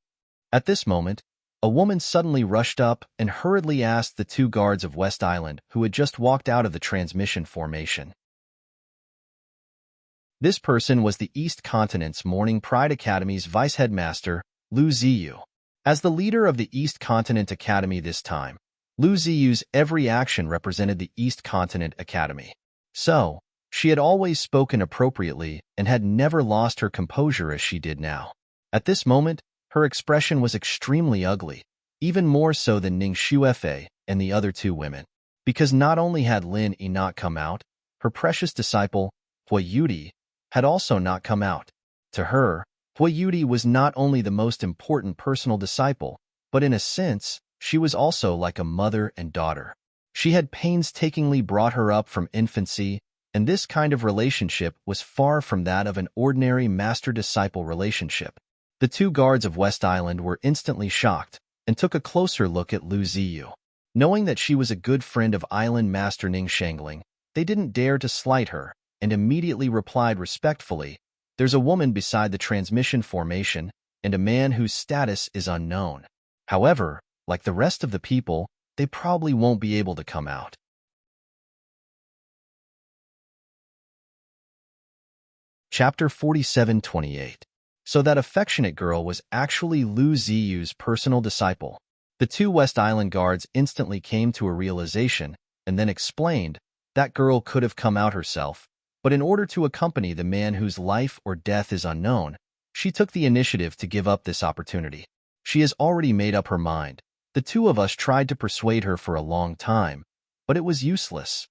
At this moment, a woman suddenly rushed up and hurriedly asked the two guards of West Island who had just walked out of the transmission formation. This person was the East Continent's Morning Pride Academy's vice-headmaster, Lu Ziyu. As the leader of the East Continent Academy this time, Lu Ziyu's every action represented the East Continent Academy. So, she had always spoken appropriately and had never lost her composure as she did now. At this moment, her expression was extremely ugly, even more so than Ning Shuefei and the other two women. Because not only had Lin Yi not come out, her precious disciple, Hui Yudi, had also not come out. To her, Hui Yudi was not only the most important personal disciple, but in a sense, she was also like a mother and daughter. She had painstakingly brought her up from infancy, and this kind of relationship was far from that of an ordinary master-disciple relationship. The two guards of West Island were instantly shocked and took a closer look at Lu Ziyu. Knowing that she was a good friend of Island Master Ning Shangling, they didn't dare to slight her, and immediately replied respectfully, "There's a woman beside the transmission formation, and a man whose status is unknown. However, like the rest of the people, they probably won't be able to come out." Chapter 47-28. So that affectionate girl was actually Lu Ziyu's personal disciple. The two West Island guards instantly came to a realization and then explained that girl could have come out herself, but in order to accompany the man whose life or death is unknown, she took the initiative to give up this opportunity. She has already made up her mind. The two of us tried to persuade her for a long time, but it was useless.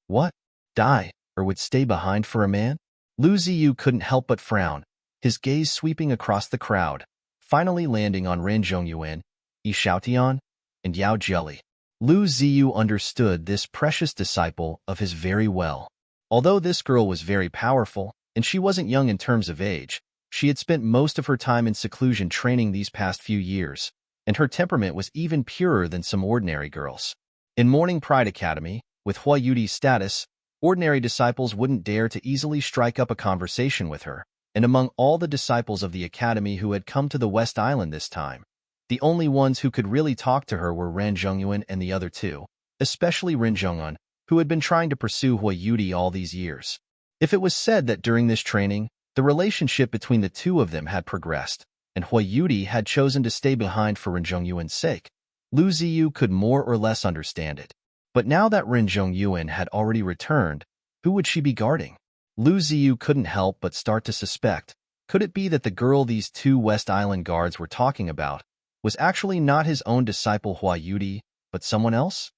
What? Die, or would stay behind for a man? Lu Ziyu couldn't help but frown, his gaze sweeping across the crowd, finally landing on Ren Zhongyuan, Yi Xiaotian, and Yao Jelly. Lu Ziyu understood this precious disciple of his very well. Although this girl was very powerful, and she wasn't young in terms of age, she had spent most of her time in seclusion training these past few years, and her temperament was even purer than some ordinary girls. In Morning Pride Academy, with Hui Yudi's status, ordinary disciples wouldn't dare to easily strike up a conversation with her, and among all the disciples of the academy who had come to the West Island this time, the only ones who could really talk to her were Ren Zhongyuan and the other two, especially Ren Zhongyuan, who had been trying to pursue Hui Yudi all these years. If it was said that during this training, the relationship between the two of them had progressed, and Hui Yudi had chosen to stay behind for Ren Zhongyuan's sake, Lu Ziyu could more or less understand it. But now that Ren Zhongyuan had already returned, who would she be guarding? Lu Ziyu couldn't help but start to suspect, could it be that the girl these two West Island guards were talking about was actually not his own disciple Hui Yudi, but someone else?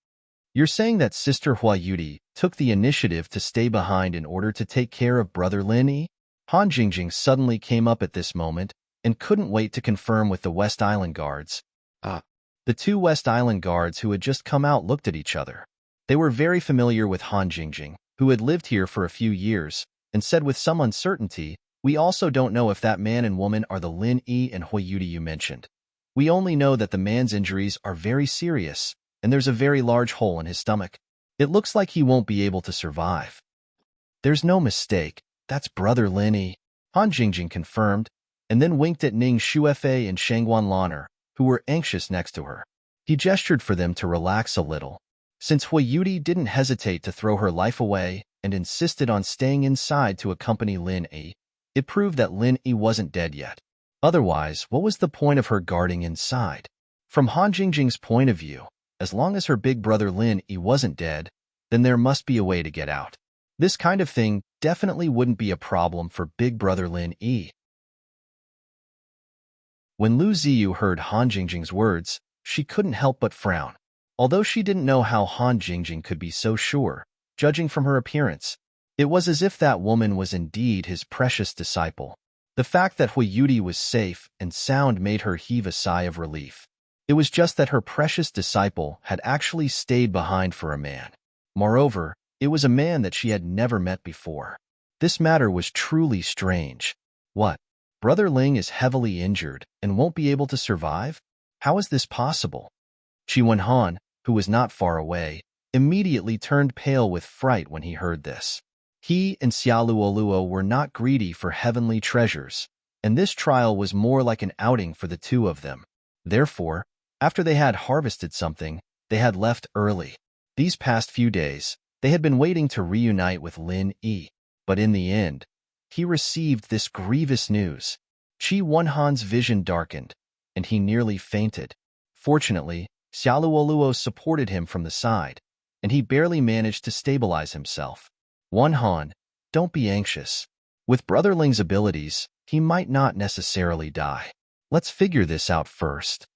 You're saying that Sister Hui Yudi took the initiative to stay behind in order to take care of Brother Lin Yi? Han Jingjing suddenly came up at this moment, and couldn't wait to confirm with the West Island guards. The two West Island guards who had just come out looked at each other. They were very familiar with Han Jingjing, who had lived here for a few years, and said with some uncertainty, "We also don't know if that man and woman are the Lin Yi and Hui Yudi you mentioned. We only know that the man's injuries are very serious, and there's a very large hole in his stomach. It looks like he won't be able to survive." "There's no mistake. That's Brother Lin Yi," Han Jingjing confirmed, and then winked at Ning Shuefei and Shangguan Lan'er, who were anxious next to her. He gestured for them to relax a little. Since Hui Yudi didn't hesitate to throw her life away and insisted on staying inside to accompany Lin Yi, it proved that Lin Yi wasn't dead yet. Otherwise, what was the point of her guarding inside? From Han Jingjing's point of view, as long as her big brother Lin Yi wasn't dead, then there must be a way to get out. This kind of thing definitely wouldn't be a problem for big brother Lin Yi. When Lu Ziyu heard Han Jingjing's words, she couldn't help but frown. Although she didn't know how Han Jingjing could be so sure, judging from her appearance, it was as if that woman was indeed his precious disciple. The fact that Hui Yudi was safe and sound made her heave a sigh of relief. It was just that her precious disciple had actually stayed behind for a man. Moreover, it was a man that she had never met before. This matter was truly strange. What? Brother Ling is heavily injured and won't be able to survive? How is this possible? Qi Wenhan, who was not far away, immediately turned pale with fright when he heard this. He and Xiaoluoluo were not greedy for heavenly treasures, and this trial was more like an outing for the two of them. Therefore, after they had harvested something, they had left early. These past few days, they had been waiting to reunite with Lin Yi, but in the end, he received this grievous news. Qi Wenhan's vision darkened, and he nearly fainted. Fortunately, Xiaoluoluo supported him from the side, and he barely managed to stabilize himself. Wenhan, don't be anxious. With Brother Ling's abilities, he might not necessarily die. Let's figure this out first.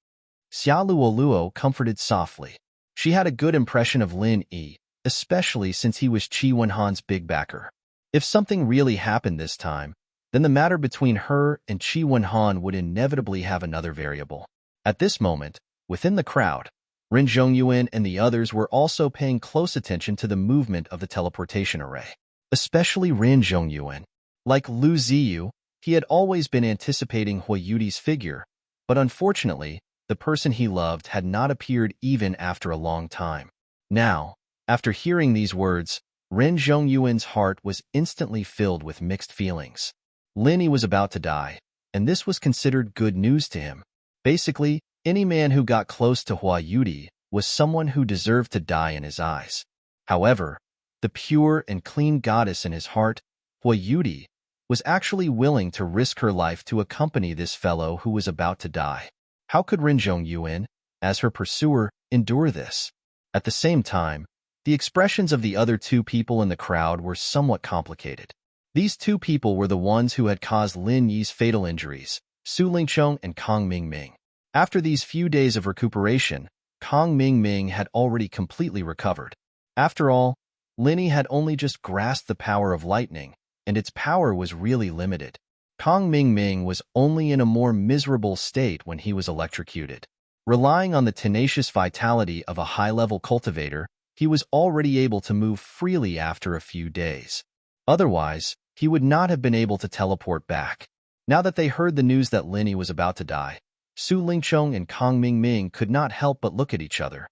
Xiaoluoluo comforted softly. She had a good impression of Lin Yi, especially since he was Qi Wenhan's big backer. If something really happened this time, then the matter between her and Qi Wenhan would inevitably have another variable. At this moment, within the crowd, Ren Zhongyuan and the others were also paying close attention to the movement of the teleportation array. Especially Ren Zhongyuan. Like Lu Ziyu, he had always been anticipating Hui Yudi's figure, but unfortunately, the person he loved had not appeared even after a long time. Now, after hearing these words, Ren Zhongyuan's heart was instantly filled with mixed feelings. Lin Yi was about to die, and this was considered good news to him. Basically, any man who got close to Hui Yudi was someone who deserved to die in his eyes. However, the pure and clean goddess in his heart, Hui Yudi, was actually willing to risk her life to accompany this fellow who was about to die. How could Ren Zhongyuan, as her pursuer, endure this? At the same time, the expressions of the other two people in the crowd were somewhat complicated. These two people were the ones who had caused Lin Yi's fatal injuries, Su Lingchong and Kong Mingming. After these few days of recuperation, Kong Mingming had already completely recovered. After all, Lin Yi had only just grasped the power of lightning, and its power was really limited. Kong Mingming was only in a more miserable state when he was electrocuted. Relying on the tenacious vitality of a high-level cultivator, he was already able to move freely after a few days. Otherwise, he would not have been able to teleport back. Now that they heard the news that Lin Yi was about to die, Su Lingchong and Kong Mingming could not help but look at each other.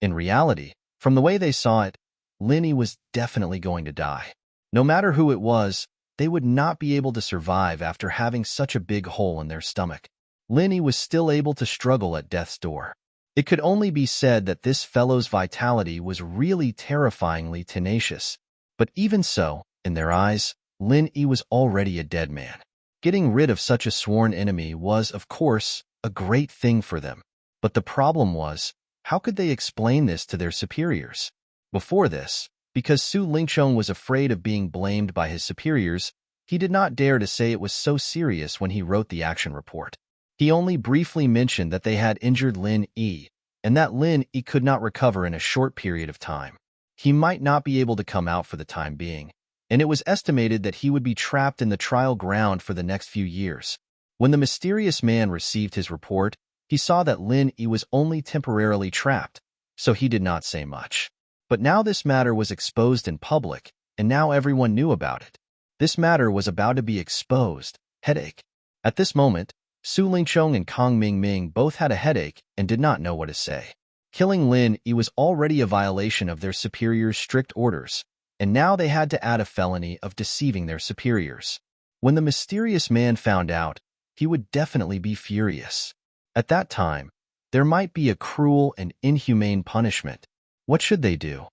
In reality, from the way they saw it, Lin Yi was definitely going to die. No matter who it was, they would not be able to survive after having such a big hole in their stomach. Lin Yi was still able to struggle at death's door. It could only be said that this fellow's vitality was really terrifyingly tenacious. But even so, in their eyes, Lin Yi was already a dead man. Getting rid of such a sworn enemy was, of course, a great thing for them. But the problem was, how could they explain this to their superiors? Before this, because Su Lingchong was afraid of being blamed by his superiors, he did not dare to say it was so serious when he wrote the action report. He only briefly mentioned that they had injured Lin Yi, and that Lin Yi could not recover in a short period of time. He might not be able to come out for the time being, and it was estimated that he would be trapped in the trial ground for the next few years. When the mysterious man received his report, he saw that Lin Yi was only temporarily trapped, so he did not say much. But now this matter was exposed in public, and now everyone knew about it. This matter was about to be exposed. Headache. At this moment, Su Lingchong and Kang Mingming both had a headache and did not know what to say. Killing Lin Yi was already a violation of their superiors' strict orders, and now they had to add a felony of deceiving their superiors. When the mysterious man found out, he would definitely be furious. At that time, there might be a cruel and inhumane punishment. What should they do?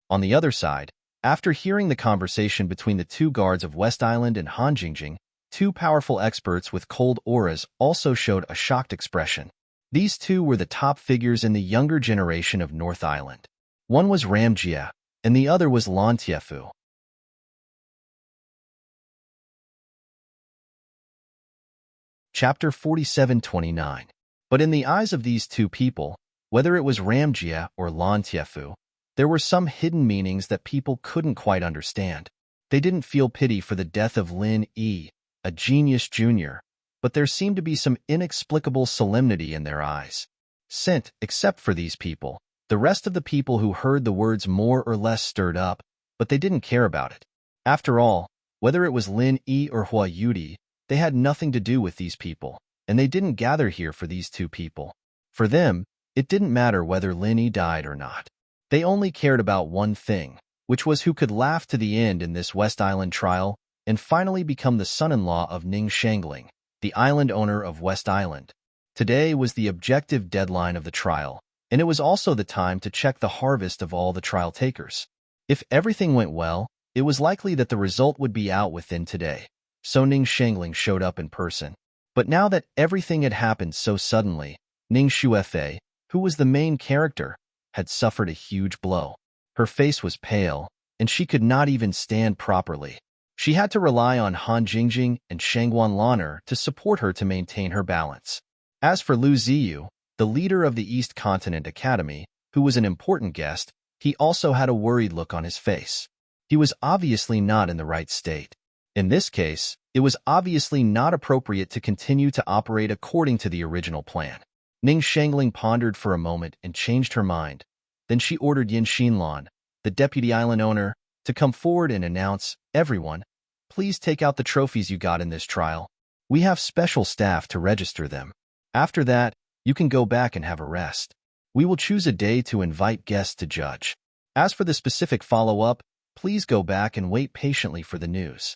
On the other side, after hearing the conversation between the two guards of West Island and Hanjingjing, two powerful experts with cold auras also showed a shocked expression. These two were the top figures in the younger generation of North Island. One was Ramjia, and the other was Lan Tiefu. Chapter 47-29. But in the eyes of these two people, whether it was Ramjia or Lan Tiefu, there were some hidden meanings that people couldn't quite understand. They didn't feel pity for the death of Lin Yi, a genius junior, but there seemed to be some inexplicable solemnity in their eyes. Except for these people, the rest of the people who heard the words more or less stirred up, but they didn't care about it. After all, whether it was Lin Yi or Hua Yudi, they had nothing to do with these people, and they didn't gather here for these two people. For them, it didn't matter whether Lin Yi died or not. They only cared about one thing, which was who could laugh to the end in this West Island trial and finally become the son-in-law of Ning Shangling, the island owner of West Island. Today was the objective deadline of the trial, and it was also the time to check the harvest of all the trial takers. If everything went well, it was likely that the result would be out within today. So Ning Shangling showed up in person. But now that everything had happened so suddenly, Ning Shuefei, who was the main character, had suffered a huge blow. Her face was pale, and she could not even stand properly. She had to rely on Han Jingjing and Shangguan Lan'er to support her to maintain her balance. As for Lu Ziyu, the leader of the East Continent Academy, who was an important guest, he also had a worried look on his face. He was obviously not in the right state. In this case, it was obviously not appropriate to continue to operate according to the original plan. Ning Shangling pondered for a moment and changed her mind. Then she ordered Yin Xinlan, the deputy island owner, to come forward and announce, "Everyone, please take out the trophies you got in this trial. We have special staff to register them. After that, you can go back and have a rest. We will choose a day to invite guests to judge. As for the specific follow-up, please go back and wait patiently for the news."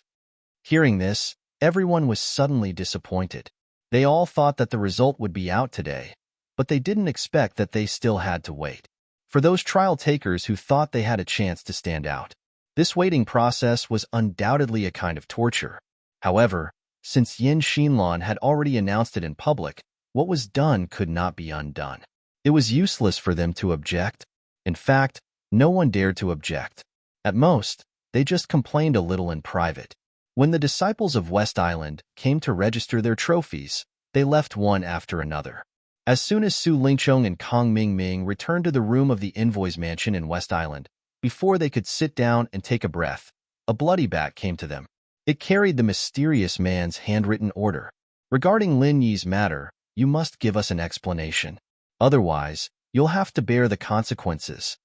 Hearing this, everyone was suddenly disappointed. They all thought that the result would be out today, but they didn't expect that they still had to wait. For those trial takers who thought they had a chance to stand out, this waiting process was undoubtedly a kind of torture. However, since Yin Xinlan had already announced it in public, what was done could not be undone. It was useless for them to object. In fact, no one dared to object. At most, they just complained a little in private. When the disciples of West Island came to register their trophies, they left one after another. As soon as Su Lingchong and Kang Mingming returned to the room of the envoy's mansion in West Island, before they could sit down and take a breath, a bloody bat came to them. It carried the mysterious man's handwritten order. "Regarding Lin Yi's matter, you must give us an explanation. Otherwise, you'll have to bear the consequences."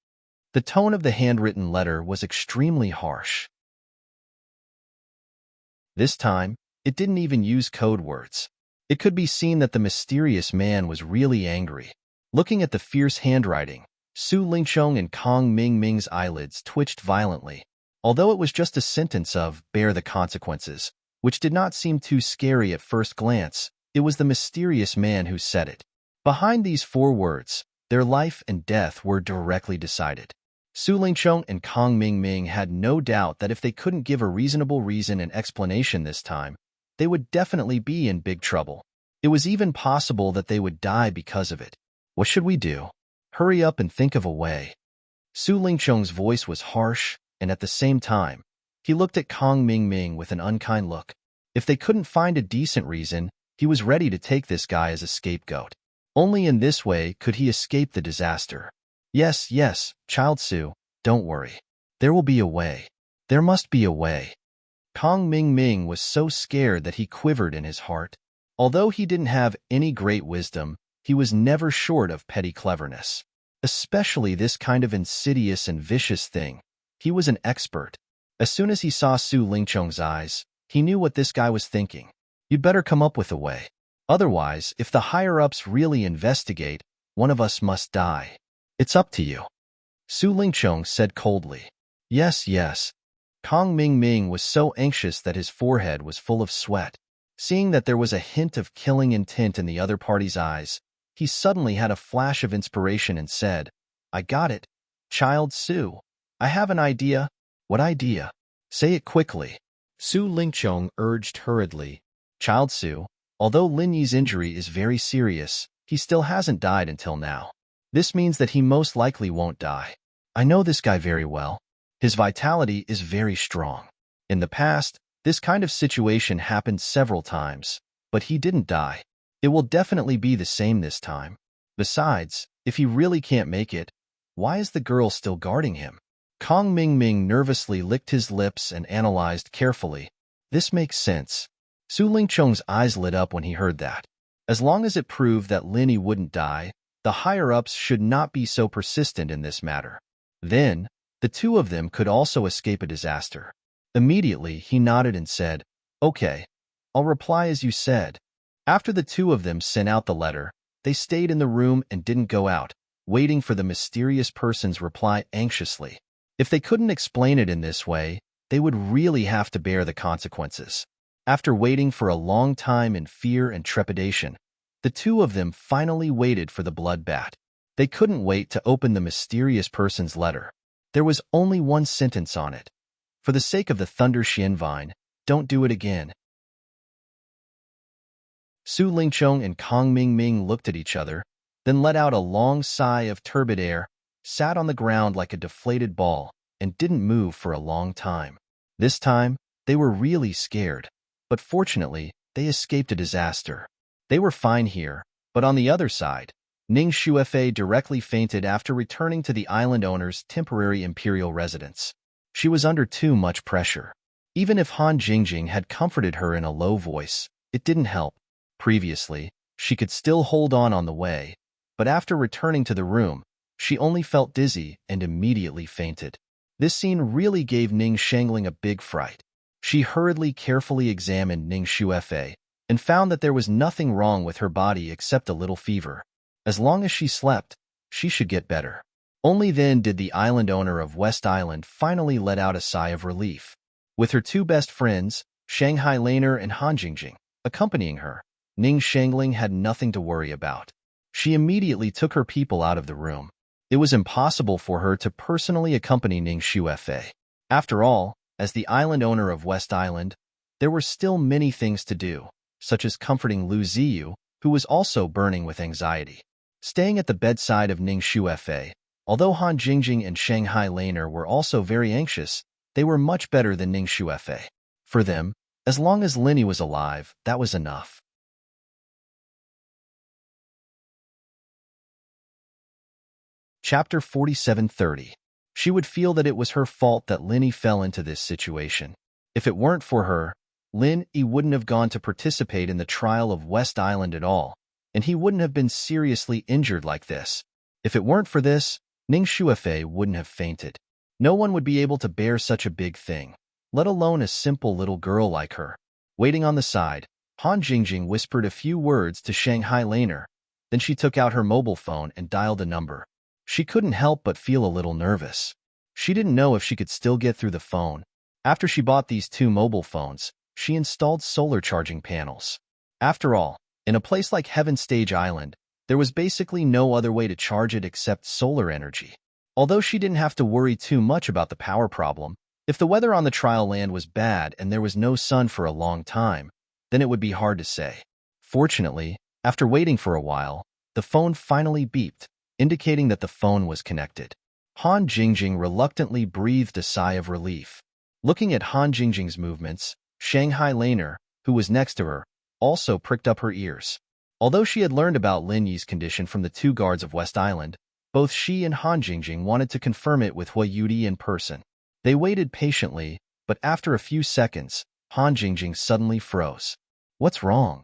The tone of the handwritten letter was extremely harsh. This time, it didn't even use code words. It could be seen that the mysterious man was really angry. Looking at the fierce handwriting, Su Lingchong and Kang Mingming's eyelids twitched violently. Although it was just a sentence of "bear the consequences," which did not seem too scary at first glance, it was the mysterious man who said it. Behind these 4 words, their life and death were directly decided. Su Lingchong and Kang Mingming had no doubt that if they couldn't give a reasonable reason and explanation this time, they would definitely be in big trouble. It was even possible that they would die because of it. What should we do? Hurry up and think of a way. Su Lingchong's voice was harsh, and at the same time, he looked at Kang Mingming with an unkind look. If they couldn't find a decent reason, he was ready to take this guy as a scapegoat. Only in this way could he escape the disaster. Yes, Child Su, don't worry. There will be a way. There must be a way. Kong Ming was so scared that he quivered in his heart. Although he didn't have any great wisdom, he was never short of petty cleverness. Especially this kind of insidious and vicious thing. He was an expert. As soon as he saw Su Lingchong's eyes, he knew what this guy was thinking. You'd better come up with a way. Otherwise, if the higher-ups really investigate, one of us must die. It's up to you. Su Lingchong said coldly. Yes, yes. Kong Ming was so anxious that his forehead was full of sweat. Seeing that there was a hint of killing intent in the other party's eyes, he suddenly had a flash of inspiration and said, I got it. Child Su. I have an idea. What idea? Say it quickly. Su Lingchong urged hurriedly. Child Su, although Lin Yi's injury is very serious, he still hasn't died until now. This means that he most likely won't die. I know this guy very well. His vitality is very strong. In the past, this kind of situation happened several times, but he didn't die. It will definitely be the same this time. Besides, if he really can't make it, why is the girl still guarding him? Kong Ming nervously licked his lips and analyzed carefully. This makes sense. Su Lingchong's eyes lit up when he heard that. As long as it proved that Lin Yi wouldn't die, the higher-ups should not be so persistent in this matter. Then, the two of them could also escape a disaster. Immediately, he nodded and said, Okay, I'll reply as you said. After the two of them sent out the letter, they stayed in the room and didn't go out, waiting for the mysterious person's reply anxiously. If they couldn't explain it in this way, they would really have to bear the consequences. After waiting for a long time in fear and trepidation, the two of them finally waited for the bloodbath. They couldn't wait to open the mysterious person's letter. There was only one sentence on it. For the sake of the Thunder Xian Vine, don't do it again. Su Lingchong and Kong Ming looked at each other, then let out a long sigh of turbid air, sat on the ground like a deflated ball, and didn't move for a long time. This time, they were really scared, but fortunately, they escaped a disaster. They were fine here, but on the other side, Ning Xuefei directly fainted after returning to the island owner's temporary imperial residence. She was under too much pressure. Even if Han Jingjing had comforted her in a low voice, it didn't help. Previously, she could still hold on the way, but after returning to the room, she only felt dizzy and immediately fainted. This scene really gave Ning Shangling a big fright. She hurriedly carefully examined Ning Xuefei and found that there was nothing wrong with her body except a little fever. As long as she slept, she should get better. Only then did the island owner of West Island finally let out a sigh of relief. With her two best friends, Shanghai Laner and Han Jingjing, accompanying her, Ning Shangling had nothing to worry about. She immediately took her people out of the room. It was impossible for her to personally accompany Ning Xuefei. After all, as the island owner of West Island, there were still many things to do, such as comforting Lu Ziyu, who was also burning with anxiety. Staying at the bedside of Ning Xuefei, although Han Jingjing and Shanghai Laner were also very anxious, they were much better than Ning Xuefei. For them, as long as Lin Yi was alive, that was enough. Chapter 4730. She would feel that it was her fault that Lin Yi fell into this situation. If it weren't for her, Lin Yi wouldn't have gone to participate in the trial of West Island at all, and he wouldn't have been seriously injured like this. If it weren't for this, Ning Xuefei wouldn't have fainted. No one would be able to bear such a big thing, let alone a simple little girl like her. Waiting on the side, Han Jingjing whispered a few words to Shanghai Laner. Then she took out her mobile phone and dialed a number. She couldn't help but feel a little nervous. She didn't know if she could still get through the phone. After she bought these two mobile phones, she installed solar charging panels. After all, in a place like Heaven Stage Island, there was basically no other way to charge it except solar energy. Although she didn't have to worry too much about the power problem, if the weather on the trial land was bad and there was no sun for a long time, then it would be hard to say. Fortunately, after waiting for a while, the phone finally beeped, indicating that the phone was connected. Han Jingjing reluctantly breathed a sigh of relief. Looking at Han Jingjing's movements, Shanghai Laner, who was next to her, also pricked up her ears. Although she had learned about Lin Yi's condition from the two guards of West Island, both she and Han Jingjing wanted to confirm it with Hua Yudi in person. They waited patiently, but after a few seconds, Han Jingjing suddenly froze. What's wrong?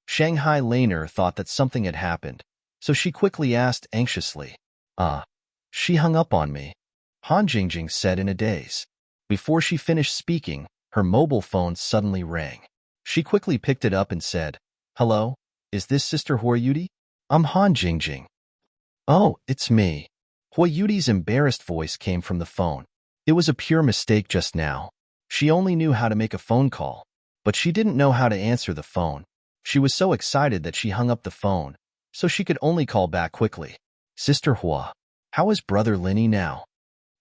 Shanghai Laner thought that something had happened, so she quickly asked anxiously. She hung up on me, Han Jingjing said in a daze. Before she finished speaking, her mobile phone suddenly rang. She quickly picked it up and said, Hello, is this Sister Huoyuti? I'm Han Jingjing. Oh, it's me. Huoyuti's embarrassed voice came from the phone. It was a pure mistake just now. She only knew how to make a phone call, but she didn't know how to answer the phone. She was so excited that she hung up the phone, so she could only call back quickly. Sister Hua, how is Brother Linny now?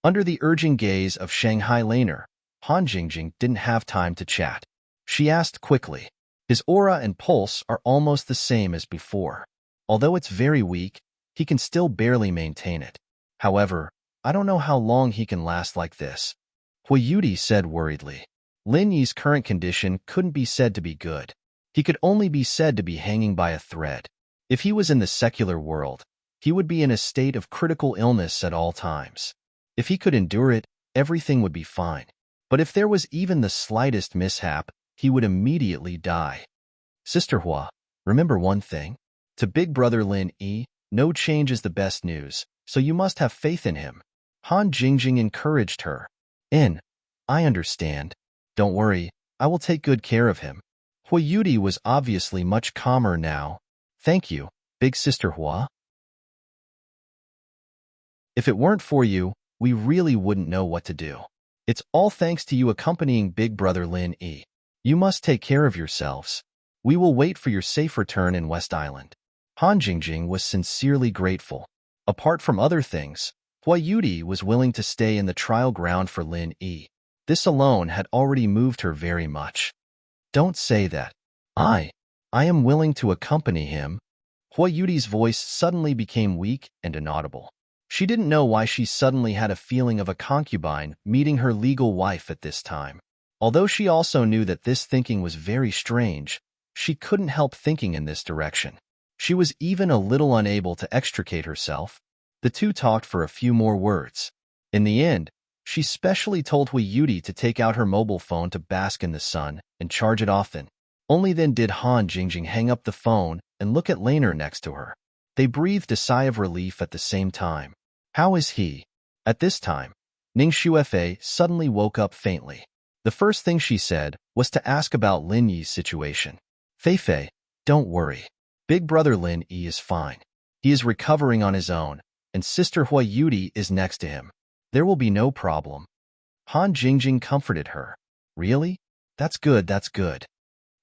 Under the urging gaze of Shanghai Laner, Han Jingjing didn't have time to chat. She asked quickly. His aura and pulse are almost the same as before. Although it's very weak, he can still barely maintain it. However, I don't know how long he can last like this. Huoyuti said worriedly. Lin Yi's current condition couldn't be said to be good. He could only be said to be hanging by a thread. If he was in the secular world, he would be in a state of critical illness at all times. If he could endure it, everything would be fine. But if there was even the slightest mishap, he would immediately die. Sister Hua, remember one thing? To Big Brother Lin Yi, no change is the best news, so you must have faith in him. Han Jingjing encouraged her. I understand. Don't worry, I will take good care of him. Huoyuti was obviously much calmer now. Thank you, Big Sister Hua. If it weren't for you, we really wouldn't know what to do. It's all thanks to you accompanying Big Brother Lin Yi. You must take care of yourselves. We will wait for your safe return in West Island. Han Jingjing was sincerely grateful. Apart from other things, Huoyuti was willing to stay in the trial ground for Lin Yi. This alone had already moved her very much. Don't say that. I am willing to accompany him. Huoyuti's voice suddenly became weak and inaudible. She didn't know why she suddenly had a feeling of a concubine meeting her legal wife at this time. Although she also knew that this thinking was very strange, she couldn't help thinking in this direction. She was even a little unable to extricate herself. The two talked for a few more words. In the end, she specially told Huoyuti to take out her mobile phone to bask in the sun and charge it often. Only then did Han Jingjing hang up the phone and look at Laner next to her. They breathed a sigh of relief at the same time. How is he? At this time, Ning Xuefei suddenly woke up faintly. The first thing she said was to ask about Lin Yi's situation. Feifei, don't worry. Big Brother Lin Yi is fine. He is recovering on his own, and Sister Huoyuti is next to him. There will be no problem. Han Jingjing comforted her. Really? That's good, that's good.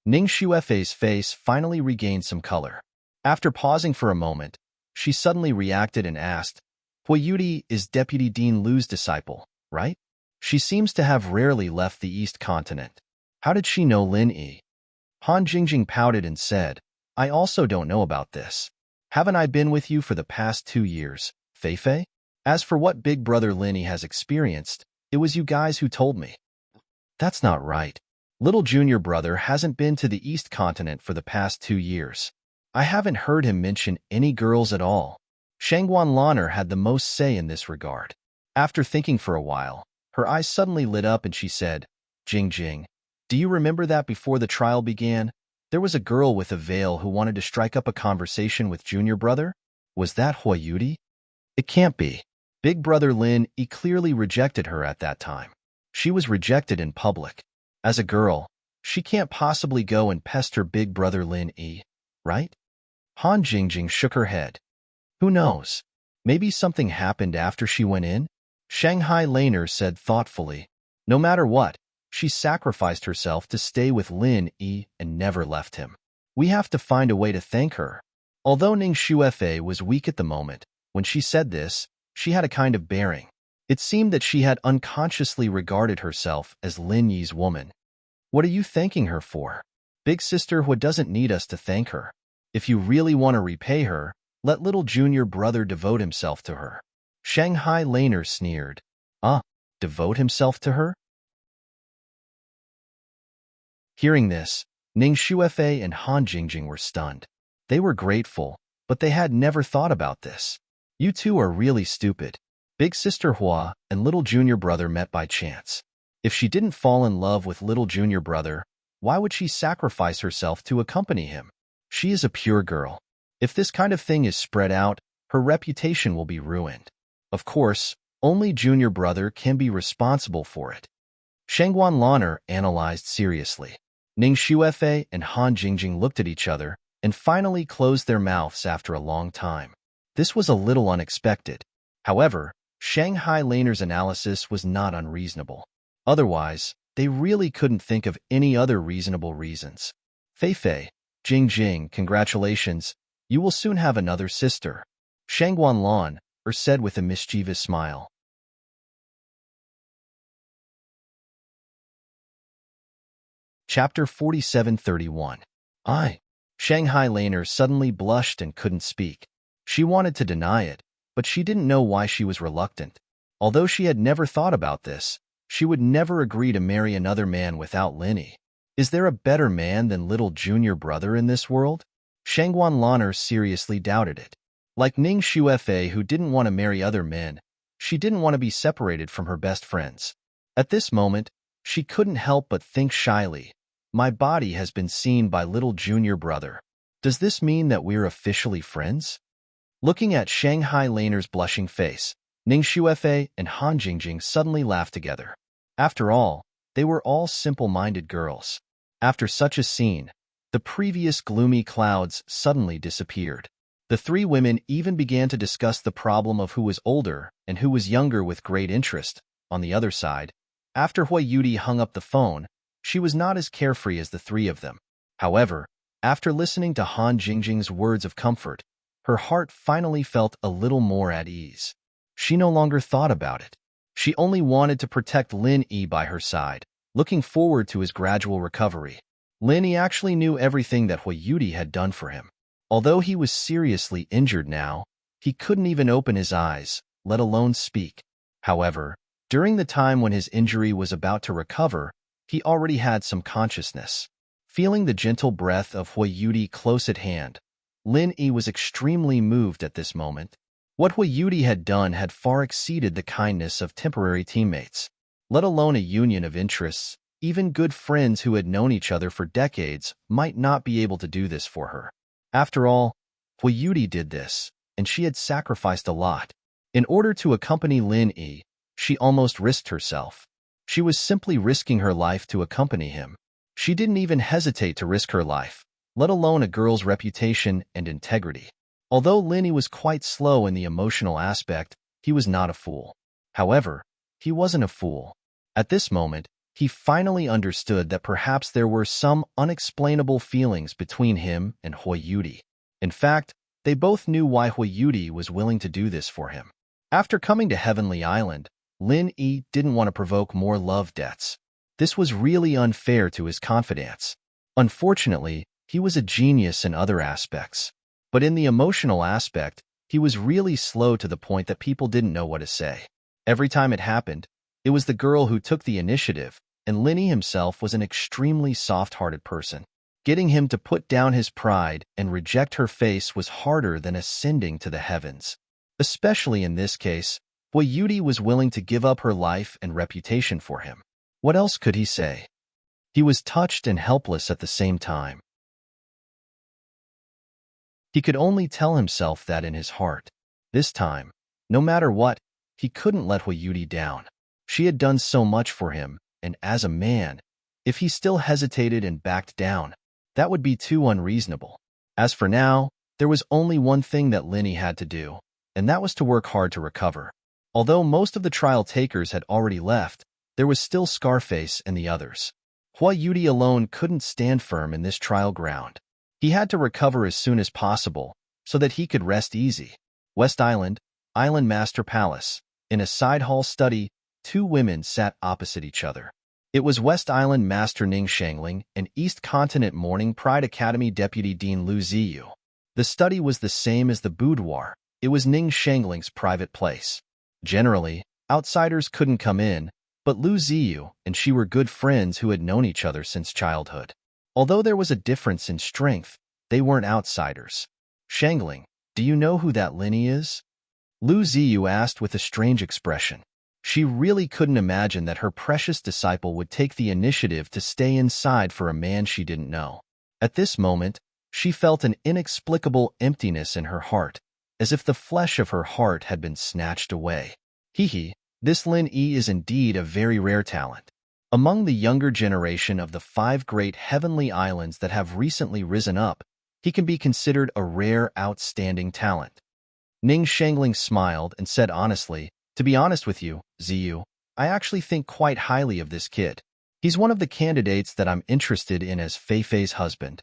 Ning Xuefei's face finally regained some color. After pausing for a moment, she suddenly reacted and asked, Huoyuti is Deputy Dean Lu's disciple, right? She seems to have rarely left the East Continent. How did she know Lin Yi? Han Jingjing pouted and said, I also don't know about this. Haven't I been with you for the past 2 years, Feifei? As for what Big Brother Lin Yi has experienced, it was you guys who told me. That's not right. Little junior brother hasn't been to the East Continent for the past 2 years. I haven't heard him mention any girls at all. Shangguan Lanner had the most say in this regard. After thinking for a while, her eyes suddenly lit up and she said, Jingjing, do you remember that before the trial began, there was a girl with a veil who wanted to strike up a conversation with junior brother? Was that Huoyuti? It can't be. Big Brother Lin Yi clearly rejected her at that time. She was rejected in public. As a girl, she can't possibly go and pester Big Brother Lin Yi, right? Han Jingjing shook her head. Who knows? Maybe something happened after she went in? Shanghai Laner said thoughtfully. No matter what, she sacrificed herself to stay with Lin Yi and never left him. We have to find a way to thank her. Although Ning Xuefei was weak at the moment, when she said this, she had a kind of bearing. It seemed that she had unconsciously regarded herself as Lin Yi's woman. What are you thanking her for? Big Sister Hua doesn't need us to thank her. If you really want to repay her, let little junior brother devote himself to her. Shanghai Laner sneered. Devote himself to her? Hearing this, Ning Xuefei and Han Jingjing were stunned. They were grateful, but they had never thought about this. You two are really stupid. Big sister Hua and little junior brother met by chance. If she didn't fall in love with little junior brother, why would she sacrifice herself to accompany him? She is a pure girl. If this kind of thing is spread out, her reputation will be ruined. Of course, only junior brother can be responsible for it. Shangguan Lan'er analyzed seriously. Ning Shuefei and Han Jingjing looked at each other and finally closed their mouths after a long time. This was a little unexpected. However, Shanghai Laner's analysis was not unreasonable. Otherwise, they really couldn't think of any other reasonable reasons. Fei, Jingjing, congratulations, you will soon have another sister. Shangguan Lan'er said with a mischievous smile. Chapter 4731. Shanghai Laner suddenly blushed and couldn't speak. She wanted to deny it, but she didn't know why she was reluctant. Although she had never thought about this, she would never agree to marry another man without Lin Yi. Is there a better man than little junior brother in this world? Shangguan Lan'er seriously doubted it. Like Ning Shuefei, who didn't want to marry other men, she didn't want to be separated from her best friends. At this moment, she couldn't help but think shyly, my body has been seen by little junior brother. Does this mean that we're officially friends? Looking at Shanghai Laner's blushing face, Ning Shuefei and Han Jingjing suddenly laughed together. After all, they were all simple-minded girls. After such a scene, the previous gloomy clouds suddenly disappeared. The three women even began to discuss the problem of who was older and who was younger with great interest. On the other side, after Hui Yudi hung up the phone, she was not as carefree as the three of them. However, after listening to Han Jingjing's words of comfort, her heart finally felt a little more at ease. She no longer thought about it. She only wanted to protect Lin Yi by her side, looking forward to his gradual recovery. Lin Yi actually knew everything that Hui Yudi had done for him. Although he was seriously injured now, he couldn't even open his eyes, let alone speak. However, during the time when his injury was about to recover, he already had some consciousness. Feeling the gentle breath of Hui Yudi close at hand, Lin Yi was extremely moved at this moment. What Hui Yudi had done had far exceeded the kindness of temporary teammates. Let alone a union of interests, even good friends who had known each other for decades might not be able to do this for her. After all, Hui Yudi did this, and she had sacrificed a lot. In order to accompany Lin Yi, she almost risked herself. She was simply risking her life to accompany him. She didn't even hesitate to risk her life, let alone a girl's reputation and integrity. Although Lin Yi was quite slow in the emotional aspect, he was not a fool. However, he wasn't a fool. At this moment, he finally understood that perhaps there were some unexplainable feelings between him and Hui Yudi. In fact, they both knew why Hui Yudi was willing to do this for him. After coming to Heavenly Island, Lin Yi didn't want to provoke more love debts. This was really unfair to his confidants. Unfortunately, he was a genius in other aspects. But in the emotional aspect, he was really slow to the point that people didn't know what to say. Every time it happened, it was the girl who took the initiative, and Lin Yi himself was an extremely soft-hearted person. Getting him to put down his pride and reject her face was harder than ascending to the heavens. Especially in this case, Hui Yudi was willing to give up her life and reputation for him. What else could he say? He was touched and helpless at the same time. He could only tell himself that in his heart. This time, no matter what, he couldn't let Hui Yudi down. She had done so much for him, and as a man, if he still hesitated and backed down, that would be too unreasonable. As for now, there was only one thing that Lin Yi had to do, and that was to work hard to recover. Although most of the trial takers had already left, there was still Scarface and the others. Hui Yudi alone couldn't stand firm in this trial ground. He had to recover as soon as possible, so that he could rest easy. West Island, Island Master Palace. In a side hall study, two women sat opposite each other. It was West Island Master Ning Shangling and East Continent Morning Pride Academy Deputy Dean Lu Ziyu. The study was the same as the boudoir. It was Ning Shangling's private place. Generally, outsiders couldn't come in, but Lu Ziyu and she were good friends who had known each other since childhood. Although there was a difference in strength, they weren't outsiders. Shangling, do you know who that Lin Yi is? Lu Ziyu asked with a strange expression. She really couldn't imagine that her precious disciple would take the initiative to stay inside for a man she didn't know. At this moment, she felt an inexplicable emptiness in her heart, as if the flesh of her heart had been snatched away. Hee, this Lin Yi is indeed a very rare talent. Among the younger generation of the 5 great heavenly islands that have recently risen up, he can be considered a rare, outstanding talent. Ning Shangling smiled and said honestly, "To be honest with you, Ziyu, I actually think quite highly of this kid. He's one of the candidates that I'm interested in as Fei Fei's husband."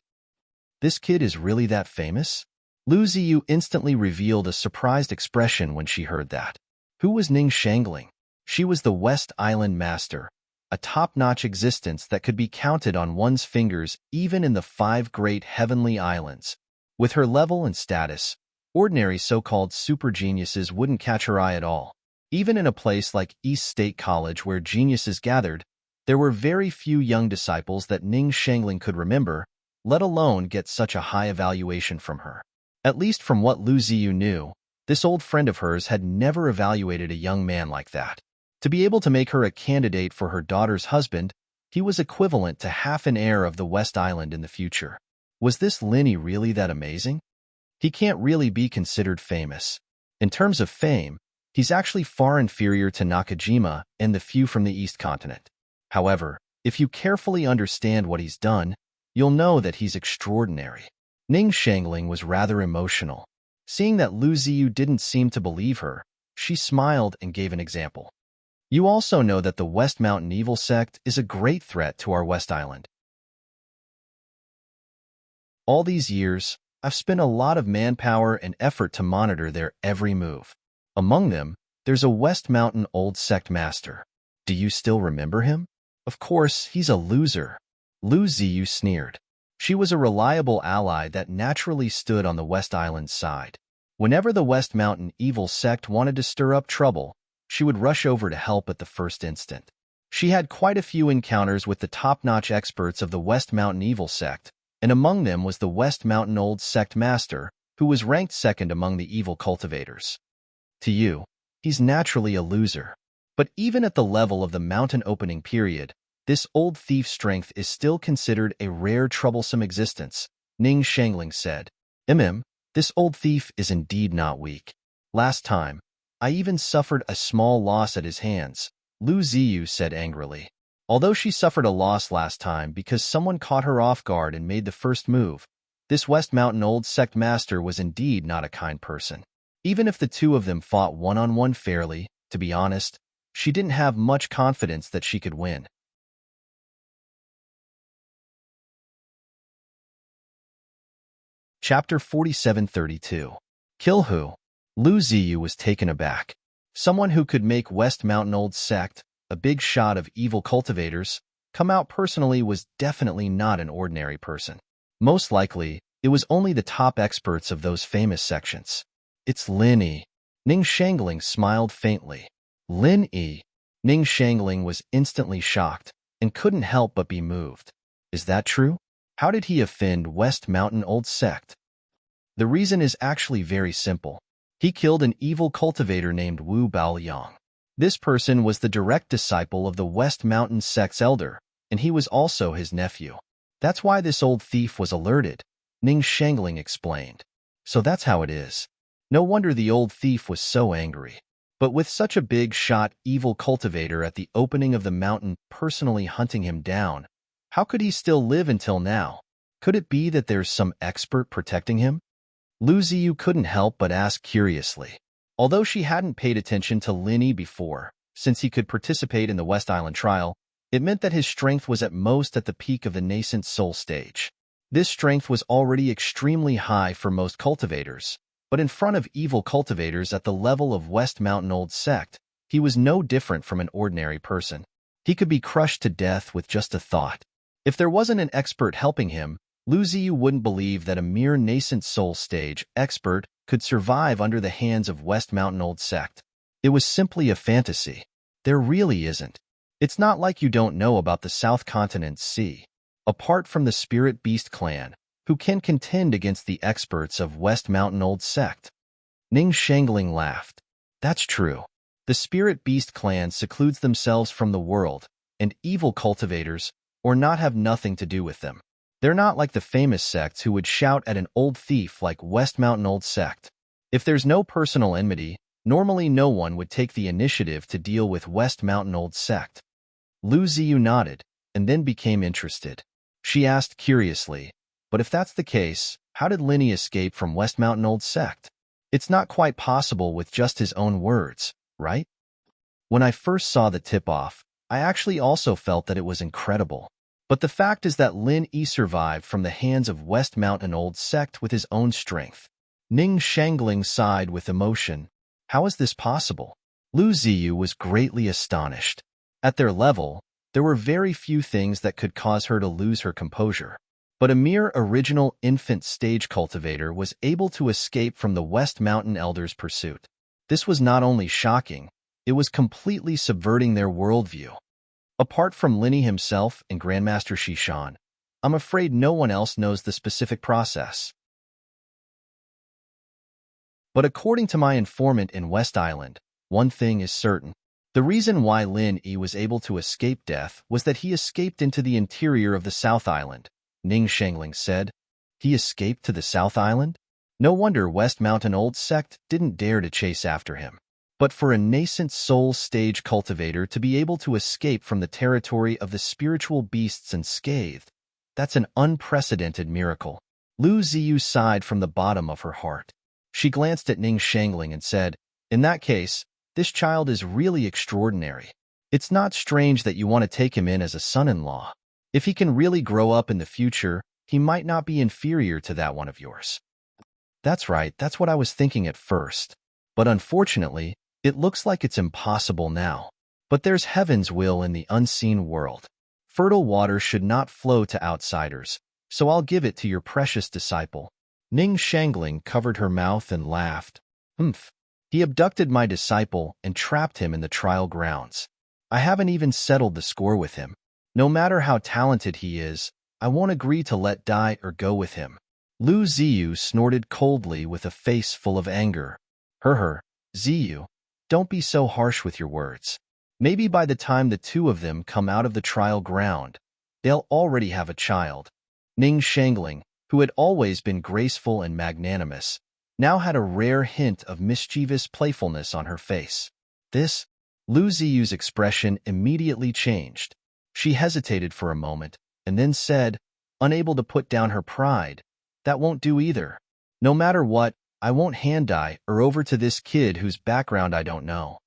This kid is really that famous? Lu Ziyu instantly revealed a surprised expression when she heard that. Who was Ning Shangling? She was the West Island master, a top-notch existence that could be counted on one's fingers even in the 5 great heavenly islands. With her level and status, ordinary so-called super geniuses wouldn't catch her eye at all. Even in a place like East State College where geniuses gathered, there were very few young disciples that Ning Shangling could remember, let alone get such a high evaluation from her. At least from what Lu Ziyu knew, this old friend of hers had never evaluated a young man like that. To be able to make her a candidate for her daughter's husband, he was equivalent to half an heir of the West Island in the future. Was this Linny really that amazing? He can't really be considered famous. In terms of fame, he's actually far inferior to Nakajima and the few from the East Continent. However, if you carefully understand what he's done, you'll know that he's extraordinary. Ning Shangling was rather emotional. Seeing that Lu Ziyu didn't seem to believe her, she smiled and gave an example. You also know that the West Mountain Evil Sect is a great threat to our West Island. All these years, I've spent a lot of manpower and effort to monitor their every move. Among them, there's a West Mountain Old Sect master. Do you still remember him? Of course, he's a loser. Lu Ziyu sneered. She was a reliable ally that naturally stood on the West Island's side. Whenever the West Mountain Evil Sect wanted to stir up trouble, she would rush over to help at the first instant. She had quite a few encounters with the top-notch experts of the West Mountain Evil Sect, and among them was the West Mountain Old Sect Master, who was ranked second among the evil cultivators. To you, he's naturally a loser. But even at the level of the mountain opening period, this old thief's strength is still considered a rare troublesome existence, Ning Shangling said. This old thief is indeed not weak. Last time, I even suffered a small loss at his hands, Lu Ziyu said angrily. Although she suffered a loss last time because someone caught her off guard and made the first move, this West Mountain Old Sect Master was indeed not a kind person. Even if the two of them fought one-on-one fairly, to be honest, she didn't have much confidence that she could win. Chapter 4732. Kill who? Lu Ziyu was taken aback. Someone who could make West Mountain Old Sect, a big shot of evil cultivators, come out personally was definitely not an ordinary person. Most likely, it was only the top experts of those famous sections. It's Lin Yi. Ning Shangling smiled faintly. Lin Yi. Ning Shangling was instantly shocked and couldn't help but be moved. Is that true? How did he offend West Mountain Old Sect? The reason is actually very simple. He killed an evil cultivator named Wu Baoyang. This person was the direct disciple of the West Mountain Sect's elder, and he was also his nephew. That's why this old thief was alerted, Ning Shangling explained. So that's how it is. No wonder the old thief was so angry. But with such a big shot evil cultivator at the opening of the mountain personally hunting him down, how could he still live until now? Could it be that there's some expert protecting him? Lu Ziyu couldn't help but ask curiously. Although she hadn't paid attention to Lin Yi before, since he could participate in the West Island trial, it meant that his strength was at most at the peak of the nascent soul stage. This strength was already extremely high for most cultivators, but in front of evil cultivators at the level of West Mountain Old Sect, he was no different from an ordinary person. He could be crushed to death with just a thought. If there wasn't an expert helping him, Lu Ziyu wouldn't believe that a mere nascent soul stage expert could survive under the hands of West Mountain Old Sect. It was simply a fantasy. There really isn't. It's not like you don't know about the South Continent's sea. Apart from the Spirit Beast clan, who can contend against the experts of West Mountain Old Sect? Ning Shangling laughed. That's true. The spirit beast clan secludes themselves from the world, and evil cultivators, or not have nothing to do with them. They're not like the famous sects who would shout at an old thief like West Mountain Old Sect. If there's no personal enmity, normally no one would take the initiative to deal with West Mountain Old Sect. Lu Ziyu nodded, and then became interested. She asked curiously, but if that's the case, how did Linny escape from West Mountain Old Sect? It's not quite possible with just his own words, right? When I first saw the tip-off, I actually also felt that it was incredible. But the fact is that Lin Yi survived from the hands of West Mountain Old Sect with his own strength. Ning Shangling sighed with emotion. How is this possible? Lu Ziyu was greatly astonished. At their level, there were very few things that could cause her to lose her composure. But a mere original infant stage cultivator was able to escape from the West Mountain Elders' pursuit. This was not only shocking, it was completely subverting their worldview. Apart from Linny himself and Grandmaster Shishan, I'm afraid no one else knows the specific process. But according to my informant in West Island, one thing is certain. The reason why Lin Yi was able to escape death was that he escaped into the interior of the South Island, Ning Shangling said. He escaped to the South Island? No wonder West Mountain Old Sect didn't dare to chase after him. But for a nascent soul stage cultivator to be able to escape from the territory of the spiritual beasts unscathed, that's an unprecedented miracle. Lu Ziyu sighed from the bottom of her heart. She glanced at Ning Shangling and said, in that case, this child is really extraordinary. It's not strange that you want to take him in as a son-in-law. If he can really grow up in the future, he might not be inferior to that one of yours. That's right, that's what I was thinking at first. But unfortunately, it looks like it's impossible now. But there's heaven's will in the unseen world. Fertile water should not flow to outsiders, so I'll give it to your precious disciple. Ning Shangling covered her mouth and laughed. Humph. He abducted my disciple and trapped him in the trial grounds. I haven't even settled the score with him. No matter how talented he is, I won't agree to let die or go with him. Lu Ziyu snorted coldly with a face full of anger. Ziyu, don't be so harsh with your words. Maybe by the time the two of them come out of the trial ground, they'll already have a child. Ning Shangling, who had always been graceful and magnanimous, now had a rare hint of mischievous playfulness on her face. Lu Ziyu's expression immediately changed. She hesitated for a moment, and then said, unable to put down her pride, that won't do either. No matter what, I won't hand-die or over to this kid whose background I don't know.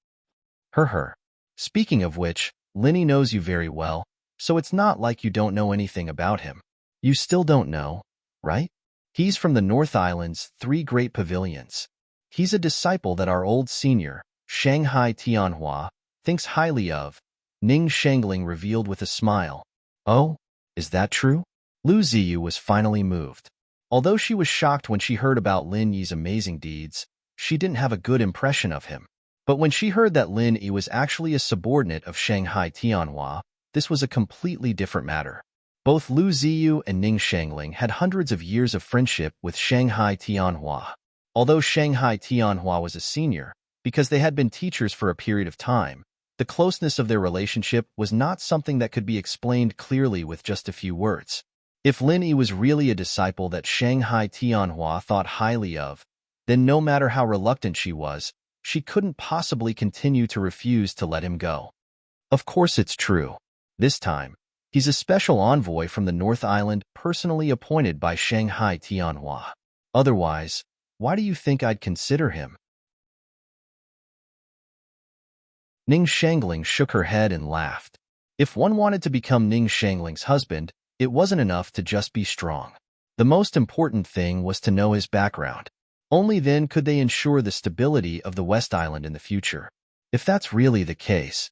Speaking of which, Linny knows you very well, so it's not like you don't know anything about him. You still don't know, right? He's from the North Island's 3 great pavilions. He's a disciple that our old senior, Shanghai Tianhua, thinks highly of, Ning Shangling revealed with a smile. Oh, is that true? Lu Ziyu was finally moved. Although she was shocked when she heard about Lin Yi's amazing deeds, she didn't have a good impression of him. But when she heard that Lin Yi was actually a subordinate of Shanghai Tianhua, this was a completely different matter. Both Lu Ziyu and Ning Shangling had hundreds of years of friendship with Shanghai Tianhua. Although Shanghai Tianhua was a senior, because they had been teachers for a period of time, the closeness of their relationship was not something that could be explained clearly with just a few words. If Lin Yi was really a disciple that Shanghai Tianhua thought highly of, then no matter how reluctant she was, she couldn't possibly continue to refuse to let him go. Of course it's true. This time, he's a special envoy from the North Island personally appointed by Shanghai Tianhua. Otherwise, why do you think I'd consider him? Ning Shangling shook her head and laughed. If one wanted to become Ning Shangling's husband, it wasn't enough to just be strong. The most important thing was to know his background. Only then could they ensure the stability of the West Island in the future. If that's really the case,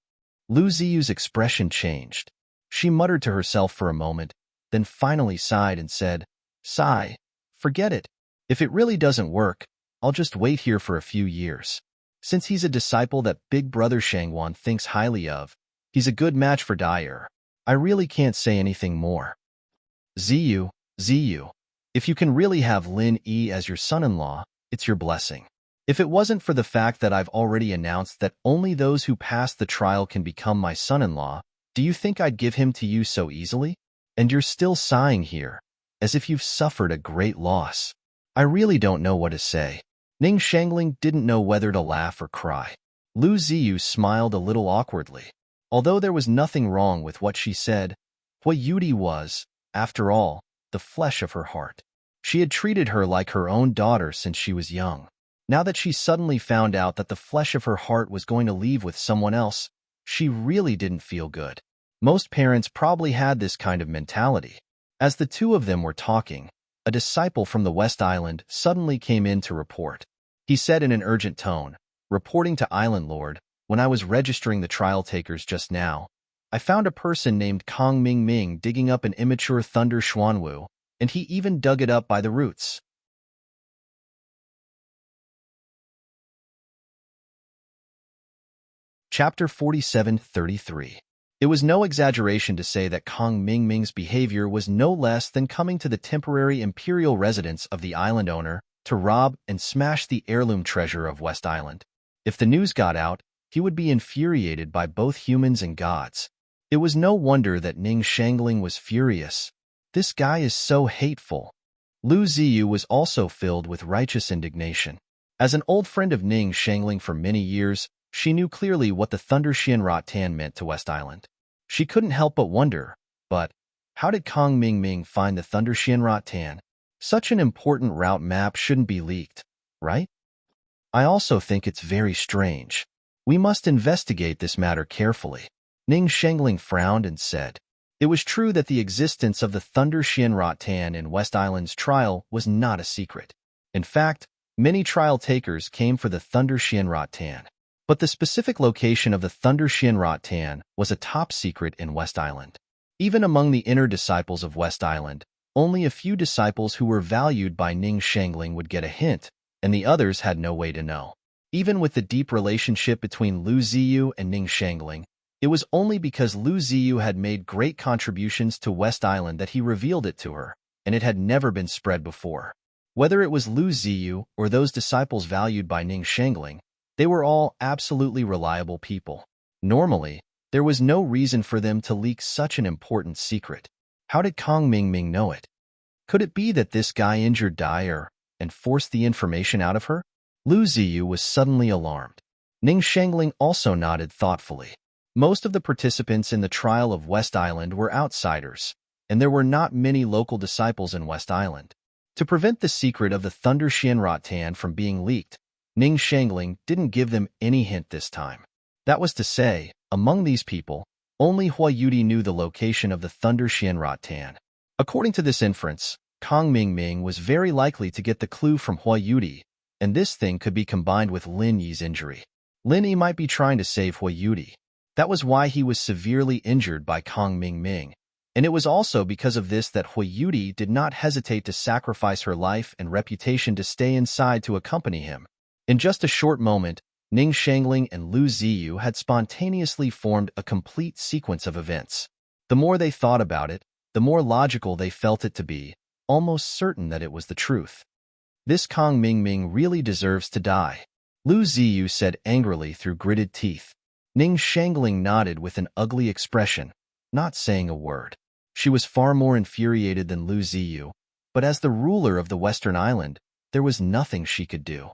Lu Ziyu's expression changed. She muttered to herself for a moment, then finally sighed and said, "Sigh, forget it. If it really doesn't work, I'll just wait here for a few years. Since he's a disciple that Big Brother Shangwan thinks highly of, he's a good match for Dyer. I really can't say anything more." Ziyu, if you can really have Lin Yi as your son-in-law, it's your blessing. If it wasn't for the fact that I've already announced that only those who pass the trial can become my son-in-law, do you think I'd give him to you so easily? And you're still sighing here, as if you've suffered a great loss. I really don't know what to say. Ning Shangling didn't know whether to laugh or cry. Lu Ziyu smiled a little awkwardly. Although there was nothing wrong with what she said, Hui Yudi was, after all, the flesh of her heart. She had treated her like her own daughter since she was young. Now that she suddenly found out that the flesh of her heart was going to leave with someone else, she really didn't feel good. Most parents probably had this kind of mentality. As the two of them were talking, a disciple from the West Island suddenly came in to report. He said in an urgent tone, reporting to Island Lord, when I was registering the trial takers just now, I found a person named Kong Ming Ming digging up an immature thunder xuanwu, and he even dug it up by the roots. Chapter 47:33. It was no exaggeration to say that Kong Ming Ming's behavior was no less than coming to the temporary imperial residence of the island owner to rob and smash the heirloom treasure of West Island. If the news got out, he would be infuriated by both humans and gods. It was no wonder that Ning Shangling was furious. This guy is so hateful. Lu Ziyu was also filled with righteous indignation. As an old friend of Ning Shangling for many years, she knew clearly what the Thunder Xianrat Tan meant to West Island. She couldn't help but wonder, but how did Kong Ming Ming find the Thunder Xianrat Tan? Such an important route map shouldn't be leaked, right? I also think it's very strange. We must investigate this matter carefully. Ning Shangling frowned and said. It was true that the existence of the Thunder Xianrat Tan in West Island's trial was not a secret. In fact, many trial takers came for the Thunder Xianrat Tan. But the specific location of the Thunder Xianrat Tan was a top secret in West Island. Even among the inner disciples of West Island, only a few disciples who were valued by Ning Shangling would get a hint, and the others had no way to know. Even with the deep relationship between Lu Ziyu and Ning Shangling, it was only because Lu Ziyu had made great contributions to West Island that he revealed it to her, and it had never been spread before. Whether it was Lu Ziyu or those disciples valued by Ning Shangling, they were all absolutely reliable people. Normally, there was no reason for them to leak such an important secret. How did Kong Ming Ming know it? Could it be that this guy injured Dyer and forced the information out of her? Lu Ziyu was suddenly alarmed. Ning Shangling also nodded thoughtfully. Most of the participants in the trial of West Island were outsiders, and there were not many local disciples in West Island. To prevent the secret of the Thunder Xianrat Tan from being leaked, Ning Shangling didn't give them any hint this time. That was to say, among these people, only Hui Yudi knew the location of the Thunder Xianrat Tan. According to this inference, Kong Ming Ming was very likely to get the clue from Hui Yudi, and this thing could be combined with Lin Yi's injury. Lin Yi might be trying to save Hui Yudi. That was why he was severely injured by Kong Ming Ming, and it was also because of this that Hui Yudi did not hesitate to sacrifice her life and reputation to stay inside to accompany him. In just a short moment, Ning Shangling and Lu Ziyu had spontaneously formed a complete sequence of events. The more they thought about it, the more logical they felt it to be, almost certain that it was the truth. This Kong Ming Ming really deserves to die, Lu Ziyu said angrily through gritted teeth. Ning Shangling nodded with an ugly expression, not saying a word. She was far more infuriated than Lu Ziyu, but as the ruler of the Western Island, there was nothing she could do.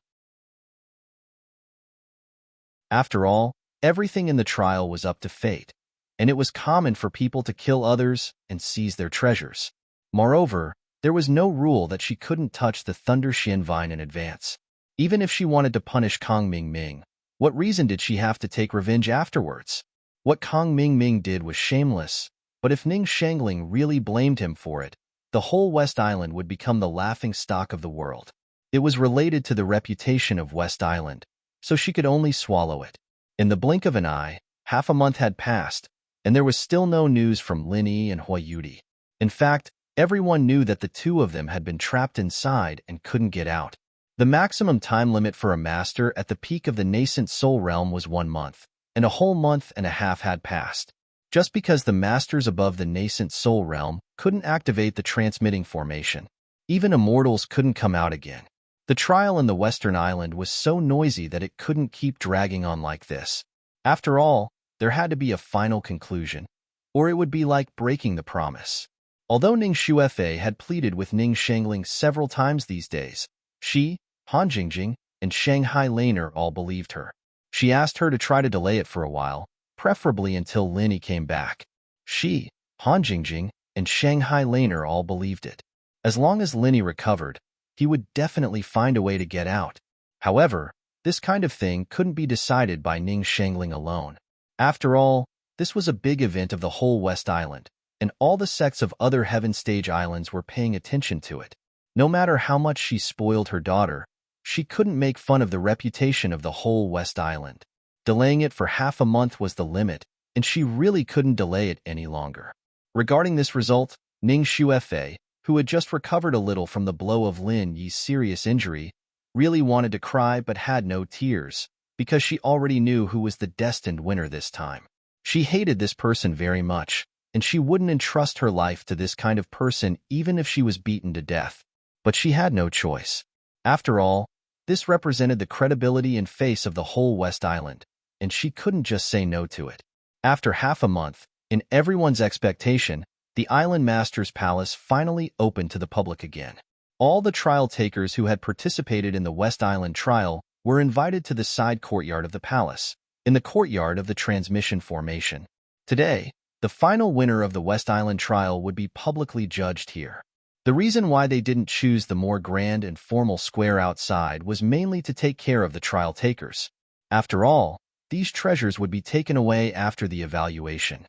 After all, everything in the trial was up to fate, and it was common for people to kill others and seize their treasures. Moreover, there was no rule that she couldn't touch the Thunder Xian vine in advance. Even if she wanted to punish Kong Ming Ming, what reason did she have to take revenge afterwards? What Kong Ming Ming did was shameless, but if Ning Shangling really blamed him for it, the whole West Island would become the laughing stock of the world. It was related to the reputation of West Island, so she could only swallow it. In the blink of an eye, half a month had passed, and there was still no news from Lin Yi and Hui Yudi. In fact, everyone knew that the two of them had been trapped inside and couldn't get out. The maximum time limit for a master at the peak of the nascent soul realm was 1 month, and a whole month and a half had passed. Just because the masters above the nascent soul realm couldn't activate the transmitting formation, even immortals couldn't come out again. The trial in the Western Island was so noisy that it couldn't keep dragging on like this. After all, there had to be a final conclusion, or it would be like breaking the promise. Although Ning Shuefei had pleaded with Ning Shangling several times these days, she, Han Jingjing, and Shanghai Laner all believed her. She asked her to try to delay it for a while, preferably until Linny came back. She, Han Jingjing, and Shanghai Laner all believed it. As long as Linny recovered, he would definitely find a way to get out. However, this kind of thing couldn't be decided by Ning Shangling alone. After all, this was a big event of the whole West Island, and all the sects of other Heaven Stage Islands were paying attention to it. No matter how much she spoiled her daughter, she couldn't make fun of the reputation of the whole West Island. Delaying it for half a month was the limit, and she really couldn't delay it any longer. Regarding this result, Ning Shuefei, who had just recovered a little from the blow of Lin Yi's serious injury, really wanted to cry but had no tears, because she already knew who was the destined winner this time. She hated this person very much, and she wouldn't entrust her life to this kind of person even if she was beaten to death. But she had no choice. After all, this represented the credibility and face of the whole West Island, and she couldn't just say no to it. After half a month, in everyone's expectation, the Island Master's Palace finally opened to the public again. All the trial takers who had participated in the West Island trial were invited to the side courtyard of the palace, in the courtyard of the transmission formation. Today, the final winner of the West Island trial would be publicly judged here. The reason why they didn't choose the more grand and formal square outside was mainly to take care of the trial takers. After all, these treasures would be taken away after the evaluation.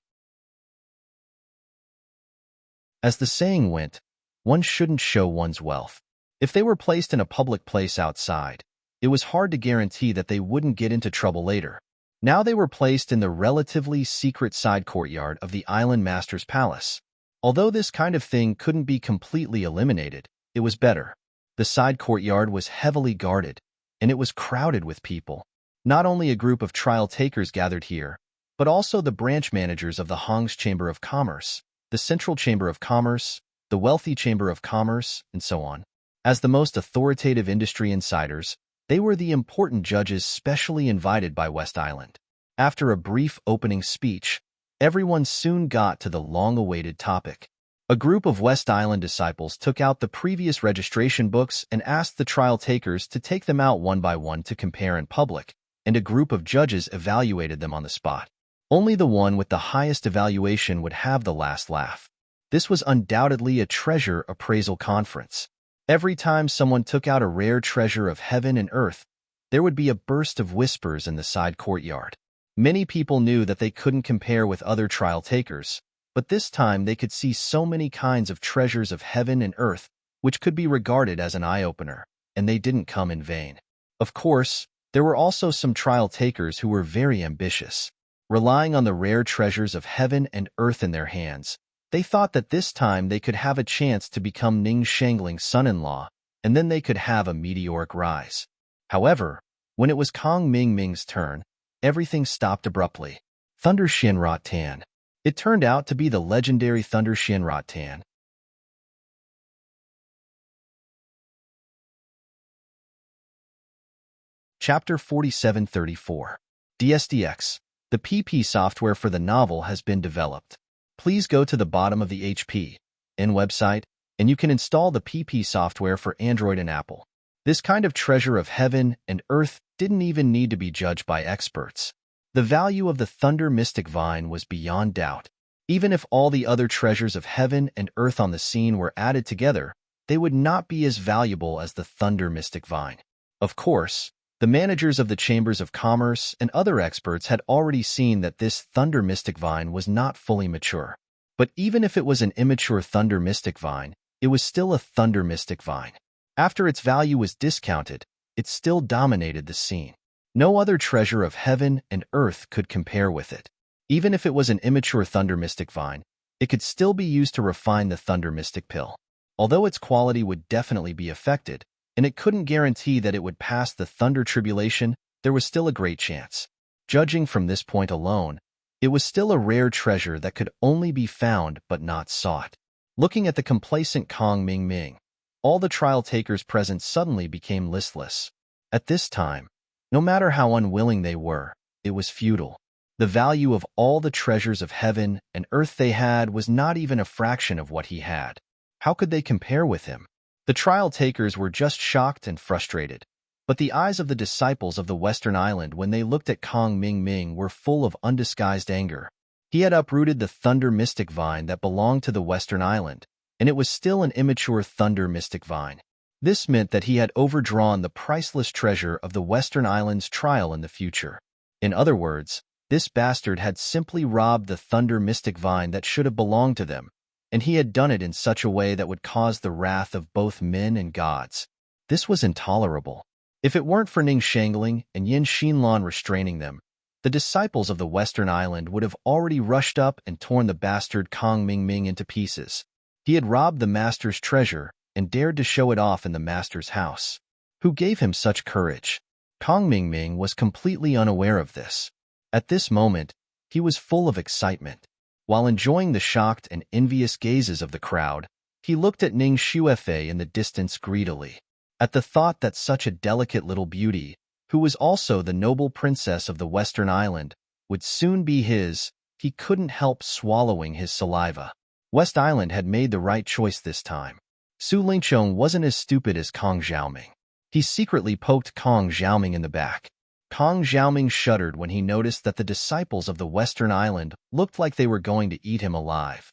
As the saying went, one shouldn't show one's wealth. If they were placed in a public place outside, it was hard to guarantee that they wouldn't get into trouble later. Now they were placed in the relatively secret side courtyard of the Island Master's Palace. Although this kind of thing couldn't be completely eliminated, it was better. The side courtyard was heavily guarded, and it was crowded with people. Not only a group of trial takers gathered here, but also the branch managers of the Hong's Chamber of Commerce, the Central Chamber of Commerce, the Wealthy Chamber of Commerce, and so on. As the most authoritative industry insiders, they were the important judges specially invited by West Island. After a brief opening speech, everyone soon got to the long-awaited topic. A group of West Island disciples took out the previous registration books and asked the trial takers to take them out one by one to compare in public, and a group of judges evaluated them on the spot. Only the one with the highest evaluation would have the last laugh. This was undoubtedly a treasure appraisal conference. Every time someone took out a rare treasure of heaven and earth, there would be a burst of whispers in the side courtyard. Many people knew that they couldn't compare with other trial takers, but this time they could see so many kinds of treasures of heaven and earth, which could be regarded as an eye-opener, and they didn't come in vain. Of course, there were also some trial takers who were very ambitious. Relying on the rare treasures of heaven and earth in their hands, they thought that this time they could have a chance to become Ning Shangling's son-in-law, and then they could have a meteoric rise. However, when it was Kong Ming Ming's turn, everything stopped abruptly. Thunder Shenrot Tan. It turned out to be the legendary Thunder Shenrot Tan. Chapter 4734. DSDX. The PP software for the novel has been developed. Please go to the bottom of the HP in website, and you can install the PP software for Android and Apple. This kind of treasure of heaven and earth didn't even need to be judged by experts. The value of the Thunder Mystic Vine was beyond doubt. Even if all the other treasures of heaven and earth on the scene were added together, they would not be as valuable as the Thunder Mystic Vine. Of course, the managers of the Chambers of Commerce and other experts had already seen that this Thunder Mystic Vine was not fully mature. But even if it was an immature Thunder Mystic Vine, it was still a Thunder Mystic Vine. After its value was discounted, it still dominated the scene. No other treasure of heaven and earth could compare with it. Even if it was an immature Thunder Mystic Vine, it could still be used to refine the Thunder Mystic Pill. Although its quality would definitely be affected, and it couldn't guarantee that it would pass the Thunder Tribulation, there was still a great chance. Judging from this point alone, it was still a rare treasure that could only be found but not sought. Looking at the complacent Kong Ming Ming, all the trial takers present suddenly became listless. At this time, no matter how unwilling they were, it was futile. The value of all the treasures of heaven and earth they had was not even a fraction of what he had. How could they compare with him? The trial takers were just shocked and frustrated. But the eyes of the disciples of the Western Island when they looked at Kong Ming Ming were full of undisguised anger. He had uprooted the thunder mystic vine that belonged to the Western Island, and it was still an immature thunder mystic vine. This meant that he had overdrawn the priceless treasure of the Western Island's trial in the future. In other words, this bastard had simply robbed the thunder mystic vine that should have belonged to them, and he had done it in such a way that would cause the wrath of both men and gods. This was intolerable. If it weren't for Ning Shangling and Yin Xinlan restraining them, the disciples of the Western Island would have already rushed up and torn the bastard Kong Ming Ming into pieces. He had robbed the master's treasure and dared to show it off in the master's house. Who gave him such courage? Kong Ming Ming was completely unaware of this. At this moment, he was full of excitement. While enjoying the shocked and envious gazes of the crowd, he looked at Ning Xuefei in the distance greedily. At the thought that such a delicate little beauty, who was also the noble princess of the Western Island, would soon be his, he couldn't help swallowing his saliva. West Island had made the right choice this time. Su Lingqiong wasn't as stupid as Kong Xiaoming. He secretly poked Kong Xiaoming in the back. Kong Xiaoming shuddered when he noticed that the disciples of the Western Island looked like they were going to eat him alive.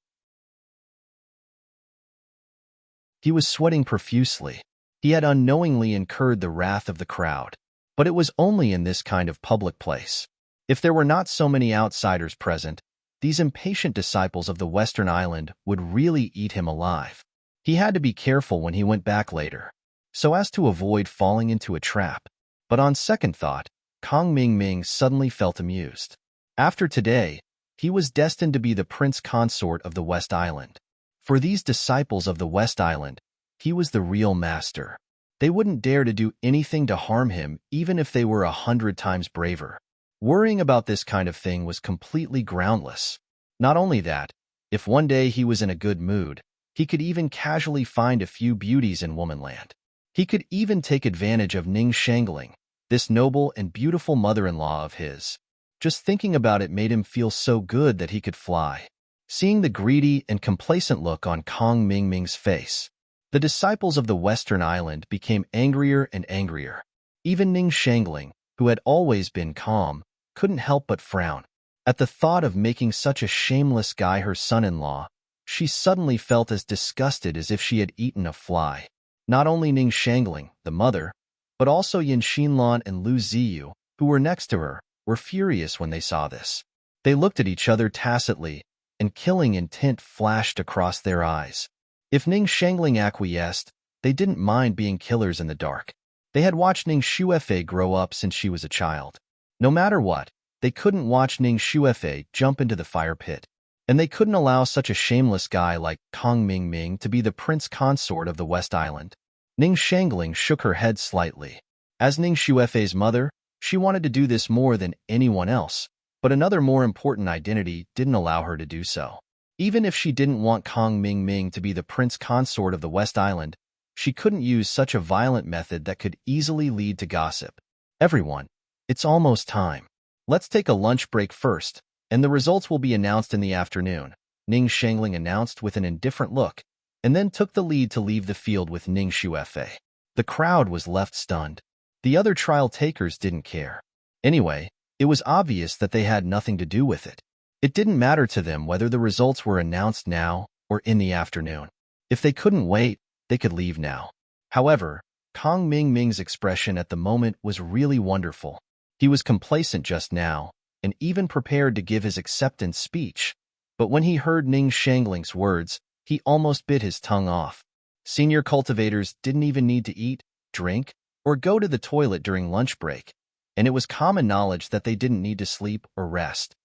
He was sweating profusely. He had unknowingly incurred the wrath of the crowd. But it was only in this kind of public place. If there were not so many outsiders present, these impatient disciples of the Western Island would really eat him alive. He had to be careful when he went back later, so as to avoid falling into a trap. But on second thought, Kong Ming Ming suddenly felt amused. After today, he was destined to be the prince consort of the West Island. For these disciples of the West Island, he was the real master. They wouldn't dare to do anything to harm him even if they were 100 times braver. Worrying about this kind of thing was completely groundless. Not only that, if one day he was in a good mood, he could even casually find a few beauties in womanland. He could even take advantage of Ning Shangling, this noble and beautiful mother-in-law of his. Just thinking about it made him feel so good that he could fly. Seeing the greedy and complacent look on Kong Ming Ming's face, the disciples of the Western Island became angrier and angrier. Even Ning Shangling, who had always been calm, couldn't help but frown. At the thought of making such a shameless guy her son-in-law, she suddenly felt as disgusted as if she had eaten a fly. Not only Ning Shangling, the mother, but also Yin Xinlan and Lu Ziyu, who were next to her, were furious when they saw this. They looked at each other tacitly, and killing intent flashed across their eyes. If Ning Shangling acquiesced, they didn't mind being killers in the dark. They had watched Ning Xuefei grow up since she was a child. No matter what, they couldn't watch Ning Xuefei jump into the fire pit. And they couldn't allow such a shameless guy like Kong Ming Ming to be the prince consort of the West Island. Ning Shangling shook her head slightly. As Ning Xuefei's mother, she wanted to do this more than anyone else, but another more important identity didn't allow her to do so. Even if she didn't want Kong Ming Ming to be the prince consort of the West Island, she couldn't use such a violent method that could easily lead to gossip. Everyone, it's almost time. Let's take a lunch break first, and the results will be announced in the afternoon, Ning Shangling announced with an indifferent look, and then took the lead to leave the field with Ning Xuefei. The crowd was left stunned. The other trial takers didn't care. Anyway, it was obvious that they had nothing to do with it. It didn't matter to them whether the results were announced now or in the afternoon. If they couldn't wait, they could leave now. However, Kong Ming Ming's expression at the moment was really wonderful. He was complacent just now, and even prepared to give his acceptance speech. But when he heard Ning Shangling's words, he almost bit his tongue off. Senior cultivators didn't even need to eat, drink, or go to the toilet during lunch break, and it was common knowledge that they didn't need to sleep or rest.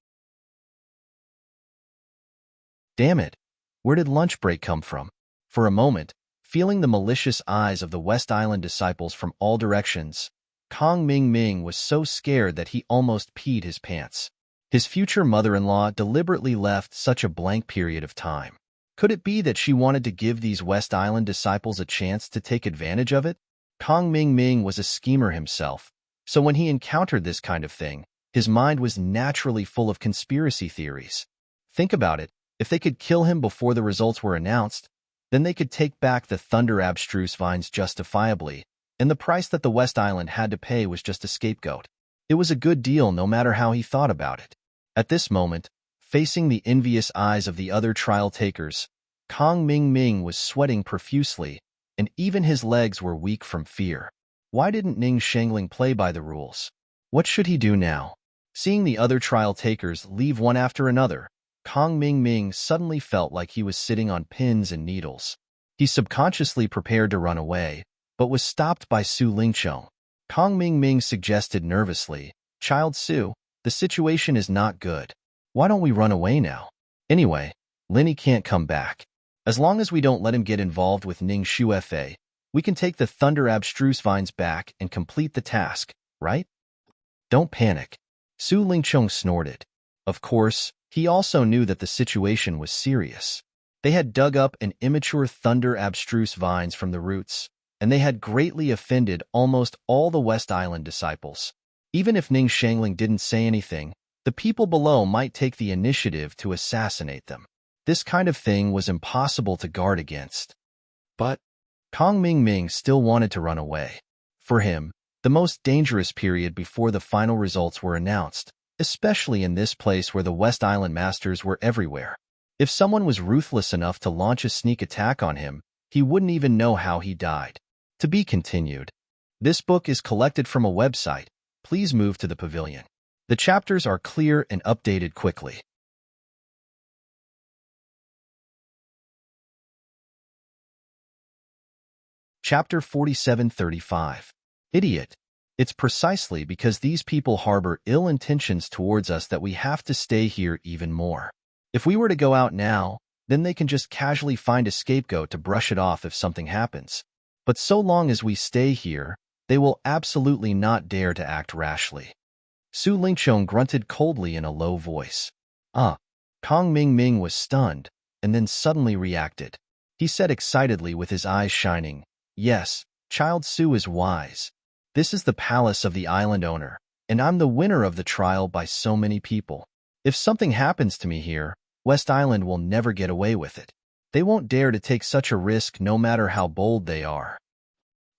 Damn it, where did lunch break come from? For a moment, feeling the malicious eyes of the West Island disciples from all directions, Kong Ming Ming was so scared that he almost peed his pants. His future mother-in-law deliberately left such a blank period of time. Could it be that she wanted to give these West Island disciples a chance to take advantage of it? Kong Ming Ming was a schemer himself, so when he encountered this kind of thing, his mind was naturally full of conspiracy theories. Think about it. If they could kill him before the results were announced, then they could take back the Thunder Abstruse Vines justifiably, and the price that the West Island had to pay was just a scapegoat. It was a good deal no matter how he thought about it. At this moment, facing the envious eyes of the other trial takers, Kong Ming Ming was sweating profusely, and even his legs were weak from fear. Why didn't Ning Shangling play by the rules? What should he do now? Seeing the other trial takers leave one after another, Kong Ming Ming suddenly felt like he was sitting on pins and needles. He subconsciously prepared to run away, but was stopped by Su Lingchong. Kong Ming Ming suggested nervously, "Child Su, the situation is not good. Why don't we run away now? Anyway, Linny can't come back. As long as we don't let him get involved with Ning Shu Fa, we can take the Thunder Abstruse Vines back and complete the task, right?" "Don't panic," Su Lingchong snorted. Of course, he also knew that the situation was serious. They had dug up an immature Thunder Abstruse Vines from the roots, and they had greatly offended almost all the West Island disciples. Even if Ning Shangling didn't say anything, the people below might take the initiative to assassinate them. This kind of thing was impossible to guard against. But Kong Ming Ming still wanted to run away. For him, the most dangerous period before the final results were announced, especially in this place where the West Island masters were everywhere. If someone was ruthless enough to launch a sneak attack on him, he wouldn't even know how he died. To be continued. This book is collected from a website. Please move to the pavilion. The chapters are clear and updated quickly. Chapter 4735. Idiot. It's precisely because these people harbor ill intentions towards us that we have to stay here even more. If we were to go out now, then they can just casually find a scapegoat to brush it off if something happens. But so long as we stay here, they will absolutely not dare to act rashly. Su Lingchong grunted coldly in a low voice. Kong Ming Ming was stunned, and then suddenly reacted. He said excitedly with his eyes shining, "Yes, Child Su is wise. This is the palace of the island owner, and I'm the winner of the trial by so many people. If something happens to me here, West Island will never get away with it. They won't dare to take such a risk no matter how bold they are.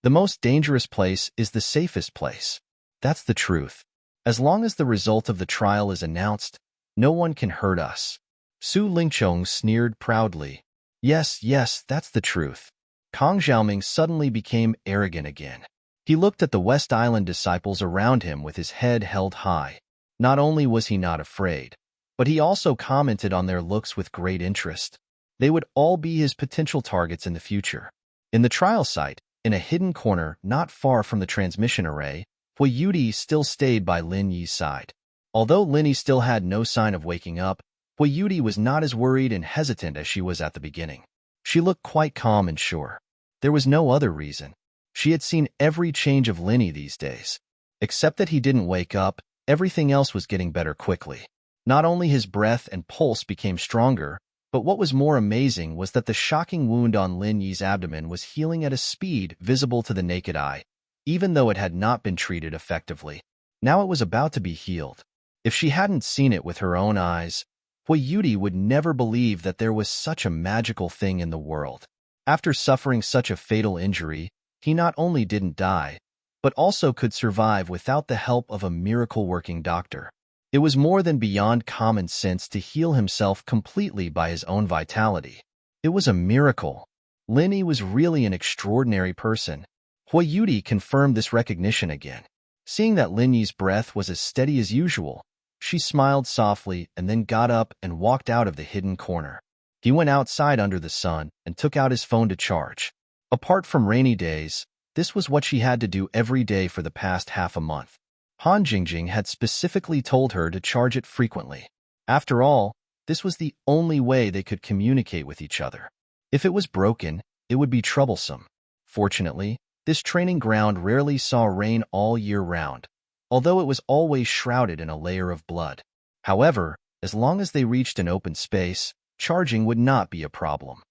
The most dangerous place is the safest place. That's the truth. As long as the result of the trial is announced, no one can hurt us." Su Lingchong sneered proudly. Yes, that's the truth." Kong Xiaoming suddenly became arrogant again. He looked at the West Island disciples around him with his head held high. Not only was he not afraid, but he also commented on their looks with great interest. They would all be his potential targets in the future. In the trial site, in a hidden corner not far from the transmission array, Hui Yudi still stayed by Lin Yi's side. Although Lin Yi still had no sign of waking up, Hui Yudi was not as worried and hesitant as she was at the beginning. She looked quite calm and sure. There was no other reason. She had seen every change of Lin Yi these days. Except that he didn't wake up, everything else was getting better quickly. Not only his breath and pulse became stronger, but what was more amazing was that the shocking wound on Lin Yi's abdomen was healing at a speed visible to the naked eye, even though it had not been treated effectively. Now it was about to be healed. If she hadn't seen it with her own eyes, Hui Yudi would never believe that there was such a magical thing in the world. After suffering such a fatal injury, he not only didn't die, but also could survive without the help of a miracle-working doctor. It was more than beyond common sense to heal himself completely by his own vitality. It was a miracle. Lin Yi was really an extraordinary person. Hui Yudi confirmed this recognition again. Seeing that Lin Yi's breath was as steady as usual, she smiled softly and then got up and walked out of the hidden corner. He went outside under the sun and took out his phone to charge. Apart from rainy days, this was what she had to do every day for the past half a month. Han Jingjing had specifically told her to charge it frequently. After all, this was the only way they could communicate with each other. If it was broken, it would be troublesome. Fortunately, this training ground rarely saw rain all year round, although it was always shrouded in a layer of blood. However, as long as they reached an open space, charging would not be a problem.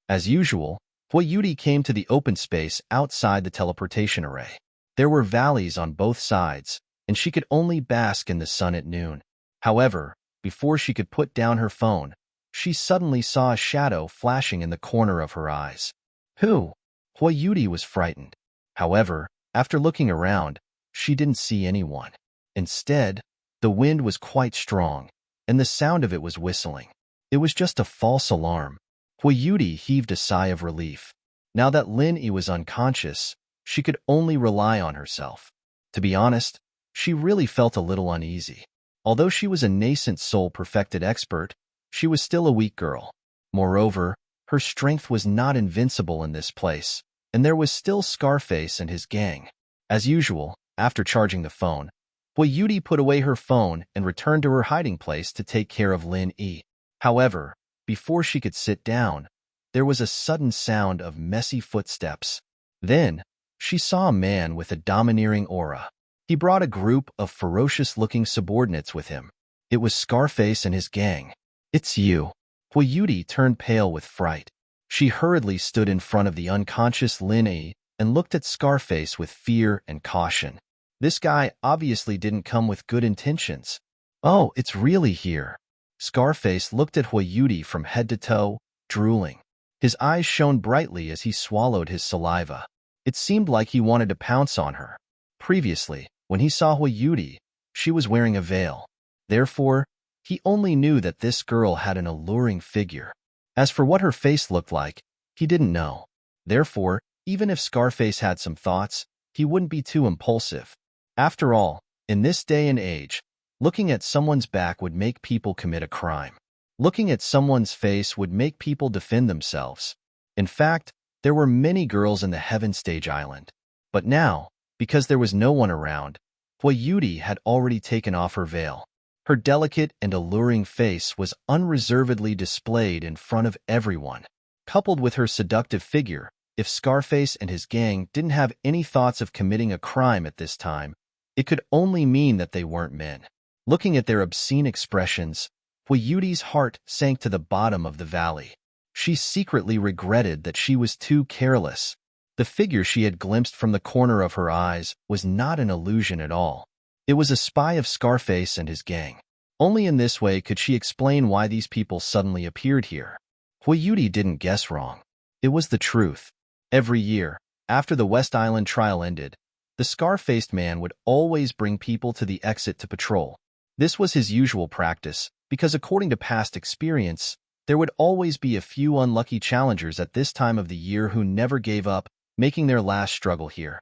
As usual, Huayuti came to the open space outside the teleportation array. There were valleys on both sides, and she could only bask in the sun at noon. However, before she could put down her phone, she suddenly saw a shadow flashing in the corner of her eyes. Who? Huayuti was frightened. However, after looking around, she didn't see anyone. Instead, the wind was quite strong, and the sound of it was whistling. It was just a false alarm. Huayuti heaved a sigh of relief. Now that Lin Yi was unconscious, she could only rely on herself. To be honest, she really felt a little uneasy. Although she was a nascent soul-perfected expert, she was still a weak girl. Moreover, her strength was not invincible in this place, and there was still Scarface and his gang. As usual, after charging the phone, Huayuti put away her phone and returned to her hiding place to take care of Lin Yi. However, before she could sit down, there was a sudden sound of messy footsteps. Then, she saw a man with a domineering aura. He brought a group of ferocious-looking subordinates with him. It was Scarface and his gang. "It's you." Huayuti turned pale with fright. She hurriedly stood in front of the unconscious Lin Yi and looked at Scarface with fear and caution. This guy obviously didn't come with good intentions. "Oh, it's really here." Scarface looked at Huayuti from head to toe, drooling. His eyes shone brightly as he swallowed his saliva. It seemed like he wanted to pounce on her. Previously, when he saw Huayuti, she was wearing a veil. Therefore, he only knew that this girl had an alluring figure. As for what her face looked like, he didn't know. Therefore, even if Scarface had some thoughts, he wouldn't be too impulsive. After all, in this day and age, looking at someone's back would make people commit a crime. Looking at someone's face would make people defend themselves. In fact, there were many girls in the Heaven Stage Island. But now, because there was no one around, Huayuti had already taken off her veil. Her delicate and alluring face was unreservedly displayed in front of everyone. Coupled with her seductive figure, if Scarface and his gang didn't have any thoughts of committing a crime at this time, it could only mean that they weren't men. Looking at their obscene expressions, Huayuti's heart sank to the bottom of the valley. She secretly regretted that she was too careless. The figure she had glimpsed from the corner of her eyes was not an illusion at all. It was a spy of Scarface and his gang. Only in this way could she explain why these people suddenly appeared here. Huayuti didn't guess wrong. It was the truth. Every year, after the West Island trial ended, the scar-faced man would always bring people to the exit to patrol. This was his usual practice, because according to past experience, there would always be a few unlucky challengers at this time of the year who never gave up, making their last struggle here.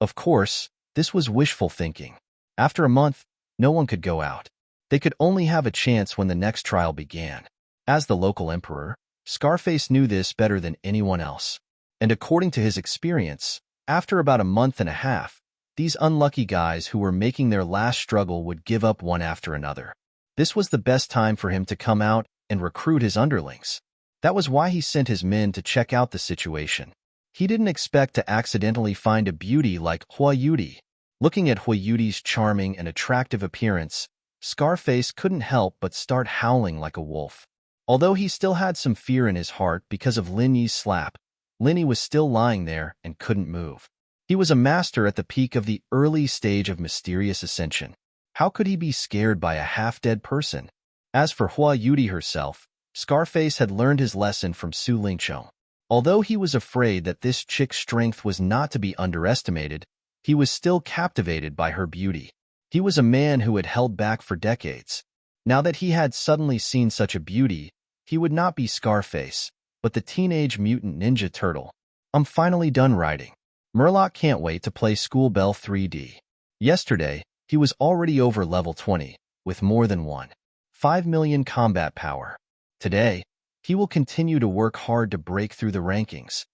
Of course, this was wishful thinking. After a month, no one could go out. They could only have a chance when the next trial began. As the local emperor, Scarface knew this better than anyone else. And according to his experience, after about a month and a half, these unlucky guys who were making their last struggle would give up one after another. This was the best time for him to come out and recruit his underlings. That was why he sent his men to check out the situation. He didn't expect to accidentally find a beauty like Huayuti. Looking at Huayuti's charming and attractive appearance, Scarface couldn't help but start howling like a wolf. Although he still had some fear in his heart because of Lin Yi's slap, Lin Yi was still lying there and couldn't move. He was a master at the peak of the early stage of mysterious ascension. How could he be scared by a half-dead person? As for Huayuti herself, Scarface had learned his lesson from Su Lingqiong. Although he was afraid that this chick's strength was not to be underestimated, he was still captivated by her beauty. He was a man who had held back for decades. Now that he had suddenly seen such a beauty, he would not be Scarface, but the Teenage Mutant Ninja Turtle. I'm finally done writing. Murloc can't wait to play School Bell 3D. Yesterday, he was already over level 20, with more than 1.5 million combat power. Today, he will continue to work hard to break through the rankings.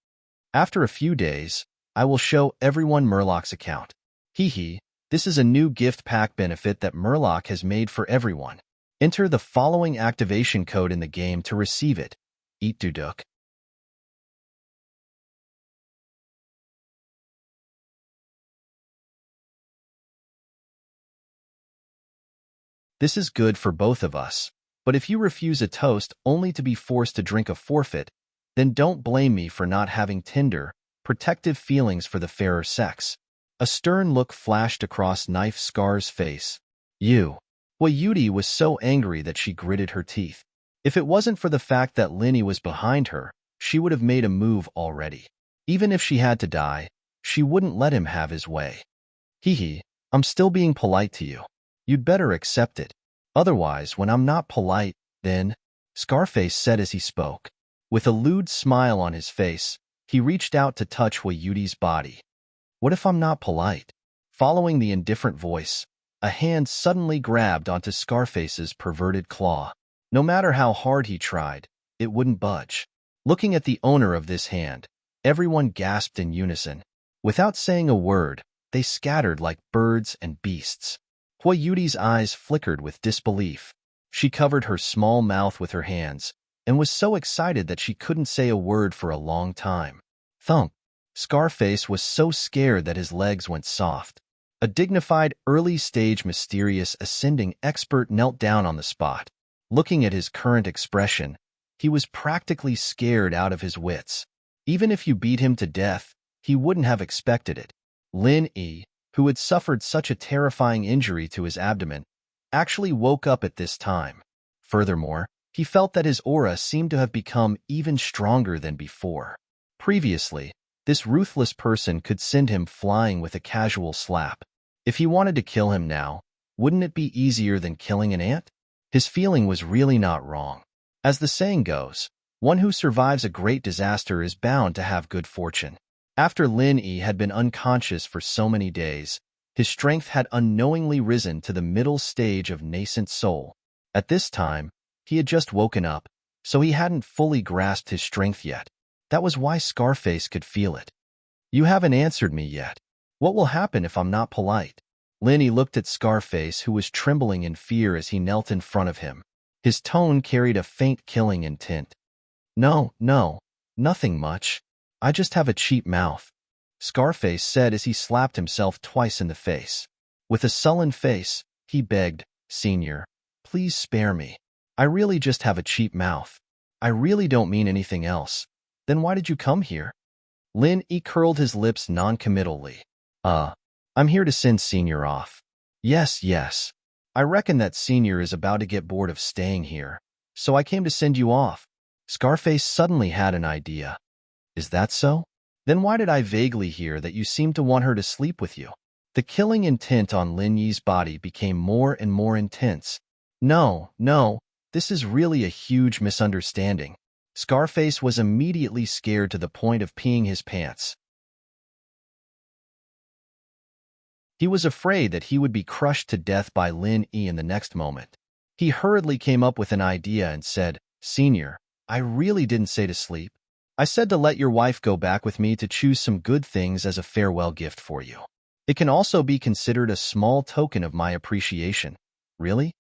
After a few days, I will show everyone Murloc's account. Hee, this is a new gift pack benefit that Murloc has made for everyone. Enter the following activation code in the game to receive it. Eat Duduk. This is good for both of us. But if you refuse a toast only to be forced to drink a forfeit, then don't blame me for not having tender, protective feelings for the fairer sex. A stern look flashed across Knife Scar's face. You. Wayuti was so angry that she gritted her teeth. If it wasn't for the fact that Linny was behind her, she would have made a move already. Even if she had to die, she wouldn't let him have his way. Hee, I'm still being polite to you. You'd better accept it. Otherwise, when I'm not polite, then, Scarface said as he spoke. With a lewd smile on his face, he reached out to touch Wayuti's body. What if I'm not polite? Following the indifferent voice, a hand suddenly grabbed onto Scarface's perverted claw. No matter how hard he tried, it wouldn't budge. Looking at the owner of this hand, everyone gasped in unison. Without saying a word, they scattered like birds and beasts. Wayuti's eyes flickered with disbelief. She covered her small mouth with her hands and was so excited that she couldn't say a word for a long time. Thump. Scarface was so scared that his legs went soft. A dignified, early-stage, mysterious, ascending expert knelt down on the spot. Looking at his current expression, he was practically scared out of his wits. Even if you beat him to death, he wouldn't have expected it. Lin Yi, who had suffered such a terrifying injury to his abdomen, actually woke up at this time. Furthermore, he felt that his aura seemed to have become even stronger than before. Previously, this ruthless person could send him flying with a casual slap. If he wanted to kill him now, wouldn't it be easier than killing an ant? His feeling was really not wrong. As the saying goes, one who survives a great disaster is bound to have good fortune. After Lin Yi had been unconscious for so many days, his strength had unknowingly risen to the middle stage of nascent soul. At this time, he had just woken up, so he hadn't fully grasped his strength yet. That was why Scarface could feel it. You haven't answered me yet. What will happen if I'm not polite? Lin Yi looked at Scarface, who was trembling in fear as he knelt in front of him. His tone carried a faint killing intent. No, nothing much. I just have a cheap mouth, Scarface said as he slapped himself twice in the face. With a sullen face, he begged, Senior, please spare me. I really just have a cheap mouth. I really don't mean anything else. Then why did you come here? Lin Yi curled his lips non-committally. I'm here to send Senior off. Yes. I reckon that Senior is about to get bored of staying here, so I came to send you off. Scarface suddenly had an idea. Is that so? Then why did I vaguely hear that you seemed to want her to sleep with you? The killing intent on Lin Yi's body became more and more intense. No, this is really a huge misunderstanding. Scarface was immediately scared to the point of peeing his pants. He was afraid that he would be crushed to death by Lin Yi in the next moment. He hurriedly came up with an idea and said, Senior, I really didn't say to sleep. I said to let your wife go back with me to choose some good things as a farewell gift for you. It can also be considered a small token of my appreciation. Really?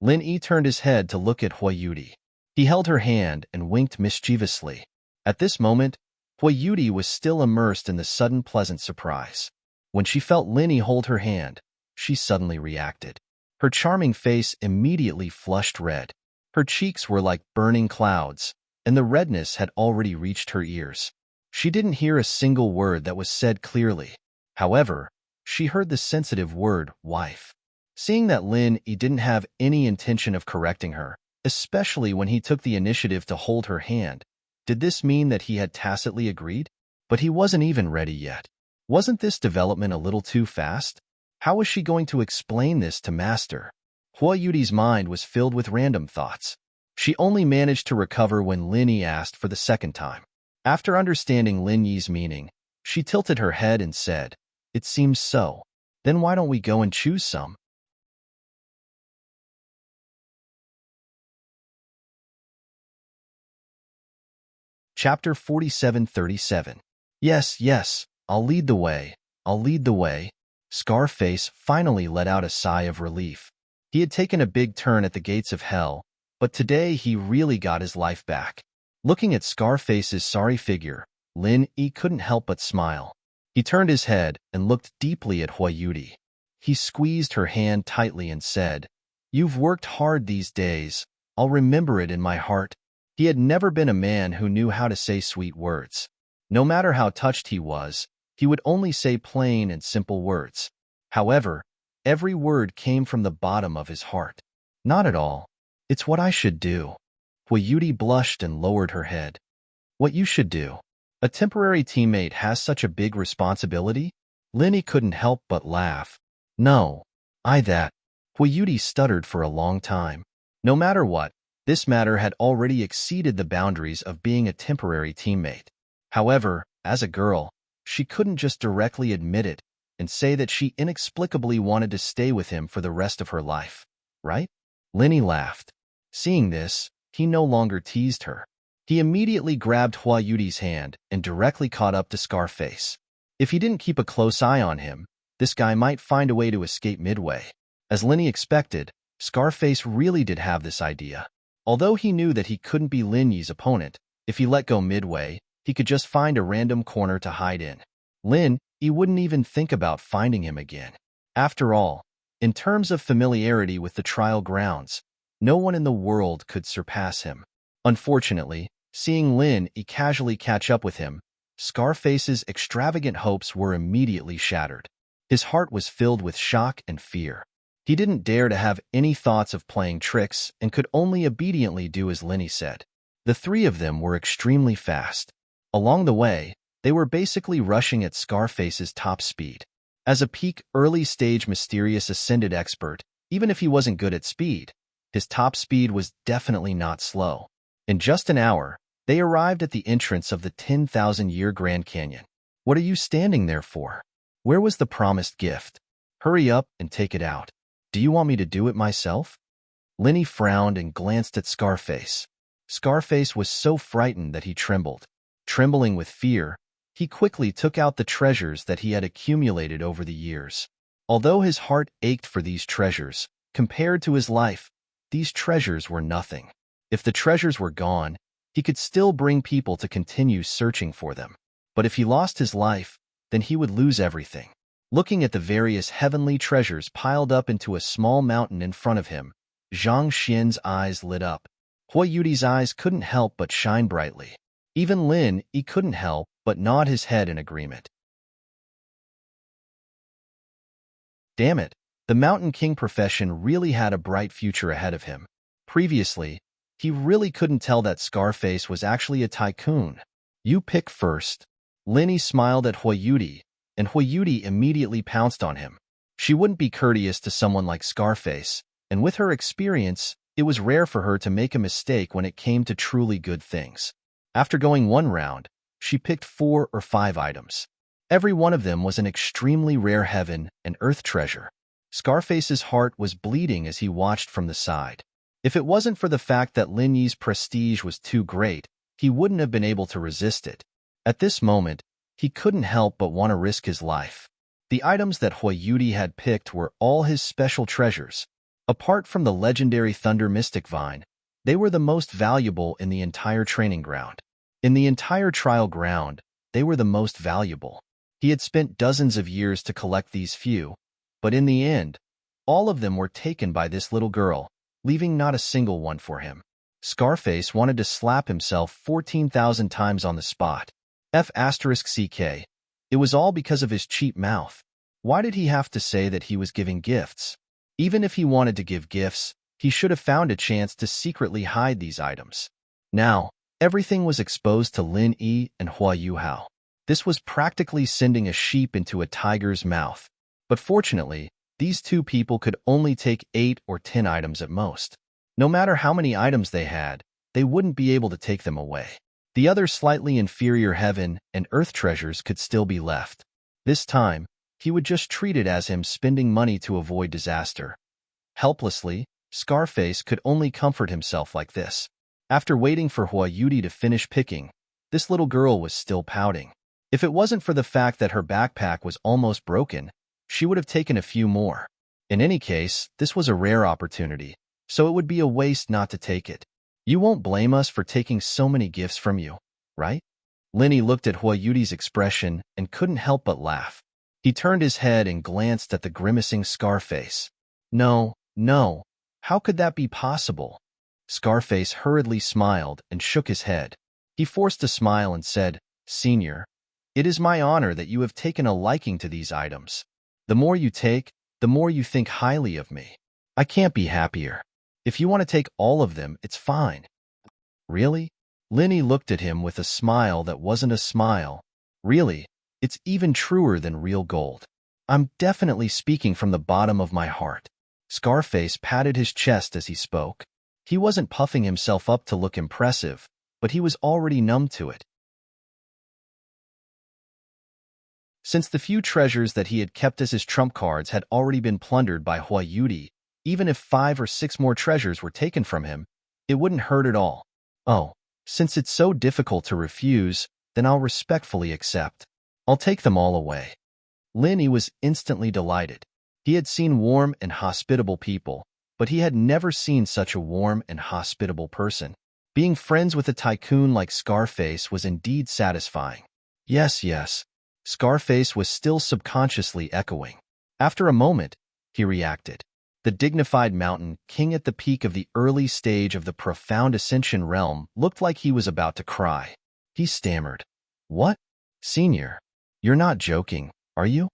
Lin Yi turned his head to look at Wayuti. He held her hand and winked mischievously. At this moment, Wayuti was still immersed in the sudden pleasant surprise. When she felt Lin Yi hold her hand, she suddenly reacted. Her charming face immediately flushed red. Her cheeks were like burning clouds, and the redness had already reached her ears. She didn't hear a single word that was said clearly. However, she heard the sensitive word, wife. Seeing that Lin Yi didn't have any intention of correcting her, especially when he took the initiative to hold her hand, did this mean that he had tacitly agreed? But he wasn't even ready yet. Wasn't this development a little too fast? How was she going to explain this to Master? Huayuti's mind was filled with random thoughts. She only managed to recover when Lin Yi asked for the second time. After understanding Lin Yi's meaning, she tilted her head and said, It seems so. Then why don't we go and choose some? Chapter 47:37. Yes, I'll lead the way. Scarface finally let out a sigh of relief. He had taken a big turn at the gates of hell, but today he really got his life back. Looking at Scarface's sorry figure, Lin Yi couldn't help but smile. He turned his head and looked deeply at Huayuti. He squeezed her hand tightly and said, You've worked hard these days. I'll remember it in my heart. He had never been a man who knew how to say sweet words. No matter how touched he was, he would only say plain and simple words. However, every word came from the bottom of his heart. Not at all. It's what I should do. Huayuti blushed and lowered her head. What you should do. A temporary teammate has such a big responsibility? Linny couldn't help but laugh. No, that. Huayuti stuttered for a long time. No matter what, this matter had already exceeded the boundaries of being a temporary teammate. However, as a girl, she couldn't just directly admit it and say that she inexplicably wanted to stay with him for the rest of her life, right? Linny laughed. Seeing this, he no longer teased her. He immediately grabbed Huayuti's hand and directly caught up to Scarface. If he didn't keep a close eye on him, this guy might find a way to escape midway. As Linny expected, Scarface really did have this idea. Although he knew that he couldn't be Lin Yi's opponent, if he let go midway, he could just find a random corner to hide in. Lin Yi wouldn't even think about finding him again. After all, in terms of familiarity with the trial grounds, no one in the world could surpass him. Unfortunately, seeing Lin Yi casually catch up with him, Scarface's extravagant hopes were immediately shattered. His heart was filled with shock and fear. He didn't dare to have any thoughts of playing tricks and could only obediently do as Linny said. The three of them were extremely fast. Along the way, they were basically rushing at Scarface's top speed. As a peak early-stage mysterious ascended expert, even if he wasn't good at speed, his top speed was definitely not slow. In just an hour, they arrived at the entrance of the 10,000-year Grand Canyon. What are you standing there for? Where was the promised gift? Hurry up and take it out. Do you want me to do it myself? Linny frowned and glanced at Scarface. Scarface was so frightened that he trembled. Trembling with fear, he quickly took out the treasures that he had accumulated over the years. Although his heart ached for these treasures, compared to his life, these treasures were nothing. If the treasures were gone, he could still bring people to continue searching for them. But if he lost his life, then he would lose everything. Looking at the various heavenly treasures piled up into a small mountain in front of him, Zhang Xian's eyes lit up. Huayuti's eyes couldn't help but shine brightly. Even Lin Yi couldn't help but nod his head in agreement. Damn it, the Mountain King profession really had a bright future ahead of him. Previously, he really couldn't tell that Scarface was actually a tycoon. You pick first. Linny smiled at Huayuti, and Huayuti immediately pounced on him. She wouldn't be courteous to someone like Scarface, and with her experience, it was rare for her to make a mistake when it came to truly good things. After going one round, she picked 4 or 5 items. Every one of them was an extremely rare heaven and earth treasure. Scarface's heart was bleeding as he watched from the side. If it wasn't for the fact that Lin Yi's prestige was too great, he wouldn't have been able to resist it. At this moment, he couldn't help but want to risk his life. The items that Huayuti had picked were all his special treasures. Apart from the legendary Thunder Mystic Vine, they were the most valuable in the entire training ground. In the entire trial ground, they were the most valuable. He had spent dozens of years to collect these few, but in the end, all of them were taken by this little girl, leaving not a single one for him. Scarface wanted to slap himself 14,000 times on the spot. F***CK. It was all because of his cheap mouth. Why did he have to say that he was giving gifts? Even if he wanted to give gifts, he should have found a chance to secretly hide these items. Now, everything was exposed to Lin Yi and Huayuhao. This was practically sending a sheep into a tiger's mouth. But fortunately, these two people could only take 8 or 10 items at most. No matter how many items they had, they wouldn't be able to take them away. The other slightly inferior heaven and earth treasures could still be left. This time, he would just treat it as him spending money to avoid disaster. Helplessly, Scarface could only comfort himself like this. After waiting for Huayuti to finish picking, this little girl was still pouting. If it wasn't for the fact that her backpack was almost broken, she would have taken a few more. In any case, this was a rare opportunity, so it would be a waste not to take it. You won't blame us for taking so many gifts from you, right? Linny looked at Huayuti's expression and couldn't help but laugh. He turned his head and glanced at the grimacing Scarface. No. How could that be possible? Scarface hurriedly smiled and shook his head. He forced a smile and said, Senior, it is my honor that you have taken a liking to these items. The more you take, the more you think highly of me. I can't be happier. If you want to take all of them, it's fine. Really? Linny looked at him with a smile that wasn't a smile. Really, it's even truer than real gold. I'm definitely speaking from the bottom of my heart. Scarface patted his chest as he spoke. He wasn't puffing himself up to look impressive, but he was already numb to it. Since the few treasures that he had kept as his trump cards had already been plundered by Hua Yudi, even if 5 or 6 more treasures were taken from him, it wouldn't hurt at all. Oh, since it's so difficult to refuse, then I'll respectfully accept. I'll take them all away. Linny was instantly delighted. He had seen warm and hospitable people, but he had never seen such a warm and hospitable person. Being friends with a tycoon like Scarface was indeed satisfying. Yes, yes. Scarface was still subconsciously echoing. After a moment, he reacted. The dignified mountain king at the peak of the early stage of the profound ascension realm looked like he was about to cry. He stammered. What? Senior, you're not joking, are you?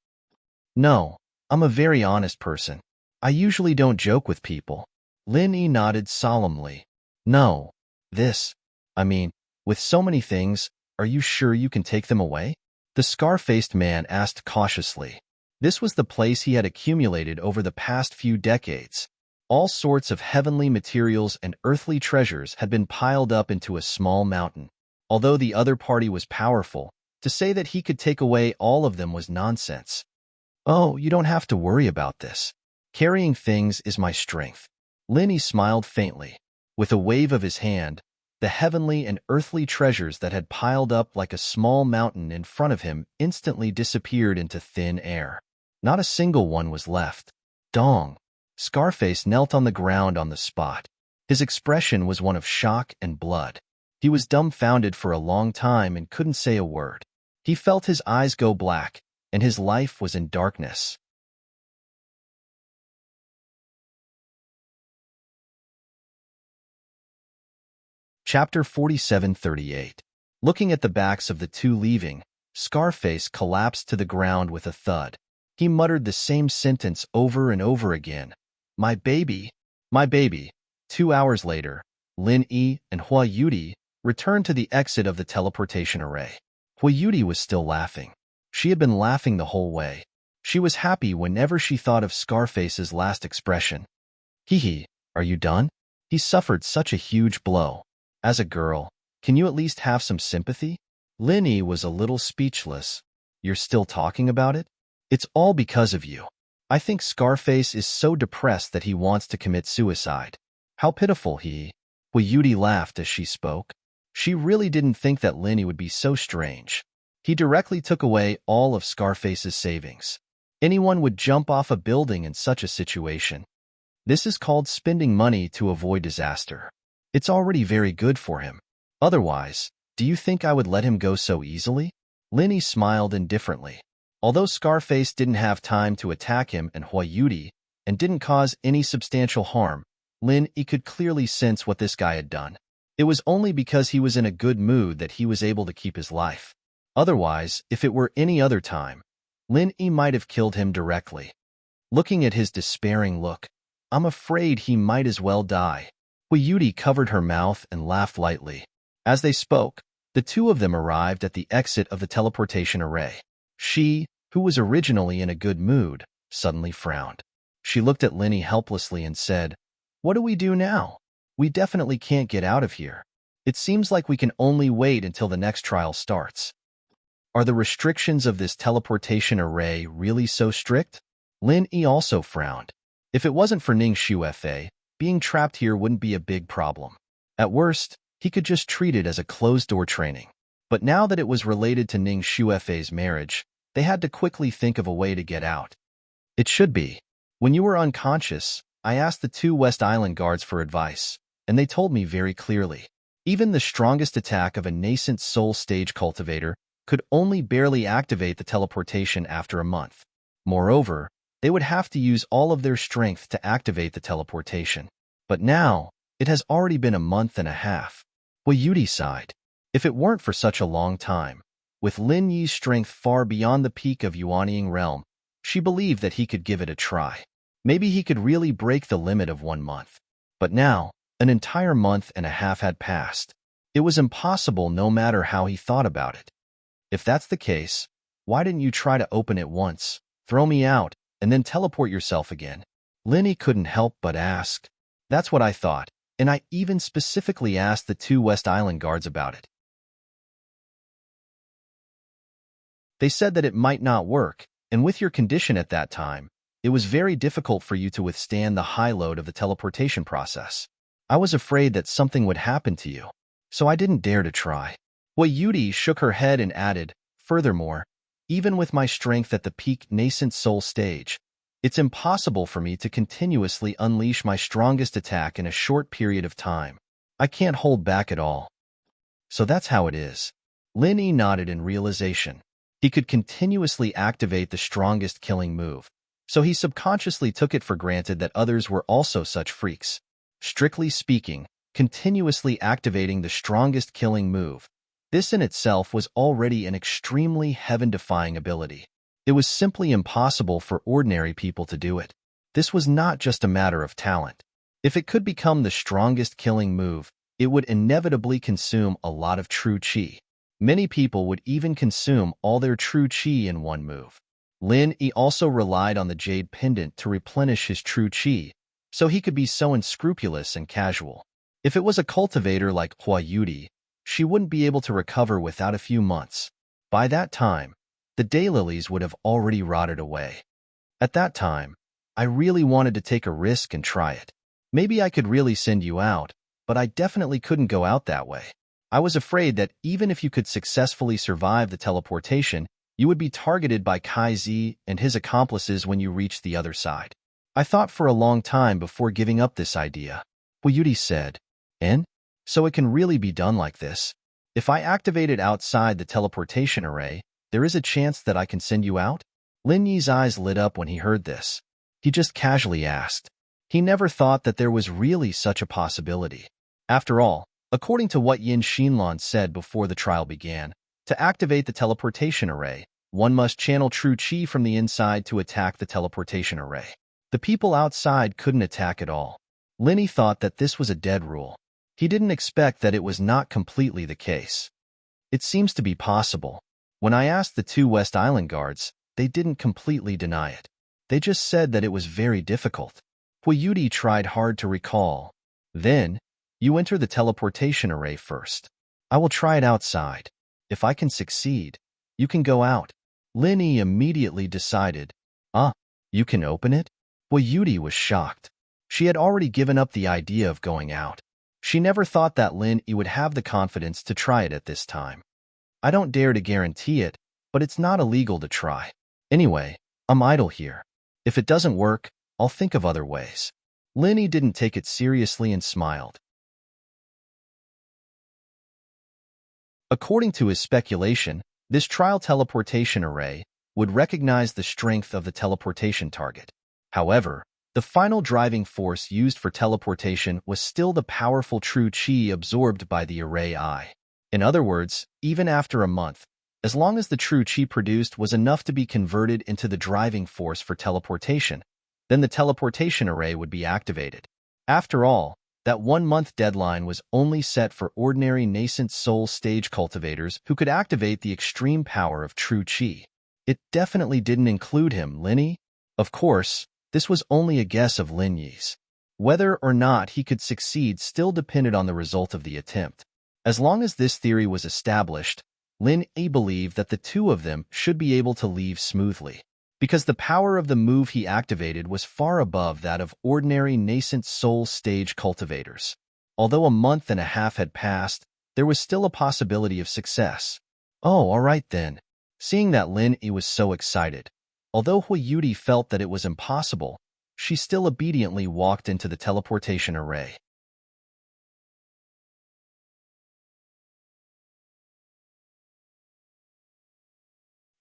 No, I'm a very honest person. I usually don't joke with people. Linny nodded solemnly. No, with so many things, are you sure you can take them away? The scar-faced man asked cautiously. This was the place he had accumulated over the past few decades. All sorts of heavenly materials and earthly treasures had been piled up into a small mountain. Although the other party was powerful, to say that he could take away all of them was nonsense. Oh, you don't have to worry about this. Carrying things is my strength. Linny smiled faintly. With a wave of his hand, the heavenly and earthly treasures that had piled up like a small mountain in front of him instantly disappeared into thin air. Not a single one was left. Dong! Scarface knelt on the ground on the spot. His expression was one of shock and blood. He was dumbfounded for a long time and couldn't say a word. He felt his eyes go black, and his life was in darkness. Chapter 4738. Looking at the backs of the two leaving, Scarface collapsed to the ground with a thud. He muttered the same sentence over and over again. My baby, my baby. 2 hours later, Lin Yi and Hua Yudi returned to the exit of the teleportation array. Hua Yudi was still laughing. She had been laughing the whole way. She was happy whenever she thought of Scarface's last expression. Hee, are you done? He suffered such a huge blow. As a girl, can you at least have some sympathy? Linny was a little speechless. You're still talking about it? It's all because of you. I think Scarface is so depressed that he wants to commit suicide. How pitiful he. Yudi laughed as she spoke. She really didn't think that Linny would be so strange. He directly took away all of Scarface's savings. Anyone would jump off a building in such a situation. This is called spending money to avoid disaster. It's already very good for him. Otherwise, do you think I would let him go so easily? Linny smiled indifferently. Although Scarface didn't have time to attack him and Hua Yudi, and didn't cause any substantial harm, Lin Yi could clearly sense what this guy had done. It was only because he was in a good mood that he was able to keep his life. Otherwise, if it were any other time, Lin Yi might have killed him directly. Looking at his despairing look, I'm afraid he might as well die. Hua Yudi covered her mouth and laughed lightly. As they spoke, the two of them arrived at the exit of the teleportation array. She, who was originally in a good mood, suddenly frowned. She looked at Linny helplessly and said, What do we do now? We definitely can't get out of here. It seems like we can only wait until the next trial starts. Are the restrictions of this teleportation array really so strict? Lin Yi also frowned. If it wasn't for Ning Xuefei, being trapped here wouldn't be a big problem. At worst, he could just treat it as a closed-door training. But now that it was related to Ning Xuefei's marriage, they had to quickly think of a way to get out. It should be. When you were unconscious, I asked the 2 West Island guards for advice, and they told me very clearly. Even the strongest attack of a nascent soul stage cultivator could only barely activate the teleportation after a month. Moreover, they would have to use all of their strength to activate the teleportation. But now, it has already been a month and a half. Yudi sighed. If it weren't for such a long time, with Lin Yi's strength far beyond the peak of Yuanying realm, she believed that he could give it a try. Maybe he could really break the limit of 1 month. But now, an entire month and a half had passed. It was impossible no matter how he thought about it. If that's the case, why didn't you try to open it once, throw me out, and then teleport yourself again? Linny couldn't help but ask. That's what I thought, and I even specifically asked the 2 West Island guards about it. They said that it might not work, and with your condition at that time, it was very difficult for you to withstand the high load of the teleportation process. I was afraid that something would happen to you, so I didn't dare to try. Yudi shook her head and added, furthermore, even with my strength at the peak nascent soul stage, it's impossible for me to continuously unleash my strongest attack in a short period of time. I can't hold back at all. So that's how it is. Lin Yi nodded in realization. He could continuously activate the strongest killing move, so he subconsciously took it for granted that others were also such freaks. Strictly speaking, continuously activating the strongest killing move, this in itself was already an extremely heaven-defying ability. It was simply impossible for ordinary people to do it. This was not just a matter of talent. If it could become the strongest killing move, it would inevitably consume a lot of true chi. Many people would even consume all their true chi in one move. Lin Yi also relied on the jade pendant to replenish his true chi, so he could be so unscrupulous and casual. If it was a cultivator like Hua Yudi, she wouldn't be able to recover without a few months. By that time, the daylilies would have already rotted away. At that time, I really wanted to take a risk and try it. Maybe I could really send you out, but I definitely couldn't go out that way. I was afraid that even if you could successfully survive the teleportation, you would be targeted by Kai Zi and his accomplices when you reached the other side. I thought for a long time before giving up this idea. Yudi said, and? So it can really be done like this? If I activate it outside the teleportation array, there is a chance that I can send you out? Lin Yi's eyes lit up when he heard this. He just casually asked. He never thought that there was really such a possibility. After all, according to what Yin Xinlan said before the trial began, to activate the teleportation array, one must channel true chi from the inside to attack the teleportation array. The people outside couldn't attack at all. Linny thought that this was a dead rule. He didn't expect that it was not completely the case. It seems to be possible. When I asked the 2 West Island guards, they didn't completely deny it. They just said that it was very difficult. Yudi tried hard to recall. Then, you enter the teleportation array first. I will try it outside. If I can succeed, you can go out. Linny immediately decided. You can open it? Yudi was shocked. She had already given up the idea of going out. She never thought that Lin Yi would have the confidence to try it at this time. I don't dare to guarantee it, but it's not illegal to try. Anyway, I'm idle here. If it doesn't work, I'll think of other ways. Lin Yi didn't take it seriously and smiled. According to his speculation, this trial teleportation array would recognize the strength of the teleportation target. However, the final driving force used for teleportation was still the powerful true chi absorbed by the array eye. In other words, even after a month, as long as the true chi produced was enough to be converted into the driving force for teleportation, then the teleportation array would be activated. After all, that 1-month deadline was only set for ordinary nascent soul stage cultivators who could activate the extreme power of true chi. It definitely didn't include him, Linny. Of course, this was only a guess of Lin Yi's. Whether or not he could succeed still depended on the result of the attempt. As long as this theory was established, Lin Yi believed that the 2 of them should be able to leave smoothly, because the power of the move he activated was far above that of ordinary nascent soul stage cultivators. Although a month and a half had passed, there was still a possibility of success. Oh, all right then. Seeing that Lin Yi was so excited, although Yudi felt that it was impossible, she still obediently walked into the teleportation array.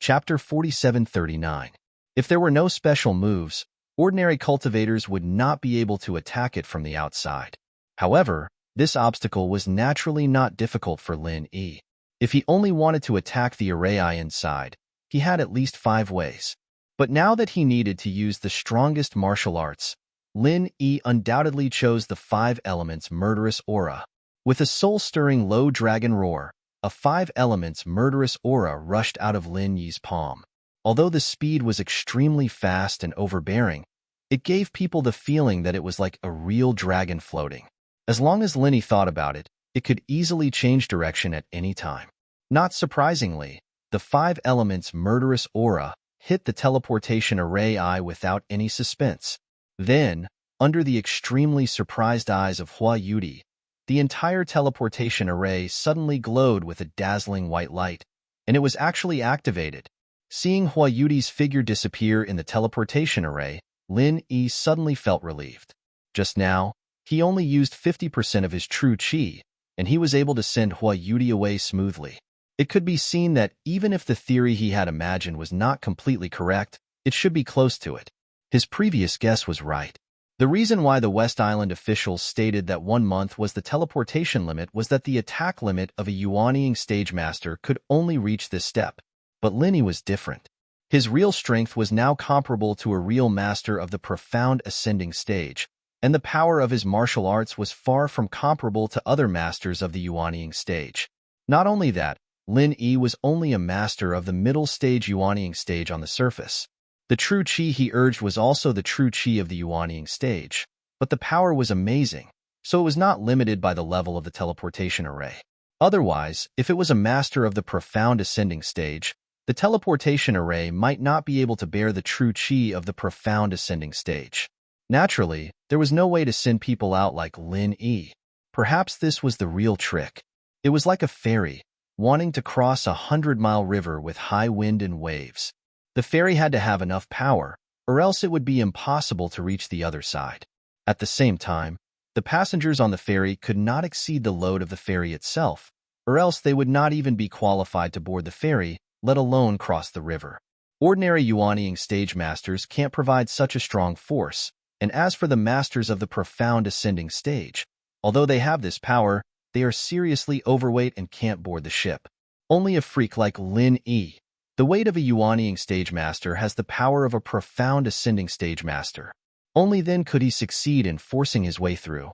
Chapter 4739. If there were no special moves, Ordinary cultivators would not be able to attack it from the outside. However, this obstacle was naturally not difficult for Lin Yi. If he only wanted to attack the array inside, he had at least 5 ways. But now that he needed to use the strongest martial arts, Lin Yi undoubtedly chose the 5 elements murderous aura. With a soul-stirring low dragon roar, a 5 elements murderous aura rushed out of Lin Yi's palm. Although the speed was extremely fast and overbearing, it gave people the feeling that it was like a real dragon floating. As long as Lin Yi thought about it, it could easily change direction at any time. Not surprisingly, the 5 elements murderous aura hit the teleportation array without any suspense. Then, under the extremely surprised eyes of Hua Yudi, the entire teleportation array suddenly glowed with a dazzling white light, and it was actually activated. Seeing Hua Yudi's figure disappear in the teleportation array, Lin Yi suddenly felt relieved. Just now, he only used 50% of his true chi, and he was able to send Hua Yudi away smoothly. It could be seen that even if the theory he had imagined was not completely correct, it should be close to it. His previous guess was right. The reason why the West Island officials stated that 1 month was the teleportation limit was that the attack limit of a Yuanying stage master could only reach this step. But Lin Yi was different. His real strength was now comparable to a real master of the profound ascending stage, and the power of his martial arts was far from comparable to other masters of the Yuanying stage. Not only that, Lin Yi was only a master of the middle stage Yuanying stage on the surface. The true chi he urged was also the true chi of the Yuanying stage, but the power was amazing, so it was not limited by the level of the teleportation array. Otherwise, if it was a master of the profound ascending stage, the teleportation array might not be able to bear the true chi of the profound ascending stage. Naturally, there was no way to send people out like Lin Yi. Perhaps this was the real trick. It was like a ferry, wanting to cross a 100-mile river with high wind and waves. The ferry had to have enough power, or else it would be impossible to reach the other side. At the same time, the passengers on the ferry could not exceed the load of the ferry itself, or else they would not even be qualified to board the ferry, let alone cross the river. Ordinary Yuanying stage masters can't provide such a strong force, and as for the masters of the profound ascending stage, although they have this power, they are seriously overweight and can't board the ship. Only a freak like Lin Yi, the weight of a Yuanying stage master, has the power of a profound ascending stage master. Only then could he succeed in forcing his way through.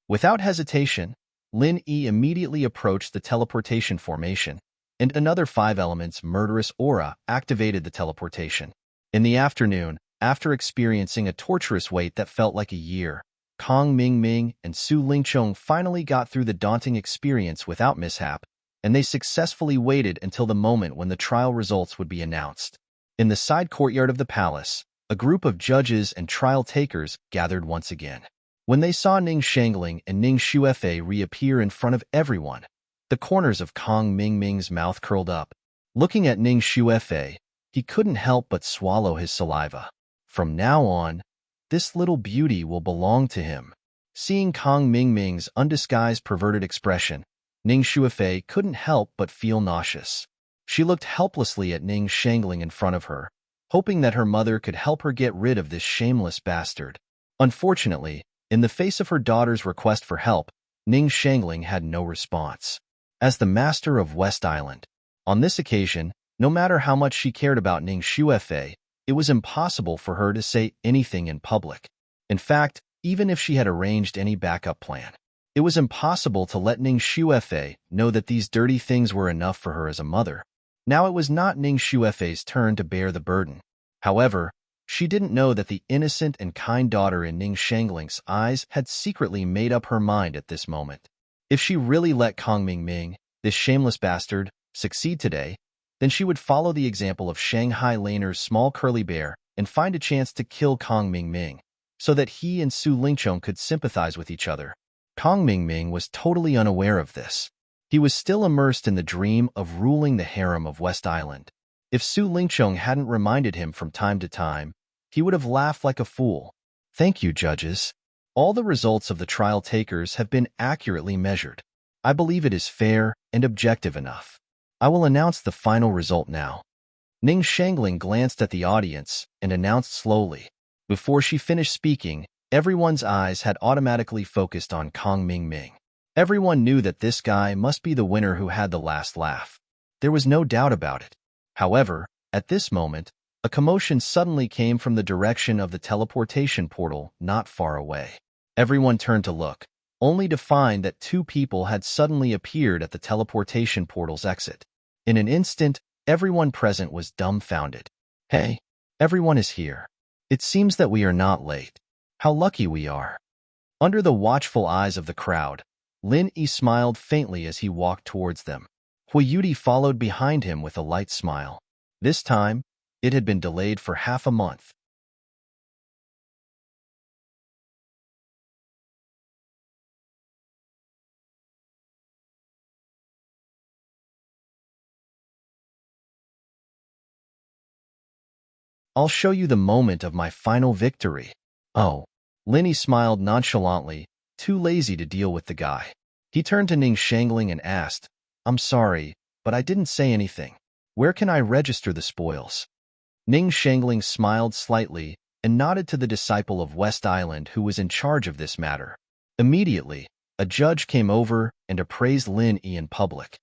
Without hesitation, Lin Yi immediately approached the teleportation formation, and another 5 elements murderous aura activated the teleportation. In the afternoon, after experiencing a torturous wait that felt like a year, Kong Mingming and Su Lingchong finally got through the daunting experience without mishap, and they successfully waited until the moment when the trial results would be announced. In the side courtyard of the palace, a group of judges and trial takers gathered once again. When they saw Ning Shangling and Ning Shuefei reappear in front of everyone, the corners of Kong Mingming's mouth curled up. Looking at Ning Shuefei, he couldn't help but swallow his saliva. From now on, this little beauty will belong to him. Seeing Kong Mingming's undisguised perverted expression, Ning Shuefei couldn't help but feel nauseous. She looked helplessly at Ning Shangling in front of her, hoping that her mother could help her get rid of this shameless bastard. Unfortunately, in the face of her daughter's request for help, Ning Shangling had no response. As the master of West Island, on this occasion, no matter how much she cared about Ning Shuefei, it was impossible for her to say anything in public. In fact, even if she had arranged any backup plan, it was impossible to let Ning Shuefei know that these dirty things were enough for her as a mother. Now it was not Ning Shuefei's turn to bear the burden. However, she didn't know that the innocent and kind daughter in Ning Shangling's eyes had secretly made up her mind at this moment. If she really let Kong Mingming, this shameless bastard, succeed today, then she would follow the example of Shanghai Laner's small curly bear and find a chance to kill Kong Mingming, so that he and Su Lingchong could sympathize with each other. Kong Mingming was totally unaware of this. He was still immersed in the dream of ruling the harem of West Island. If Su Lingchong hadn't reminded him from time to time, he would have laughed like a fool. Thank you, judges. All the results of the trial takers have been accurately measured. I believe it is fair and objective enough. I will announce the final result now. Ning Shangling glanced at the audience and announced slowly. Before she finished speaking, everyone's eyes had automatically focused on Kong Ming. Everyone knew that this guy must be the winner who had the last laugh. There was no doubt about it. However, at this moment, a commotion suddenly came from the direction of the teleportation portal not far away. Everyone turned to look, only to find that two people had suddenly appeared at the teleportation portal's exit. In an instant, everyone present was dumbfounded. Hey, everyone is here. It seems that we are not late. How lucky we are. Under the watchful eyes of the crowd, Lin Yi smiled faintly as he walked towards them. Hui Yudi followed behind him with a light smile. This time, it had been delayed for half a month. I'll show you the moment of my final victory. Oh. Lin Yi smiled nonchalantly, too lazy to deal with the guy. He turned to Ning Shangling and asked, I'm sorry, but I didn't say anything. Where can I register the spoils? Ning Shangling smiled slightly and nodded to the disciple of West Island who was in charge of this matter. Immediately, a judge came over and appraised Lin Yi in public.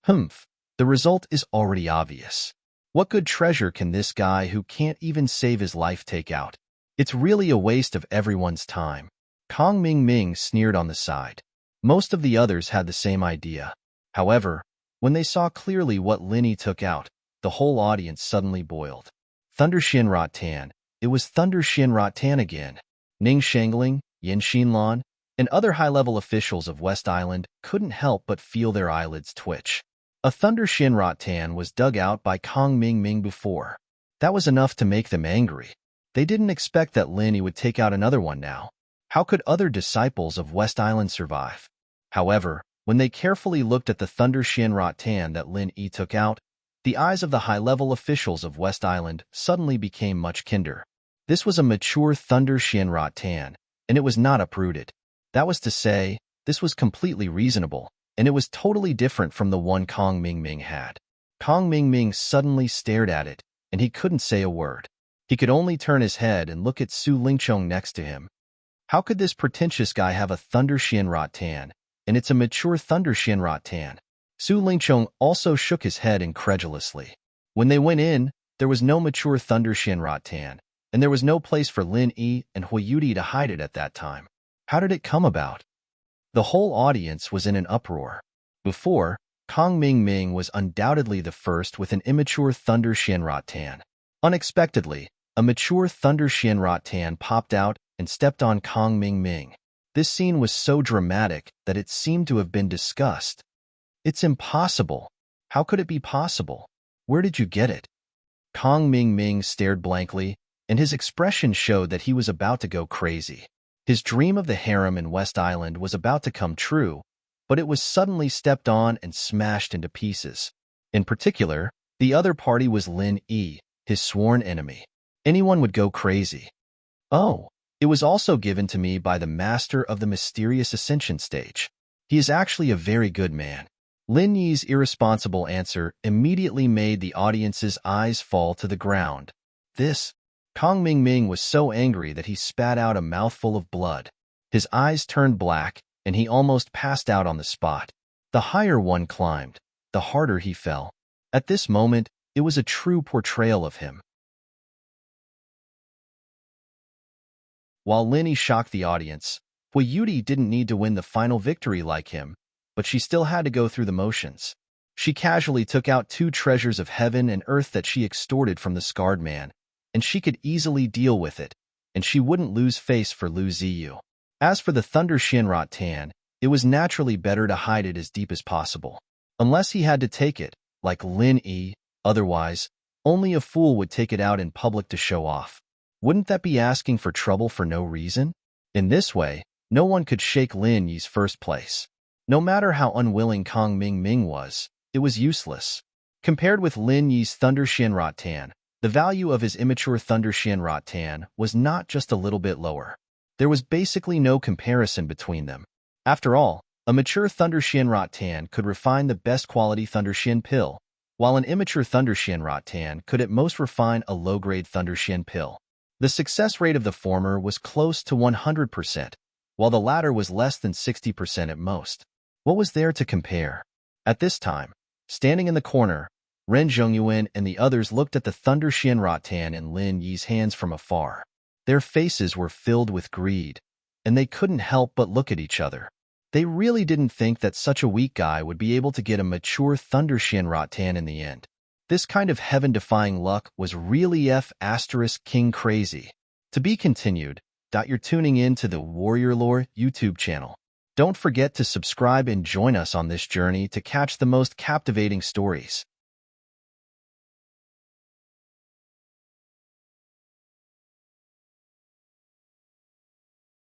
Humph, the result is already obvious. What good treasure can this guy who can't even save his life take out? It's really a waste of everyone's time. Kong Ming sneered on the side. Most of the others had the same idea. However, when they saw clearly what Lin Yi took out, the whole audience suddenly boiled. Thunder Shinra Tan. It was Thunder Shinra Tan again. Ning Shangling, Yin Xinlan, and other high-level officials of West Island couldn't help but feel their eyelids twitch. A Thunder Shinra Tan was dug out by Kong Ming before. That was enough to make them angry. They didn't expect that Lin Yi would take out another one now. How could other disciples of West Island survive? However, when they carefully looked at the Thunder Shinra Tan that Lin Yi took out, the eyes of the high-level officials of West Island suddenly became much kinder. This was a mature Thunder Shinra Tan, and it was not uprooted. That was to say, this was completely reasonable, and it was totally different from the one Kong Ming had. Kong Ming suddenly stared at it, and he couldn't say a word. He could only turn his head and look at Su Lingchong next to him. How could this pretentious guy have a Thunder Shinra Tan, and it's a mature Thunder Shinra Tan? Su Lingchong also shook his head incredulously. When they went in, there was no mature Thunder Shinra Tan, and there was no place for Lin Yi and Hui Yudi to hide it at that time. How did it come about? The whole audience was in an uproar. Before, Kong Ming was undoubtedly the first with an immature Thunder Shinra Tan. Unexpectedly, a mature Thunder Shinra Tan popped out and stepped on Kong Ming. This scene was so dramatic that it seemed to have been discussed. It's impossible. How could it be possible? Where did you get it? Kong Ming stared blankly, and his expression showed that he was about to go crazy. His dream of the harem in West Island was about to come true, but it was suddenly stepped on and smashed into pieces. In particular, the other party was Lin Yi, his sworn enemy. Anyone would go crazy. Oh, it was also given to me by the master of the mysterious ascension stage. He is actually a very good man. Lin Yi's irresponsible answer immediately made the audience's eyes fall to the ground. Kong Ming was so angry that he spat out a mouthful of blood. His eyes turned black, and he almost passed out on the spot. The higher one climbed, the harder he fell. At this moment, it was a true portrayal of him. While Lin Yi shocked the audience, Hui Yudi didn't need to win the final victory like him, but she still had to go through the motions. She casually took out 2 treasures of heaven and earth that she extorted from the scarred man, and she could easily deal with it, and she wouldn't lose face for Lu Ziyu. As for the Thunder Shinra Tan, it was naturally better to hide it as deep as possible. Unless he had to take it, like Lin Yi, otherwise, only a fool would take it out in public to show off. Wouldn't that be asking for trouble for no reason? In this way, no one could shake Lin Yi's first place. No matter how unwilling Kong Ming was, it was useless. Compared with Lin Yi's Thunder Shinra Tan, the value of his immature Thunder Shinra Tan was not just a little bit lower. There was basically no comparison between them. After all, a mature Thunder Shinra Tan could refine the best quality Thunder Shin pill, while an immature Thundershin Rattan could at most refine a low-grade Thundershin pill. The success rate of the former was close to 100%, while the latter was less than 60% at most. What was there to compare? At this time, standing in the corner, Ren Zhongyuan and the others looked at the Thundershin Rattan in Lin Yi's hands from afar. Their faces were filled with greed, and they couldn't help but look at each other. They really didn't think that such a weak guy would be able to get a mature Thundershin Rattan in the end. This kind of heaven-defying luck was really King crazy. To be continued. You're tuning in to the Warrior Lore YouTube channel. Don't forget to subscribe and join us on this journey to catch the most captivating stories.